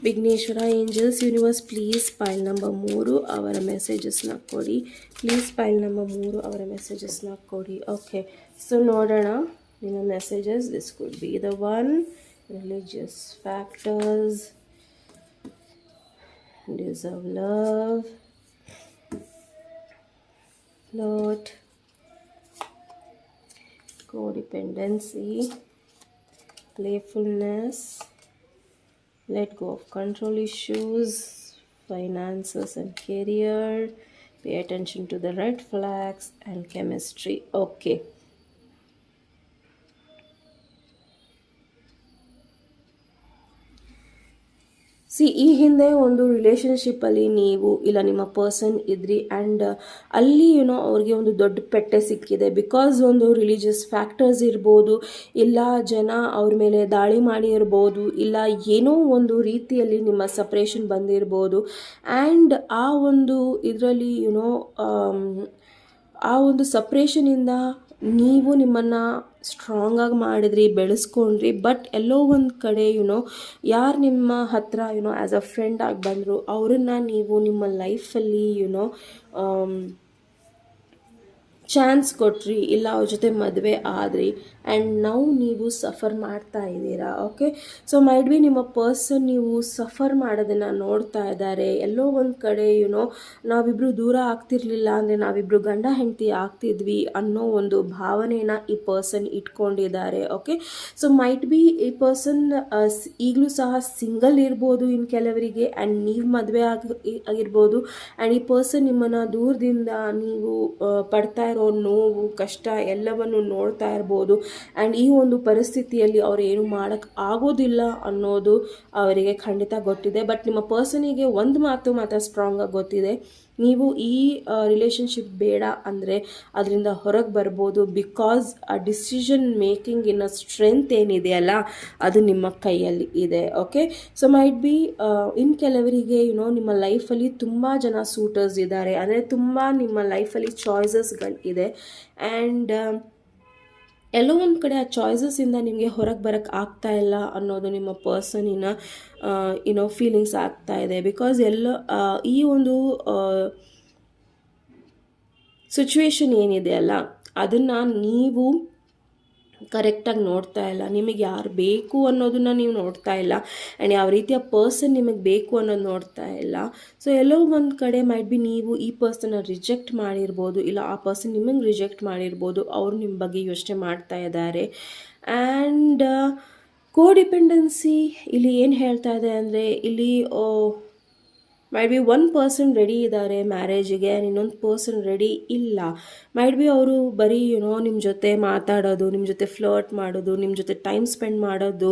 Vighneshwara angels universe please pile number 3 ಅವರ ಮೆಸೇಜಸ್ನ ಕೊಡಿ. ಪ್ಲೀಸ್ ಪೈಲ್ ನಂಬರ್ 3 ಅವರ ಮೆಸೇಜಸ್ನ ಕೊಡಿ. ಓಕೆ, ಸೊ ನೋಡೋಣ ನಿಮ್ಮ messages. This could be the one. Religious factors, deserve love, lot, codependency, playfulness, let go of control issues, finances and career, pay attention to the red flags, and chemistry. Okay, ಈ ಹಿಂದೆ ಒಂದು ರಿಲೇಷನ್ಶಿಪ್ಪಲ್ಲಿ ನೀವು ಇಲ್ಲ ನಿಮ್ಮ person ಇದ್ರಿ and ಅಲ್ಲಿ ಅವ್ರಿಗೆ ಒಂದು ದೊಡ್ಡ ಪೆಟ್ಟೆ ಸಿಕ್ಕಿದೆ. ಬಿಕಾಸ್ ಒಂದು ರಿಲಿಜಿಯಸ್ ಫ್ಯಾಕ್ಟರ್ಸ್ ಇರ್ಬೋದು, ಇಲ್ಲ ಜನ ಅವ್ರ ಮೇಲೆ ದಾಳಿ ಮಾಡಿ ಇರ್ಬೋದು, ಇಲ್ಲ ಏನೋ ಒಂದು ರೀತಿಯಲ್ಲಿ ನಿಮ್ಮ ಸಪ್ರೇಷನ್ ಬಂದಿರ್ಬೋದು. ಆ್ಯಂಡ್ ಆ ಒಂದು ಇದರಲ್ಲಿ ಆ ಒಂದು ಸಪ್ರೇಷನಿಂದ ನೀವು ನಿಮ್ಮನ್ನು ಸ್ಟ್ರಾಂಗಾಗಿ ಮಾಡಿದ್ರಿ, ಬೆಳೆಸ್ಕೊಂಡ್ರಿ. ಬಟ್ ಎಲ್ಲೋ ಒಂದು ಕಡೆ ಯಾರು ನಿಮ್ಮ ಹತ್ರ ಆ್ಯಸ್ ಅ ಫ್ರೆಂಡ್ ಆಗಿ ಬಂದರು ಅವರನ್ನು ನೀವು ನಿಮ್ಮ ಲೈಫಲ್ಲಿ ಚಾನ್ಸ್ ಕೊಟ್ರಿ, ಇಲ್ಲ ಅವ್ರ ಜೊತೆ ಮದುವೆ ಆದ್ರಿ ಆ್ಯಂಡ್ ನಾವು ನೀವು ಸಫರ್ ಮಾಡ್ತಾ ಇದ್ದೀರಾ. ಓಕೆ, ಸೊ ಮೈಟ್ ಬಿ ನಿಮ್ಮ ಪರ್ಸನ್ ನೀವು ಸಫರ್ ಮಾಡೋದನ್ನು ನೋಡ್ತಾ ಇದ್ದಾರೆ. ಎಲ್ಲೋ ಒಂದು ಕಡೆ ನಾವಿಬ್ಬರು ದೂರ ಆಗ್ತಿರ್ಲಿಲ್ಲ ಅಂದರೆ ನಾವಿಬ್ಬರು ಗಂಡ ಹೆಂಡತಿ ಆಗ್ತಿದ್ವಿ ಅನ್ನೋ ಒಂದು ಭಾವನೆನ ಈ ಪರ್ಸನ್ ಇಟ್ಕೊಂಡಿದ್ದಾರೆ. ಓಕೆ, ಸೊ ಮೈಟ್ ಬಿ ಈ ಪರ್ಸನ್ ಈಗಲೂ ಸಹ ಸಿಂಗಲ್ ಇರ್ಬೋದು ಇನ್ನು ಕೆಲವರಿಗೆ, ಆ್ಯಂಡ್ ನೀವು ಮದುವೆ ಆಗಿರ್ಬೋದು. ಆ್ಯಂಡ್ ಈ ಪರ್ಸನ್ ನಿಮ್ಮನ್ನು ದೂರದಿಂದ ನೀವು ಪಡ್ತಾ ಇರೋ ನೋವು, ಕಷ್ಟ ಎಲ್ಲವನ್ನು ನೋಡ್ತಾ ಇರ್ಬೋದು. ಆ್ಯಂಡ್ ಈ ಒಂದು ಪರಿಸ್ಥಿತಿಯಲ್ಲಿ ಅವ್ರು ಏನು ಮಾಡೋಕ್ಕೆ ಆಗೋದಿಲ್ಲ ಅನ್ನೋದು ಅವರಿಗೆ ಖಂಡಿತ ಗೊತ್ತಿದೆ. ಬಟ್ ನಿಮ್ಮ ಪರ್ಸನಿಗೆ ಒಂದು ಮಾತು ಮಾತ್ರ ಸ್ಟ್ರಾಂಗಾಗಿ ಗೊತ್ತಿದೆ, ನೀವು ಈ ರಿಲೇಷನ್ಶಿಪ್ ಬೇಡ ಅಂದರೆ ಅದರಿಂದ ಹೊರಗೆ ಬರ್ಬೋದು. ಬಿಕಾಸ್ ಆ ಡಿಸಿಷನ್ ಮೇಕಿಂಗಿನ ಸ್ಟ್ರೆಂತ್ ಏನಿದೆಯಲ್ಲ ಅದು ನಿಮ್ಮ ಕೈಯಲ್ಲಿ ಇದೆ. ಓಕೆ, ಸೊ ಮೈಟ್ ಬಿ ಇನ್ನು ಕೆಲವರಿಗೆ ನಿಮ್ಮ ಲೈಫಲ್ಲಿ ತುಂಬ ಜನ ಸೂಟರ್ಸ್ ಇದ್ದಾರೆ, ಅಂದರೆ ತುಂಬ ನಿಮ್ಮ ಲೈಫಲ್ಲಿ ಚಾಯ್ಸಸ್ಗಳು ಇದೆ. ಆ್ಯಂಡ್ ಎಲ್ಲೋ ಒಂದು ಕಡೆ ಆ ಚಾಯ್ಸಸ್ಸಿಂದ ನಿಮಗೆ ಹೊರಗೆ ಬರೋಕ್ಕೆ ಆಗ್ತಾ ಇಲ್ಲ ಅನ್ನೋದು ನಿಮ್ಮ ಪರ್ಸನಿನ ಫೀಲಿಂಗ್ಸ್ ಆಗ್ತಾ ಇದೆ. ಬಿಕಾಸ್ ಈ ಒಂದು ಸಿಚುವೇಶನ್ ಏನಿದೆ ಅಲ್ಲ, ಅದನ್ನು ನೀವು ಕರೆಕ್ಟಾಗಿ ನೋಡ್ತಾ ಇಲ್ಲ. ನಿಮಗೆ ಯಾರು ಬೇಕು ಅನ್ನೋದನ್ನು ನೀವು ನೋಡ್ತಾ ಇಲ್ಲ, ಆ್ಯಂಡ್ ಯಾವ ರೀತಿಯ ಪರ್ಸನ್ ನಿಮಗೆ ಬೇಕು ಅನ್ನೋದು ನೋಡ್ತಾ ಇಲ್ಲ. ಸೊ ಎಲ್ಲೋ ಒಂದು ಕಡೆ ಮೈಟ್ ಬಿ ನೀವು ಈ ಪರ್ಸನ್ನ ರಿಜೆಕ್ಟ್ ಮಾಡಿರ್ಬೋದು, ಇಲ್ಲ ಆ ಪರ್ಸನ್ ನಿಮಗೆ ರಿಜೆಕ್ಟ್ ಮಾಡಿರ್ಬೋದು. ಅವರು ನಿಮ್ಮ ಬಗ್ಗೆ ಯೋಚನೆ ಮಾಡ್ತಾ ಇದ್ದಾರೆ. ಆ್ಯಂಡ್ ಕೋಡಿಪೆಂಡೆನ್ಸಿ ಇಲ್ಲಿ ಏನು ಹೇಳ್ತಾ ಇದೆ ಅಂದರೆ, ಇಲ್ಲಿ might be one person ready ಇದ್ದಾರೆ ಮ್ಯಾರೇಜಿಗೆ, ಆ್ಯಂಡ್ ಇನ್ನೊಂದು ಪರ್ಸನ್ ರೆಡಿ ಇಲ್ಲ. ಮೈಟ್ ಬಿ ಅವರು ಬರೀ ನಿಮ್ಮ ಜೊತೆ ಮಾತಾಡೋದು, ನಿಮ್ಮ ಜೊತೆ ಫ್ಲರ್ಟ್ ಮಾಡೋದು, ನಿಮ್ಮ ಜೊತೆ ಟೈಮ್ ಸ್ಪೆಂಡ್ ಮಾಡೋದು,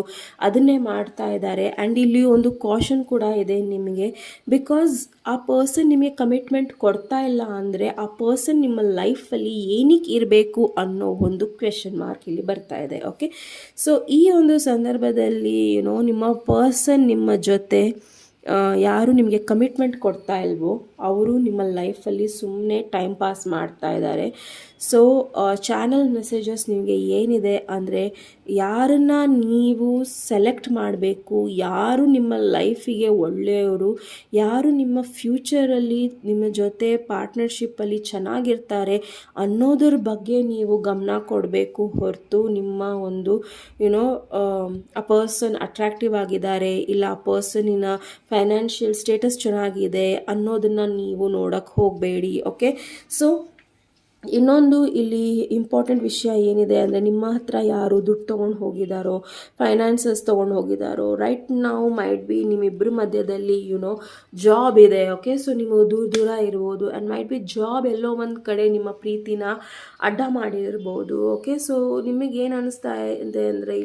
ಅದನ್ನೇ ಮಾಡ್ತಾ ಇದ್ದಾರೆ. ಆ್ಯಂಡ್ ಇಲ್ಲಿ ಒಂದು ಕಾಷನ್ ಕೂಡ ಇದೆ ನಿಮಗೆ. ಬಿಕಾಸ್ ಆ ಪರ್ಸನ್ ನಿಮಗೆ ಕಮಿಟ್ಮೆಂಟ್ ಕೊಡ್ತಾ ಇಲ್ಲ ಅಂದರೆ ಆ ಪರ್ಸನ್ ನಿಮ್ಮ ಲೈಫಲ್ಲಿ ಏನಕ್ಕೆ ಇರಬೇಕು ಅನ್ನೋ ಒಂದು ಕ್ವೆಶನ್ ಮಾರ್ಕ್ ಇಲ್ಲಿ ಬರ್ತಾ ಇದೆ. ಓಕೆ, ಸೊ ಈ ಒಂದು ಸಂದರ್ಭದಲ್ಲಿ ನಿಮ್ಮ ಪರ್ಸನ್ ನಿಮ್ಮ ಜೊತೆ ಯಾರು ನಿಮಗೆ ಕಮಿಟ್ಮೆಂಟ್ ಕೊಡ್ತಾ ಇಲ್ವೋ ಅವರು ನಿಮ್ಮ ಲೈಫಲ್ಲಿ ಸುಮ್ಮನೆ ಟೈಮ್ ಪಾಸ್ ಮಾಡ್ತಾ ಇದ್ದಾರೆ. ಸೊ ಚಾನಲ್ ಮೆಸೇಜಸ್ ನಿಮಗೆ ಏನಿದೆ ಅಂದರೆ, ಯಾರನ್ನ ನೀವು ಸೆಲೆಕ್ಟ್ ಮಾಡಬೇಕು, ಯಾರು ನಿಮ್ಮ ಲೈಫಿಗೆ ಒಳ್ಳೆಯವರು, ಯಾರು ನಿಮ್ಮ ಫ್ಯೂಚರಲ್ಲಿ ನಿಮ್ಮ ಜೊತೆ ಪಾರ್ಟ್ನರ್ಶಿಪ್ಪಲ್ಲಿ ಚೆನ್ನಾಗಿರ್ತಾರೆ ಅನ್ನೋದ್ರ ಬಗ್ಗೆ ನೀವು ಗಮನ ಕೊಡಬೇಕು ಹೊರತು ನಿಮ್ಮ ಒಂದು ಆ ಪರ್ಸನ್ ಅಟ್ರಾಕ್ಟಿವ್ ಆಗಿದ್ದಾರೆ, ಇಲ್ಲ ಆ ಪರ್ಸನಿನ ಫೈನಾನ್ಷಿಯಲ್ ಸ್ಟೇಟಸ್ ಚೆನ್ನಾಗಿದೆ ಅನ್ನೋದನ್ನು ನೀವು ನೋಡೋಕ್ಕೆ ಹೋಗಬೇಡಿ. ಓಕೆ, ಸೊ ಇನ್ನೊಂದು ಇಲ್ಲಿ ಇಂಪಾರ್ಟೆಂಟ್ ವಿಷಯ ಏನಿದೆ ಅಂದರೆ, ನಿಮ್ಮ ಹತ್ರ ಯಾರು ದುಡ್ಡು ತೊಗೊಂಡು ಹೋಗಿದ್ದಾರೋ, ಫೈನಾನ್ಸಸ್ ತೊಗೊಂಡು ಹೋಗಿದ್ದಾರೋ, ರೈಟ್ ನಾವು ಮೈಟ್ ಬಿ ನಿಮ್ಮಿಬ್ಬರ ಮಧ್ಯದಲ್ಲಿ ಜಾಬ್ ಇದೆ. ಓಕೆ, ಸೊ ನೀವು ದೂರ ಇರ್ಬೋದು, ಆ್ಯಂಡ್ ಮೈಟ್ ಬಿ ಜಾಬ್ ಎಲ್ಲೋ ಒಂದು ಕಡೆ ನಿಮ್ಮ ಪ್ರೀತಿನ ಅಡ್ಡ ಮಾಡಿರ್ಬೋದು. ಓಕೆ, ಸೊ ನಿಮಗೇನು ಅನ್ನಿಸ್ತಾ ಇದೆ ಅಂದರೆ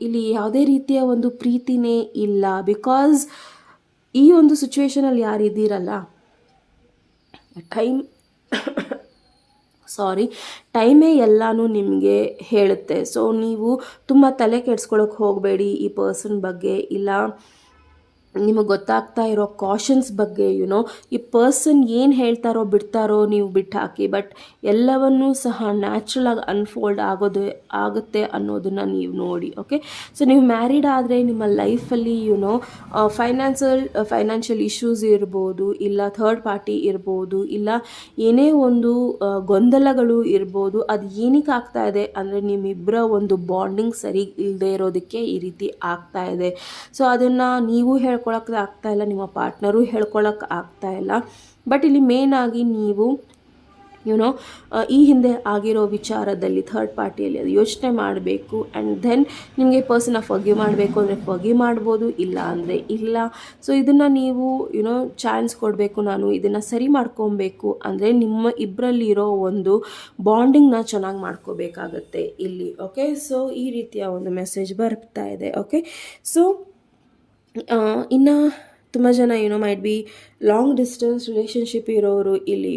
ಇಲ್ಲಿ ಯಾವುದೇ ರೀತಿಯ ಒಂದು ಪ್ರೀತಿನೇ ಇಲ್ಲ. ಬಿಕಾಸ್ ಈ ಒಂದು ಸಿಚುವೇಶನಲ್ಲಿ ಯಾರಿದ್ದೀರಲ್ಲ, ಟೈಮೇ ಎಲ್ಲನೂ ನಿಮಗೆ ಹೇಳುತ್ತೆ. ಸೊ ನೀವು ತುಂಬ ತಲೆ ಕೆಡ್ಸ್ಕೊಳಕ್ಕೆ ಹೋಗಬೇಡಿ ಈ ಪರ್ಸನ್ ಬಗ್ಗೆ, ಇಲ್ಲ ನಿಮಗೆ ಗೊತ್ತಾಗ್ತಾ ಇರೋ ಕಾಷನ್ಸ್ ಬಗ್ಗೆ. ಈ ಪರ್ಸನ್ ಏನು ಹೇಳ್ತಾರೋ ಬಿಡ್ತಾರೋ ನೀವು ಬಿಟ್ಟು ಹಾಕಿ, ಬಟ್ ಎಲ್ಲವನ್ನೂ ಸಹ ನ್ಯಾಚುರಲಾಗಿ ಅನ್ಫೋಲ್ಡ್ ಅನ್ನೋದನ್ನು ನೀವು ನೋಡಿ. ಓಕೆ, ಸೊ ನೀವು ಮ್ಯಾರಿಡ್ ಆದರೆ ನಿಮ್ಮ ಲೈಫಲ್ಲಿ ಫೈನಾನ್ಷಿಯಲ್ ಇಶ್ಯೂಸ್ ಇರ್ಬೋದು, ಇಲ್ಲ ಥರ್ಡ್ ಪಾರ್ಟಿ ಇರ್ಬೋದು, ಇಲ್ಲ ಏನೇ ಒಂದು ಗೊಂದಲಗಳು ಇರ್ಬೋದು. ಅದು ಏನಕ್ಕೆ ಆಗ್ತಾ ಇದೆ ಅಂದರೆ, ನಿಮ್ಮಿಬ್ಬರ ಒಂದು ಬಾಂಡಿಂಗ್ ಸರಿ ಇಲ್ಲದೆ ಇರೋದಕ್ಕೆ ಈ ರೀತಿ ಆಗ್ತಾ ಇದೆ. ಸೊ ಅದನ್ನು ನೀವು ಹೇಳ್ಕೊಳಕ್ಕೆ ಆಗ್ತಾ ಇಲ್ಲ, ನಿಮ್ಮ ಪಾರ್ಟ್ನರು ಹೇಳ್ಕೊಳಕ್ಕೆ ಆಗ್ತಾ ಇಲ್ಲ. ಬಟ್ ಇಲ್ಲಿ ಮೇನ್ ಆಗಿ ನೀವು ಈ ಹಿಂದೆ ಆಗಿರೋ ವಿಚಾರದಲ್ಲಿ ಥರ್ಡ್ ಪಾರ್ಟಿಯಲ್ಲಿ ಅದು ಯೋಚನೆ ಮಾಡಬೇಕು. ಆ್ಯಂಡ್ ದೆನ್ ನಿಮಗೆ ಪರ್ಸನ್ನ ಫರ್ಗಿವ್ ಮಾಡಬೇಕು ಅಂದರೆ ಫರ್ಗಿವ್ ಮಾಡ್ಬೋದು, ಇಲ್ಲ ಅಂದರೆ ಇಲ್ಲ. ಸೊ ಇದನ್ನು ನೀವು ಚಾನ್ಸ್ ಕೊಡಬೇಕು. ನಾನು ಇದನ್ನು ಸರಿ ಮಾಡ್ಕೊಬೇಕು ಅಂದರೆ ನಿಮ್ಮ ಇಬ್ಬರಲ್ಲಿರೋ ಒಂದು ಬಾಂಡಿಂಗ್ನ ಚೆನ್ನಾಗಿ ಮಾಡ್ಕೋಬೇಕಾಗತ್ತೆ ಇಲ್ಲಿ. ಓಕೆ, ಸೊ ಈ ರೀತಿಯ ಒಂದು ಮೆಸೇಜ್ ಬರ್ತಾ ಇದೆ. ಓಕೆ, ಸೊ ಇನ್ನು ತುಂಬ ಜನ might be long distance relationship ಇರೋರು ಇಲ್ಲಿ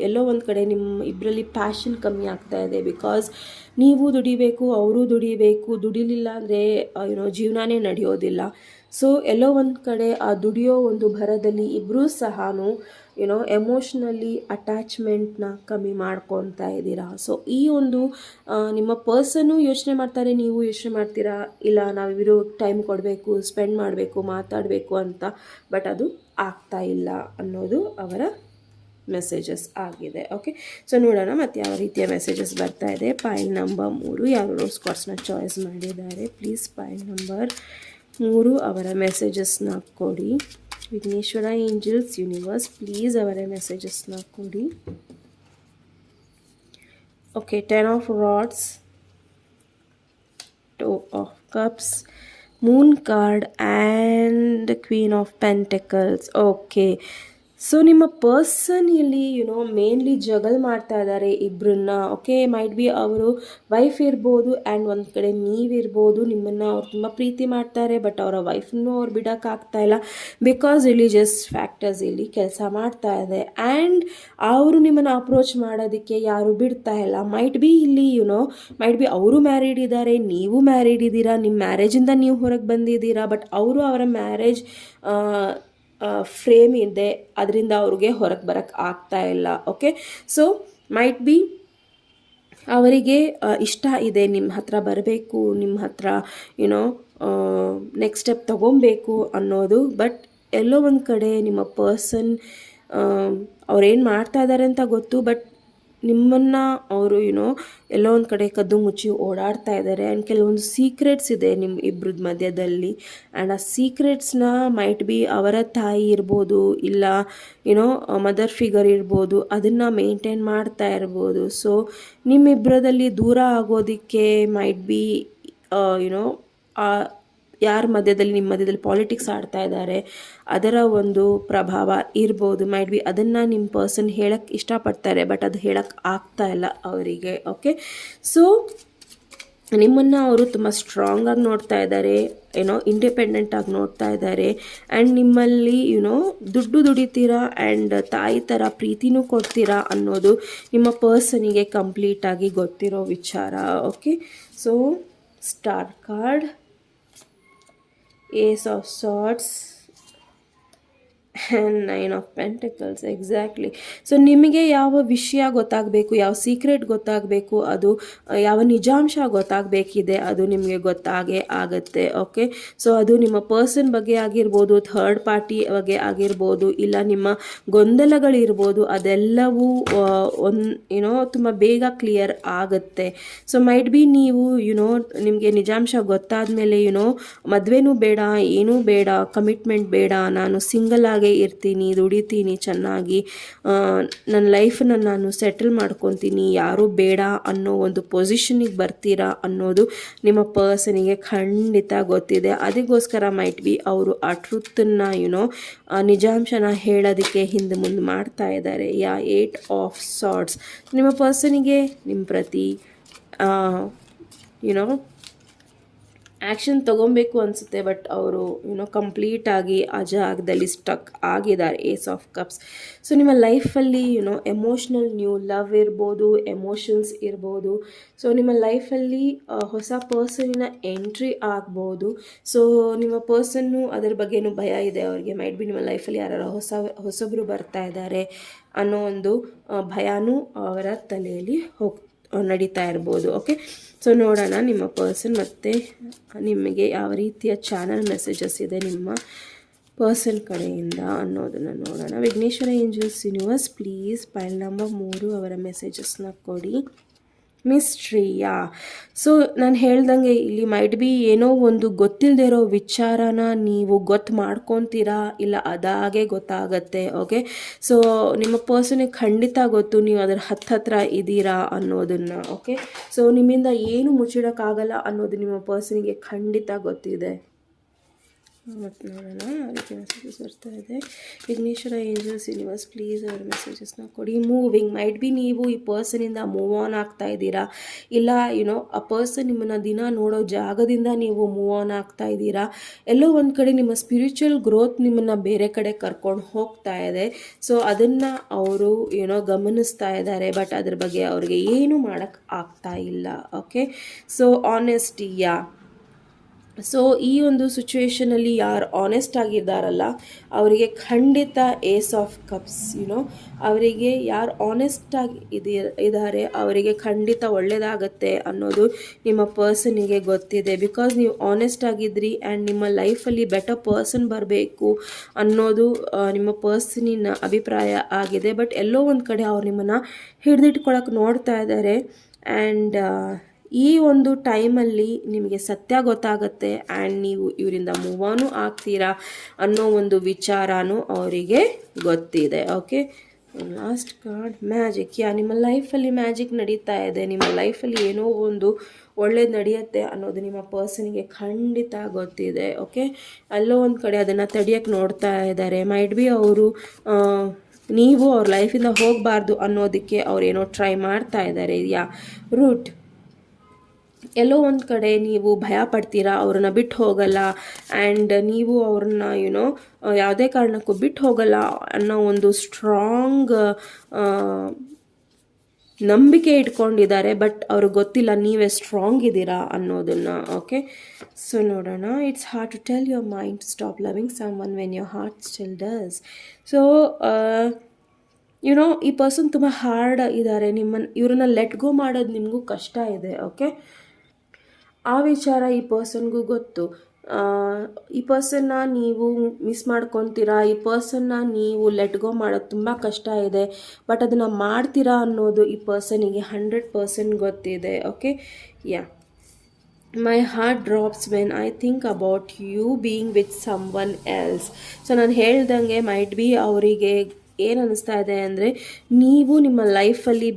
ಎಲ್ಲೋ ಒಂದು ಕಡೆ ನಿಮ್ಮ ಇಬ್ಬರಲ್ಲಿ ಪ್ಯಾಷನ್ ಕಮ್ಮಿ ಆಗ್ತಾ ಇದೆ. ಬಿಕಾಸ್ ನೀವು ದುಡಿಬೇಕು, ಅವರು ದುಡಿಬೇಕು, ದುಡಿಲಿಲ್ಲ ಅಂದರೆ ಜೀವನನೇ ನಡೆಯೋದಿಲ್ಲ. ಸೊ ಎಲ್ಲೋ ಒಂದು ಕಡೆ ಆ ದುಡಿಯೋ ಒಂದು ಭರದಲ್ಲಿ ಇಬ್ಬರೂ ಸಹ ಎಮೋಷ್ನಲಿ ಅಟ್ಯಾಚ್ಮೆಂಟ್ನ ಕಮ್ಮಿ ಮಾಡ್ಕೊತಾ ಇದ್ದೀರಾ. ಸೊ ಈ ಒಂದು ನಿಮ್ಮ ಪರ್ಸನ್ನು ಯೋಚನೆ ಮಾಡ್ತಾರೆ, ನೀವು ಯೋಚನೆ ಮಾಡ್ತೀರಾ, ಇಲ್ಲ ನಾವಿರೋ ಟೈಮ್ ಕೊಡಬೇಕು, ಸ್ಪೆಂಡ್ ಮಾಡಬೇಕು, ಮಾತಾಡಬೇಕು ಅಂತ. ಬಟ್ ಅದು ಆಗ್ತಾ ಇಲ್ಲ ಅನ್ನೋದು ಅವರ ಮೆಸೇಜಸ್ ಆಗಿದೆ. ಓಕೆ, ಸೊ ನೋಡೋಣ ಮತ್ತು ಯಾವ ರೀತಿಯ ಮೆಸೇಜಸ್ ಬರ್ತಾ ಇದೆ. ಪೈಲ್ ನಂಬರ್ 3 ಯಾರು ರೋಸ್ ಕಾರ್ಡ್ಸ್ನ ಚಾಯ್ಸ್ ಮಾಡಿದ್ದಾರೆ, ಪ್ಲೀಸ್ ಪೈಲ್ ನಂಬರ್ 3 ಅವರ ಮೆಸೇಜಸ್ನ ಕೊಡಿ. ವಿಘ್ನೇಶ್ವರ ಏಂಜಲ್ಸ್ ಯೂನಿವರ್ಸ್ ಪ್ಲೀಸ್ ಅವರ ಮೆಸೇಜಸ್ನ ಕೊಡಿ. Okay, 10 of rods, 2 of cups, Moon card and queen of pentacles. Okay, so ನಿಮ್ಮ ಪರ್ಸನ್ ಇಲ್ಲಿ ಮೇನ್ಲಿ ಜಗಲ್ ಮಾಡ್ತಾ ಇದ್ದಾರೆ ಇಬ್ಬರನ್ನ. ಓಕೆ, ಮೈಟ್ ಬಿ ಅವರು ವೈಫ್ ಇರ್ಬೋದು, ಆ್ಯಂಡ್ ಒಂದು ಕಡೆ ನೀವಿರ್ಬೋದು. ನಿಮ್ಮನ್ನು ಅವ್ರು ತುಂಬ ಪ್ರೀತಿ ಮಾಡ್ತಾರೆ, ಬಟ್ ಅವರ ವೈಫನ್ನು ಅವ್ರು ಬಿಡೋಕ್ಕಾಗ್ತಾ ಇಲ್ಲ. ಬಿಕಾಸ್ ರಿಲಿಜಿಯಸ್ ಫ್ಯಾಕ್ಟರ್ಸ್ ಇಲ್ಲಿ ಕೆಲಸ ಮಾಡ್ತಾ ಇದೆ, ಆ್ಯಂಡ್ ಅವರು ನಿಮ್ಮನ್ನು ಅಪ್ರೋಚ್ ಮಾಡೋದಕ್ಕೆ ಯಾರು ಬಿಡ್ತಾ ಇಲ್ಲ. ಮೈಟ್ ಬಿ ಇಲ್ಲಿ ಮೈಟ್ ಬಿ ಅವರು ಮ್ಯಾರಿಡ್ ಇದ್ದಾರೆ, ನೀವು ಮ್ಯಾರಿಡ್ ಇದ್ದೀರಾ, ನಿಮ್ಮ ಮ್ಯಾರೇಜಿಂದ ನೀವು ಹೊರಗೆ ಬಂದಿದ್ದೀರಾ. ಬಟ್ ಅವರು ಅವರ ಮ್ಯಾರೇಜ್ ಫ್ರೇಮ್ ಇದೆ, ಅದರಿಂದ ಅವ್ರಿಗೆ ಹೊರಗೆ ಬರೋಕ್ಕೆ ಆಗ್ತಾ ಇಲ್ಲ. ಓಕೆ, ಸೊ ಮೈಟ್ ಬಿ ಅವರಿಗೆ ಇಷ್ಟ ಇದೆ ನಿಮ್ಮ ಹತ್ರ ಬರಬೇಕು, ನಿಮ್ಮ ಹತ್ರ ಯುನೋ ನೆಕ್ಸ್ಟ್ ಸ್ಟೆಪ್ ತೊಗೊಬೇಕು ಅನ್ನೋದು. ಬಟ್ ಎಲ್ಲೋ ಒಂದು ಕಡೆ ನಿಮ್ಮ ಪರ್ಸನ್ ಅವ್ರೇನು ಮಾಡ್ತಾ ಇದ್ದಾರೆ ಅಂತ ಗೊತ್ತು, ಬಟ್ ನಿಮ್ಮನ್ನು ಅವರು ಎಲ್ಲೋ ಒಂದು ಕಡೆ ಕದ್ದು ಮುಚ್ಚಿ ಓಡಾಡ್ತಾ ಇದ್ದಾರೆ. ಆ್ಯಂಡ್ ಕೆಲವೊಂದು ಸೀಕ್ರೆಟ್ಸ್ ಇದೆ ನಿಮ್ಮ ಇಬ್ಬರದ ಮಧ್ಯದಲ್ಲಿ. ಆ್ಯಂಡ್ ಆ ಸೀಕ್ರೆಟ್ಸ್ನ ಮೈಟ್ ಬಿ ಅವರ ತಾಯಿ ಇರ್ಬೋದು, ಇಲ್ಲ ಮದರ್ ಫಿಗರ್ ಇರ್ಬೋದು, ಅದನ್ನು ಮೇಂಟೈನ್ ಮಾಡ್ತಾ ಇರ್ಬೋದು. ಸೊ ನಿಮ್ಮಿಬ್ಬರದಲ್ಲಿ ದೂರ ಆಗೋದಕ್ಕೆ ಮೈಟ್ ಬಿ ಯಾರ ಮಧ್ಯದಲ್ಲಿ ನಿಮ್ಮ ಮಧ್ಯದಲ್ಲಿ ಪಾಲಿಟಿಕ್ಸ್ ಆಡ್ತಾ ಇದ್ದಾರೆ ಅದರ ಒಂದು ಪ್ರಭಾವ ಇರ್ಬೋದು. ಮೈಟ್ ಬಿ ಅದನ್ನು ನಿಮ್ಮ ಪರ್ಸನ್ ಹೇಳಕ್ಕೆ ಇಷ್ಟಪಡ್ತಾರೆ, ಬಟ್ ಅದು ಹೇಳಕ್ಕೆ ಆಗ್ತಾ ಇಲ್ಲ ಅವರಿಗೆ. ಓಕೆ, ಸೊ ನಿಮ್ಮನ್ನು ಅವರು ತುಂಬ ಸ್ಟ್ರಾಂಗಾಗಿ ನೋಡ್ತಾ ಇದ್ದಾರೆ, ಇಂಡಿಪೆಂಡೆಂಟಾಗಿ ನೋಡ್ತಾ ಇದ್ದಾರೆ. ಆ್ಯಂಡ್ ನಿಮ್ಮಲ್ಲಿ ದುಡ್ಡು ದುಡಿತೀರಾ ಆ್ಯಂಡ್ ತಾಯಿ ಥರ ಪ್ರೀತಿನೂ ಕೊಡ್ತೀರಾ ಅನ್ನೋದು ನಿಮ್ಮ ಪರ್ಸನಿಗೆ ಕಂಪ್ಲೀಟಾಗಿ ಗೊತ್ತಿರೋ ವಿಚಾರ. Okay, so star card, Ace of Swords and Nine of Pentacles. Exactly. So ನಿಮಗೆ ಯಾವ ವಿಷಯ ಗೊತ್ತಾಗಬೇಕು, ಯಾವ ಸೀಕ್ರೆಟ್ ಗೊತ್ತಾಗಬೇಕು, ಅದು ಯಾವ ನಿಜಾಂಶ ಗೊತ್ತಾಗಬೇಕಿದೆ, ಅದು ನಿಮಗೆ ಗೊತ್ತಾಗೇ ಆಗುತ್ತೆ. ಓಕೆ, ಸೊ ಅದು ನಿಮ್ಮ ಪರ್ಸನ್ ಬಗ್ಗೆ ಆಗಿರ್ಬೋದು, ಥರ್ಡ್ ಪಾರ್ಟಿ ಬಗ್ಗೆ ಆಗಿರ್ಬೋದು, ಇಲ್ಲ ನಿಮ್ಮ ಗೊಂದಲಗಳಿರ್ಬೋದು, ಅದೆಲ್ಲವೂ ತುಂಬ ಬೇಗ ಕ್ಲಿಯರ್ ಆಗುತ್ತೆ. ಸೊ ಮೈಟ್ ಬಿ ನೀವು ನಿಮಗೆ ನಿಜಾಂಶ ಗೊತ್ತಾದ ಮೇಲೆ ಮದುವೆನೂ ಬೇಡ, ಏನೂ ಬೇಡ, ಕಮಿಟ್ಮೆಂಟ್ ಬೇಡ, ನಾನು ಸಿಂಗಲ್ ಆಗೇ ಇರ್ತೀನಿ, ದುಡಿತೀನಿ ಚೆನ್ನಾಗಿ, ನನ್ನ ಲೈಫನ್ನು ನಾನು ಸೆಟಲ್ ಮಾಡ್ಕೊತೀನಿ, ಯಾರೂ ಬೇಡ ಅನ್ನೋ ಒಂದು ಪೊಸಿಷನಿಗೆ ಬರ್ತೀರಾ ಅನ್ನೋದು ನಿಮ್ಮ ಪರ್ಸನಿಗೆ ಖಂಡಿತ ಗೊತ್ತಿದೆ. ಅದಕ್ಕೋಸ್ಕರ ಮೈಟ್ ಬಿ ಅವರು ಆ ಟ್ರುತ್ತನ್ನು ನಿಜಾಂಶನ ಹೇಳೋದಕ್ಕೆ ಹಿಂದೆ ಮುಂದೆ ಮಾಡ್ತಾ ಇದ್ದಾರೆ. ಏಟ್ ಆಫ್ ಸಾರ್ಟ್ಸ್ ನಿಮ್ಮ ಪರ್ಸನಿಗೆ ನಿಮ್ಮ ಪ್ರತಿ ಆ್ಯಕ್ಷನ್ ತೊಗೊಬೇಕು ಅನಿಸುತ್ತೆ, ಬಟ್ ಅವರು ಕಂಪ್ಲೀಟಾಗಿ ಆ ಜಾಗದಲ್ಲಿ ಸ್ಟಕ್ ಆಗಿದ್ದಾರೆ. ಏಸ್ ಆಫ್ ಕಪ್ಸ್. ಸೊ ನಿಮ್ಮ ಲೈಫಲ್ಲಿ ಎಮೋಷ್ನಲ್ ನ್ಯೂ ಲವ್ ಇರ್ಬೋದು, ಎಮೋಷನ್ಸ್ ಇರ್ಬೋದು. ಸೊ ನಿಮ್ಮ ಲೈಫಲ್ಲಿ ಹೊಸ ಪರ್ಸನಿನ ಎಂಟ್ರಿ ಆಗ್ಬೋದು. ಸೊ ನಿಮ್ಮ ಪರ್ಸನ್ನು ಅದರ ಬಗ್ಗೆನೂ ಭಯ ಇದೆ ಅವ್ರಿಗೆ. ಮೈಟ್ ಬಿ ನಿಮ್ಮ ಲೈಫಲ್ಲಿ ಯಾರು ಹೊಸಬರು ಬರ್ತಾ ಇದ್ದಾರೆ ಅನ್ನೋ ಒಂದು ಭಯನೂ ಅವರ ತಲೆಯಲ್ಲಿ ನಡೀತಾ ಇರ್ಬೋದು. ಓಕೆ, ಸೊ ನೋಡೋಣ ನಿಮ್ಮ ಪರ್ಸನ್ ಮತ್ತು ನಿಮಗೆ ಯಾವ ರೀತಿಯ ಚಾನಲ್ ಮೆಸೇಜಸ್ ಇದೆ ನಿಮ್ಮ ಪರ್ಸನ್ ಕಡೆಯಿಂದ ಅನ್ನೋದನ್ನು ನೋಡೋಣ. Vighneshwara angels universe please pile number 3 ಅವರ ಮೆಸೇಜಸ್ನ ಕೊಡಿ. ಮಿಸ್ಟ್ರಿಯಾ. ಸೊ ನಾನು ಹೇಳ್ದಂಗೆ ಇಲ್ಲಿ ಮೈಟ್ ಬಿ ಏನೋ ಒಂದು ಗೊತ್ತಿಲ್ಲದೆ ಇರೋ ವಿಚಾರನ ನೀವು ಗೊತ್ತು ಮಾಡ್ಕೊತೀರಾ, ಇಲ್ಲ ಅದಾಗೆ ಗೊತ್ತಾಗತ್ತೆ. ಓಕೆ, ಸೊ ನಿಮ್ಮ ಪರ್ಸನಿಗೆ ಖಂಡಿತ ಗೊತ್ತು ನೀವು ಅದರ ಹತ್ತಿರ ಇದ್ದೀರಾ ಅನ್ನೋದನ್ನು. ಓಕೆ, ಸೊ ನಿಮ್ಮಿಂದ ಏನು ಮುಚ್ಚಿಡೋಕ್ಕಾಗಲ್ಲ ಅನ್ನೋದು ನಿಮ್ಮ ಪರ್ಸನಿಗೆ ಖಂಡಿತ ಗೊತ್ತಿದೆ. ಮತ್ತು ನೋಡೋಣ ಅದಕ್ಕೆ ಮೆಸೇಜಸ್ ಬರ್ತಾ ಇದೆ. ವಿಘ್ನೇಶ್ವರ ಏಂಜಲ್ಸ್ ಯೂನಿವರ್ಸ್ ಪ್ಲೀಸ್ ಅವ್ರ ಮೆಸೇಜಸ್ನ ಕೊಡಿ. ಮೂವಿಂಗ್. ಮೈಟ್ ಬಿ ನೀವು ಈ ಪರ್ಸನಿಂದ ಮೂವ್ ಆನ್ ಆಗ್ತಾ ಇದ್ದೀರಾ, ಇಲ್ಲ ಆ ಪರ್ಸನ್ ನಿಮ್ಮನ್ನು ದಿನ ನೋಡೋ ಜಾಗದಿಂದ ನೀವು ಮೂವ್ ಆನ್ ಆಗ್ತಾ ಇದ್ದೀರಾ. ಎಲ್ಲೋ ಒಂದು ಕಡೆ ನಿಮ್ಮ ಸ್ಪಿರಿಚುವಲ್ ಗ್ರೋತ್ ನಿಮ್ಮನ್ನು ಬೇರೆ ಕಡೆ ಕರ್ಕೊಂಡು ಹೋಗ್ತಾ ಇದೆ. ಸೊ ಅದನ್ನು ಅವರು ಗಮನಿಸ್ತಾ ಇದ್ದಾರೆ, ಬಟ್ ಅದ್ರ ಬಗ್ಗೆ ಅವ್ರಿಗೆ ಏನು ಮಾಡೋಕ್ಕೆ ಆಗ್ತಾ ಇಲ್ಲ. Okay, so ಆನೆಸ್ಟಿಯಾ. ಸೊ ಈ ಒಂದು ಸಿಚುವೇಷನಲ್ಲಿ ಯಾರು ಆನೆಸ್ಟ್ ಆಗಿದ್ದಾರಲ್ಲ ಅವರಿಗೆ ಖಂಡಿತ ಏಸ್ ಆಫ್ ಕಪ್ಸ್ ಅವರಿಗೆ ಯಾರು ಆನೆಸ್ಟಾಗಿ ಇದ್ದಾರೆ ಅವರಿಗೆ ಖಂಡಿತ ಒಳ್ಳೆಯದಾಗತ್ತೆ ಅನ್ನೋದು ನಿಮ್ಮ ಪರ್ಸನಿಗೆ ಗೊತ್ತಿದೆ. ಬಿಕಾಸ್ ನೀವು ಆನೆಸ್ಟ್ ಆಗಿದ್ರಿ ಆ್ಯಂಡ್ ನಿಮ್ಮ ಲೈಫಲ್ಲಿ ಬೆಟರ್ ಪರ್ಸನ್ ಬರಬೇಕು ಅನ್ನೋದು ನಿಮ್ಮ ಪರ್ಸನಿನ ಅಭಿಪ್ರಾಯ ಆಗಿದೆ. ಬಟ್ ಎಲ್ಲೋ ಒಂದು ಕಡೆ ಅವ್ರು ನಿಮ್ಮನ್ನು ಹಿಡಿದಿಟ್ಕೊಳ್ಳೋಕೆ ನೋಡ್ತಾ ಇದ್ದಾರೆ. ಆ್ಯಂಡ್ ಈ ಒಂದು ಟೈಮಲ್ಲಿ ನಿಮಗೆ ಸತ್ಯ ಗೊತ್ತಾಗುತ್ತೆ ಆ್ಯಂಡ್ ನೀವು ಇವರಿಂದ ಮೂವ್ ಆನು ಆಗ್ತೀರಾ ಅನ್ನೋ ಒಂದು ವಿಚಾರನೂ ಅವರಿಗೆ ಗೊತ್ತಿದೆ. Okay, last card magic. ನಿಮ್ಮ ಲೈಫಲ್ಲಿ ಮ್ಯಾಜಿಕ್ ನಡೀತಾ ಇದೆ, ನಿಮ್ಮ ಲೈಫಲ್ಲಿ ಏನೋ ಒಂದು ಒಳ್ಳೇದು ನಡೆಯುತ್ತೆ ಅನ್ನೋದು ನಿಮ್ಮ ಪರ್ಸನಿಗೆ ಖಂಡಿತ ಗೊತ್ತಿದೆ. ಓಕೆ, ಅಲ್ಲೋ ಒಂದು ಕಡೆ ಅದನ್ನು ತಡೆಯೋಕ್ಕೆ ನೋಡ್ತಾ ಇದ್ದಾರೆ. ಮೈಟ್ ಬಿ ಅವರು ನೀವು ಅವ್ರ ಲೈಫಿಂದ ಹೋಗಬಾರ್ದು ಅನ್ನೋದಕ್ಕೆ ಅವ್ರೇನೋ ಟ್ರೈ ಮಾಡ್ತಾ ಇದ್ದಾರೆ. ರೂಟ್. ಎಲ್ಲೋ ಒಂದು ಕಡೆ ನೀವು ಭಯ ಪಡ್ತೀರಾ, ಅವ್ರನ್ನ ಬಿಟ್ಟು ಹೋಗಲ್ಲ ಆ್ಯಂಡ್ ನೀವು ಅವ್ರನ್ನ ಯಾವುದೇ ಕಾರಣಕ್ಕೂ ಬಿಟ್ಟು ಹೋಗಲ್ಲ ಅನ್ನೋ ಒಂದು ಸ್ಟ್ರಾಂಗ್ ನಂಬಿಕೆ ಇಟ್ಕೊಂಡಿದ್ದಾರೆ. ಬಟ್ ಅವ್ರಿಗೆ ಗೊತ್ತಿಲ್ಲ ನೀವೇ ಸ್ಟ್ರಾಂಗ್ ಇದ್ದೀರಾ ಅನ್ನೋದನ್ನು. ಓಕೆ, ಸೊ ನೋಡೋಣ. It's hard to tell your mind to stop loving someone when your heart still does. So ಈ ಪರ್ಸನ್ ತುಂಬ ಹಾರ್ಡ್ ಇದ್ದಾರೆ, ಇವ್ರನ್ನ ಲೆಟ್ ಗೋ ಮಾಡೋದು ನಿಮಗೂ ಕಷ್ಟ ಇದೆ. ಓಕೆ, ಆ ವಿಚಾರ ಈ ಪರ್ಸನ್ಗೂ ಗೊತ್ತು. ಈ ಪರ್ಸನ್ನ ನೀವು ಮಿಸ್ ಮಾಡ್ಕೊತೀರಾ, ಈ ಪರ್ಸನ್ನ ನೀವು ಲೆಟ್ ಗೋ ಮಾಡೋದು ತುಂಬ ಕಷ್ಟ ಇದೆ, ಬಟ್ ಅದನ್ನು ಮಾಡ್ತೀರಾ ಅನ್ನೋದು ಈ ಪರ್ಸನಿಗೆ 100% ಗೊತ್ತಿದೆ. Okay, yeah, my heart drops when I think about you being with someone else. So ನಾನು ಹೇಳ್ದಂಗೆ ಮೈಟ್ ಬಿ ಅವರಿಗೆ ಏನು ಅನ್ನಿಸ್ತಾ ಇದೆ ಅಂದರೆ, ನೀವು ನಿಮ್ಮ ಲೈಫಲ್ಲಿ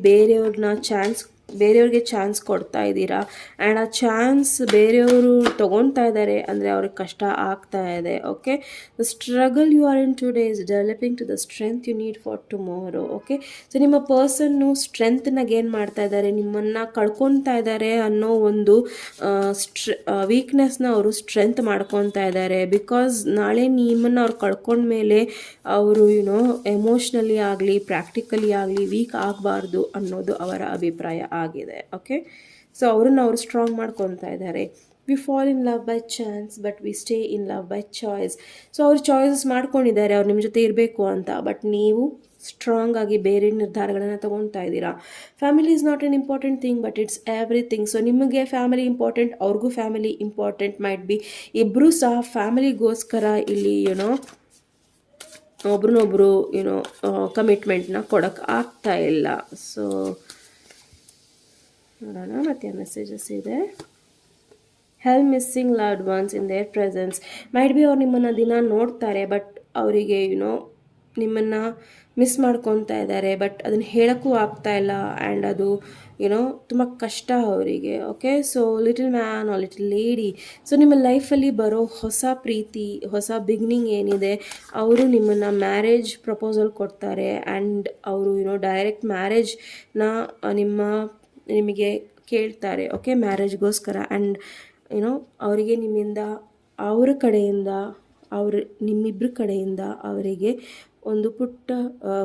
ಬೇರೆಯವ್ರಿಗೆ ಚಾನ್ಸ್ ಕೊಡ್ತಾ ಇದ್ದೀರಾ, ಆ್ಯಂಡ್ ಆ ಚಾನ್ಸ್ ಬೇರೆಯವರು ತೊಗೊಳ್ತಾ ಇದ್ದಾರೆ ಅಂದರೆ ಅವ್ರಿಗೆ ಕಷ್ಟ ಆಗ್ತಾ ಇದೆ. Okay, the struggle you are in today is developing to the strength you need for tomorrow. Okay, so ನಿಮ್ಮ ಪರ್ಸನ್ನು ಸ್ಟ್ರೆಂತ್ನ ಗೇನ್ ಮಾಡ್ತಾ ಇದ್ದಾರೆ, ನಿಮ್ಮನ್ನು ಕಳ್ಕೊತಾ ಇದ್ದಾರೆ ಅನ್ನೋ ಒಂದು ವೀಕ್ನೆಸ್ನ ಅವರು ಸ್ಟ್ರೆಂತ್ ಮಾಡ್ಕೊತಾ ಇದ್ದಾರೆ. ಬಿಕಾಸ್ ನಾಳೆ ನಿಮ್ಮನ್ನು ಅವ್ರು ಕಳ್ಕೊಂಡ್ಮೇಲೆ ಅವರು ಎಮೋಷ್ನಲಿ ಆಗಲಿ ಪ್ರಾಕ್ಟಿಕಲಿ ಆಗಲಿ ವೀಕ್ ಆಗಬಾರ್ದು ಅನ್ನೋದು ಅವರ ಅಭಿಪ್ರಾಯ ಆಗಿದೆ. ಓಕೆ, ಸೊ ಅವ್ರನ್ನ ಅವರು ಸ್ಟ್ರಾಂಗ್ ಮಾಡ್ಕೊತಾ ಇದ್ದಾರೆ. V fall in love by chance but we stay in love by choice. So ಅವ್ರು ಚಾಯ್ಸಸ್ ಮಾಡ್ಕೊಂಡಿದ್ದಾರೆ ಅವ್ರು ನಿಮ್ಮ ಜೊತೆ ಇರಬೇಕು ಅಂತ, ಬಟ್ ನೀವು ಸ್ಟ್ರಾಂಗ್ ಆಗಿ ಬೇರೆ ನಿರ್ಧಾರಗಳನ್ನು ತೊಗೊತಾ ಇದ್ದೀರಾ. Family is not an important thing but it's everything. So ನಿಮಗೆ ಫ್ಯಾಮಿಲಿ ಇಂಪಾರ್ಟೆಂಟ್, ಅವ್ರಿಗೂ ಫ್ಯಾಮಿಲಿ ಇಂಪಾರ್ಟೆಂಟ್ ಮೈಟ್ ಬಿ. ಇಬ್ಬರೂ ಸಹ ಫ್ಯಾಮಿಲಿಗೋಸ್ಕರ ಇಲ್ಲಿ ಒಬ್ರನ್ನೊಬ್ರು ಕಮಿಟ್ಮೆಂಟ್ನ ಕೊಡೋಕ್ಕೆ ಆಗ್ತಾ ಇಲ್ಲ. ಸೊ ನೋಡೋಣ ಮತ್ತೆ ಮೆಸೇಜಸ್ ಇದೆ. Help missing loved once in their presence. Might be ಅವ್ರು ನಿಮ್ಮನ್ನು ದಿನ ನೋಡ್ತಾರೆ, ಬಟ್ ಅವರಿಗೆ ನಿಮ್ಮನ್ನು ಮಿಸ್ ಮಾಡ್ಕೊತಾ ಇದ್ದಾರೆ, ಬಟ್ ಅದನ್ನು ಹೇಳೋಕ್ಕೂ ಆಗ್ತಾ ಇಲ್ಲ, ಆ್ಯಂಡ್ ಅದು ತುಂಬ ಕಷ್ಟ ಅವರಿಗೆ. Okay, so little man are little lady, so ನಿಮ್ಮ ಲೈಫಲ್ಲಿ ಬರೋ ಹೊಸ ಪ್ರೀತಿ, ಹೊಸ ಬಿಗಿನಿಂಗ್ ಏನಿದೆ, ಅವರು ನಿಮ್ಮನ್ನು ಮ್ಯಾರೇಜ್ ಪ್ರಪೋಸಲ್ ಕೊಡ್ತಾರೆ, ಆ್ಯಂಡ್ ಅವರು ಡೈರೆಕ್ಟ್ ಮ್ಯಾರೇಜ್ನ ನಿಮಗೆ ಕೇಳ್ತಾರೆ. ಓಕೆ, ಮ್ಯಾರೇಜ್ಗೋಸ್ಕರ. ಆ್ಯಂಡ್ ಅವರಿಗೆ ನಿಮ್ಮಿಂದ ಅವರ ಕಡೆಯಿಂದ ನಿಮ್ಮಿಬ್ಬರ ಕಡೆಯಿಂದ ಅವರಿಗೆ ಒಂದು ಪುಟ್ಟ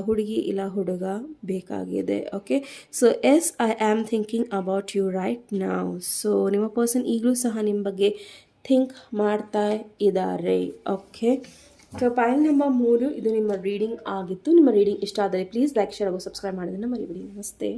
ಹುಡುಗಿ ಇಲ್ಲ ಹುಡುಗ ಬೇಕಾಗಿದೆ. Okay, so yes I am thinking about you right now. So ನಿಮ್ಮ ಪರ್ಸನ್ ಈಗಲೂ ಸಹ ನಿಮ್ಮ ಬಗ್ಗೆ ಥಿಂಕ್ ಮಾಡ್ತಾ ಇದ್ದಾರೆ. ಓಕೆ, ಸೊ ಪಾಯಿಂಟ್ ನಂಬರ್ 3 ಇದು ನಿಮ್ಮ ರೀಡಿಂಗ್ ಆಗಿತ್ತು. ನಿಮ್ಮ ರೀಡಿಂಗ್ ಇಷ್ಟ ಆದರೆ ಪ್ಲೀಸ್ ಲೈಕ್, ಶೇರ್ ಹಾಗೂ ಸಬ್ಸ್ಕ್ರೈಬ್ ಮಾಡೋದನ್ನು ಮರಿಬೇಡಿ. ನಮಸ್ತೆ.